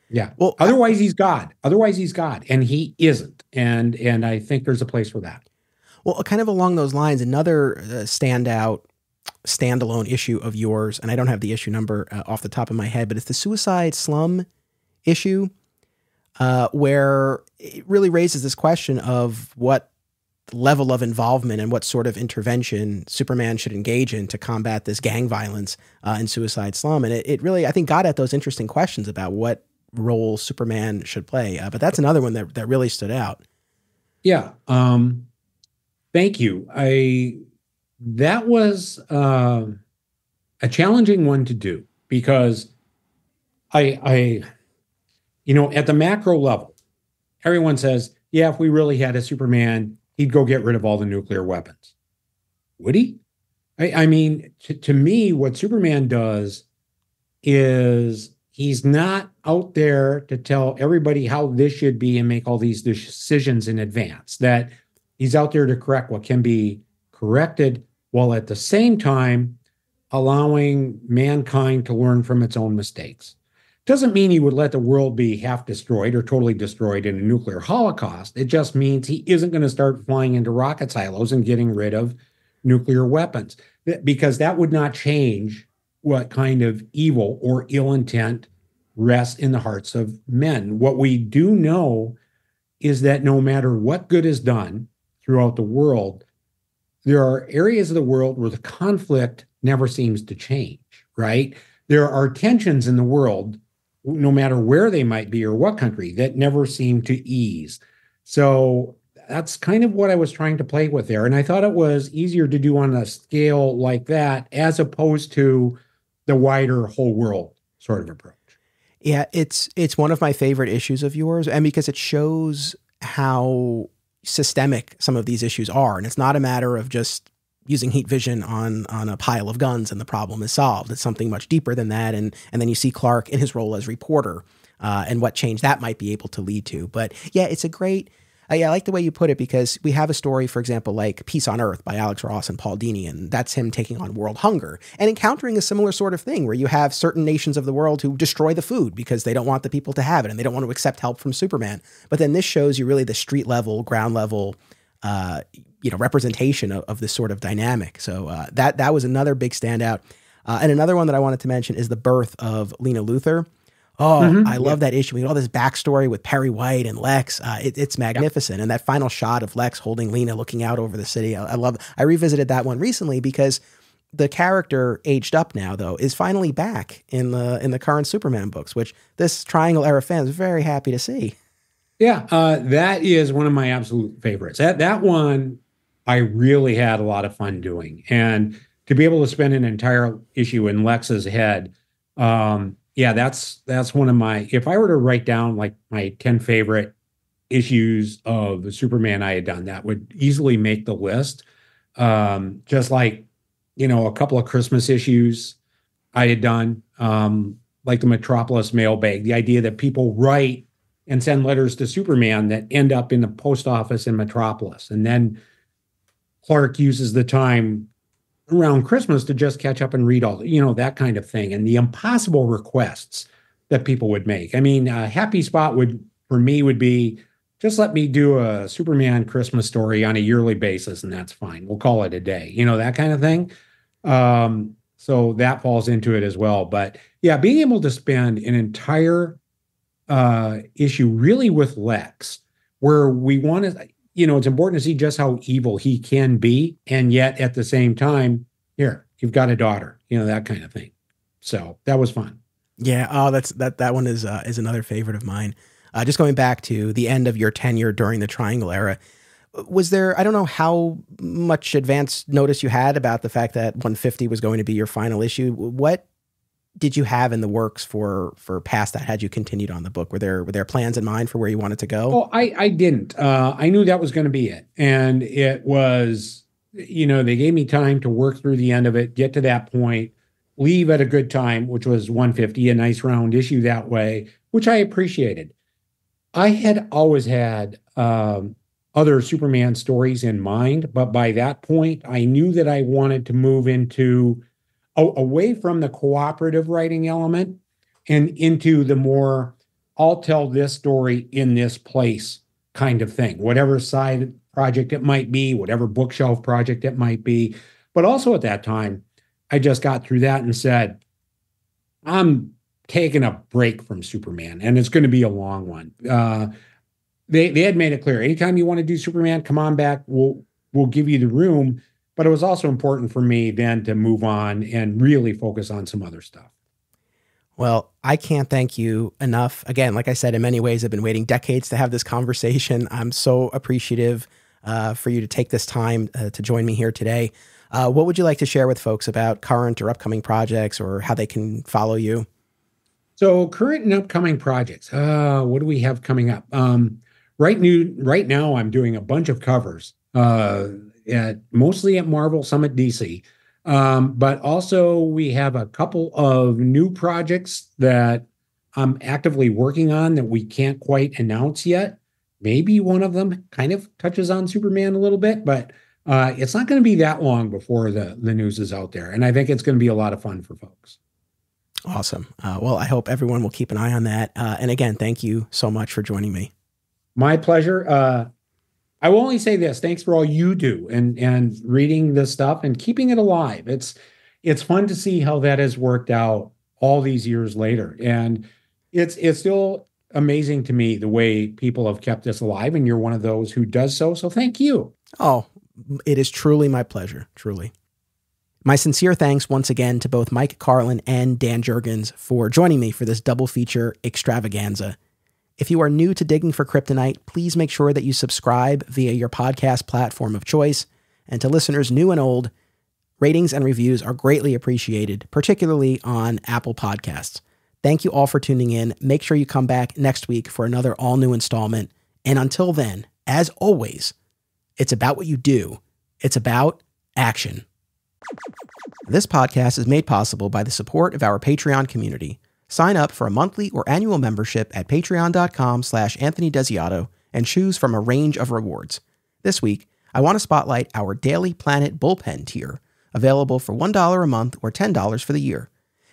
S3: Yeah. Well, otherwise he's God. And he isn't. And I think there's a place for that.
S1: Well, kind of along those lines, another standalone issue of yours, and I don't have the issue number off the top of my head, but it's the Suicide Slum issue, where it really raises this question of what level of involvement and what sort of intervention Superman should engage in to combat this gang violence in Suicide Slum. And it really, I think, got at those interesting questions about what role Superman should play. But that's another one that really stood out.
S3: Yeah. Thank you. That was a challenging one to do, because I at the macro level, everyone says, yeah, if we really had a Superman, he'd go get rid of all the nuclear weapons. Would he? I mean, to me, what Superman does is he's not out there to tell everybody how this should be and make all these decisions in advance. That he's out there to correct what can be corrected, while at the same time allowing mankind to learn from its own mistakes. Doesn't mean he would let the world be half destroyed or totally destroyed in a nuclear holocaust. It just means he isn't going to start flying into rocket silos and getting rid of nuclear weapons, because that would not change what kind of evil or ill intent rests in the hearts of men. What we do know is that no matter what good is done throughout the world, there are areas of the world where the conflict never seems to change, right? There are tensions in the world, no matter where they might be or what country, that never seem to ease. So that's kind of what I was trying to play with there. And I thought it was easier to do on a scale like that, as opposed to the wider whole world sort of approach.
S1: Yeah, it's one of my favorite issues of yours, and because it shows how systemic some of these issues are. And it's not a matter of just using heat vision on a pile of guns and the problem is solved. It's something much deeper than that. And then you see Clark in his role as reporter and what change that might be able to lead to. But yeah, it's a great, I like the way you put it, because we have a story, for example, like Peace on Earth by Alex Ross and Paul Dini, and that's him taking on world hunger and encountering a similar sort of thing where you have certain nations of the world who destroy the food because they don't want the people to have it and they don't want to accept help from Superman. But then this shows you really the street level, ground level, representation of this sort of dynamic. So that was another big standout. And another one that I wanted to mention is the birth of Lena Luthor. Oh, I love that issue. We got all this backstory with Perry White and Lex. It's magnificent. And that final shot of Lex holding Lena looking out over the city. I revisited that one recently because the character, aged up now though, is finally back in the current Superman books, which this Triangle era fan is very happy to see.
S3: Yeah, that is one of my absolute favorites. That one I really had a lot of fun doing. And to be able to spend an entire issue in Lex's head, that's one of my, if I were to write down like my 10 favorite issues of the Superman I had done, that would easily make the list. Just like, a couple of Christmas issues I had done, like the Metropolis mailbag, the idea that people write and send letters to Superman that end up in the post office in Metropolis. And then Clark uses the time around Christmas to just catch up and read all, that kind of thing. And the impossible requests that people would make. I mean, a happy spot for me would be, just let me do a Superman Christmas story on a yearly basis, and that's fine. We'll call it a day, that kind of thing. So that falls into it as well. But yeah, being able to spend an entire issue really with Lex, where we want to, it's important to see just how evil he can be. And yet at the same time, here, you've got a daughter, that kind of thing. So that was fun.
S1: Yeah. Oh, that one is another favorite of mine. Just going back to the end of your tenure during the Triangle era, was there, I don't know how much advance notice you had about the fact that 150 was going to be your final issue. What did you have in the works for past that? Had you continued on the book? Were there plans in mind for where you wanted to go?
S3: Oh, I didn't. I knew that was going to be it. And it was, they gave me time to work through the end of it, get to that point, leave at a good time, which was 150, a nice round issue that way, which I appreciated. I had always had other Superman stories in mind, but by that point, I knew that I wanted to move into away from the cooperative writing element and into the more, I'll tell this story in this place kind of thing, whatever side project it might be, whatever bookshelf project it might be. But also at that time, I just got through that and said, I'm taking a break from Superman, and it's going to be a long one. They had made it clear, anytime you want to do Superman, come on back. We'll give you the room. But it was also important for me then to move on and really focus on some other stuff.
S1: Well, I can't thank you enough. Again, like I said, in many ways, I've been waiting decades to have this conversation. I'm so appreciative for you to take this time to join me here today. What would you like to share with folks about current or upcoming projects, or how they can follow you?
S3: So current and upcoming projects, what do we have coming up? Right now, I'm doing a bunch of covers, mostly at Marvel, some at DC. But also we have a couple of new projects that I'm actively working on that we can't quite announce yet. Maybe one of them kind of touches on Superman a little bit, but it's not going to be that long before the news is out there. And I think it's going to be a lot of fun for folks.
S1: Awesome. Well, I hope everyone will keep an eye on that. And again, thank you so much for joining me.
S3: My pleasure. I will only say this: thanks for all you do and reading this stuff and keeping it alive. It's fun to see how that has worked out all these years later. And it's still amazing to me the way people have kept this alive, and you're one of those who does so. So thank you.
S1: Oh, it is truly my pleasure. Truly. My sincere thanks once again to both Mike Carlin and Dan Jurgens for joining me for this double feature extravaganza. If you are new to Digging for Kryptonite, please make sure that you subscribe via your podcast platform of choice. And to listeners new and old, ratings and reviews are greatly appreciated, particularly on Apple Podcasts. Thank you all for tuning in. Make sure you come back next week for another all-new installment. And until then, as always, it's about what you do. It's about action. This podcast is made possible by the support of our Patreon community. Sign up for a monthly or annual membership at patreon.com/Anthony Desiato and choose from a range of rewards. This week, I want to spotlight our Daily Planet Bullpen tier, available for $1 a month or $10 for the year.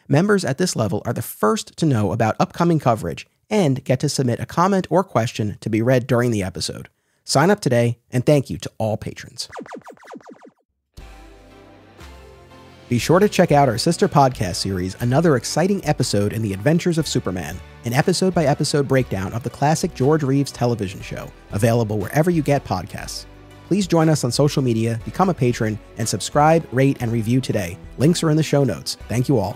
S1: Members at this level are the first to know about upcoming coverage and get to submit a comment or question to be read during the episode. Sign up today, and thank you to all patrons. Be sure to check out our sister podcast series, Another Exciting Episode in the Adventures of Superman, an episode-by-episode breakdown of the classic George Reeves television show, available wherever you get podcasts. Please join us on social media, become a patron, and subscribe, rate, and review today. Links are in the show notes. Thank you all.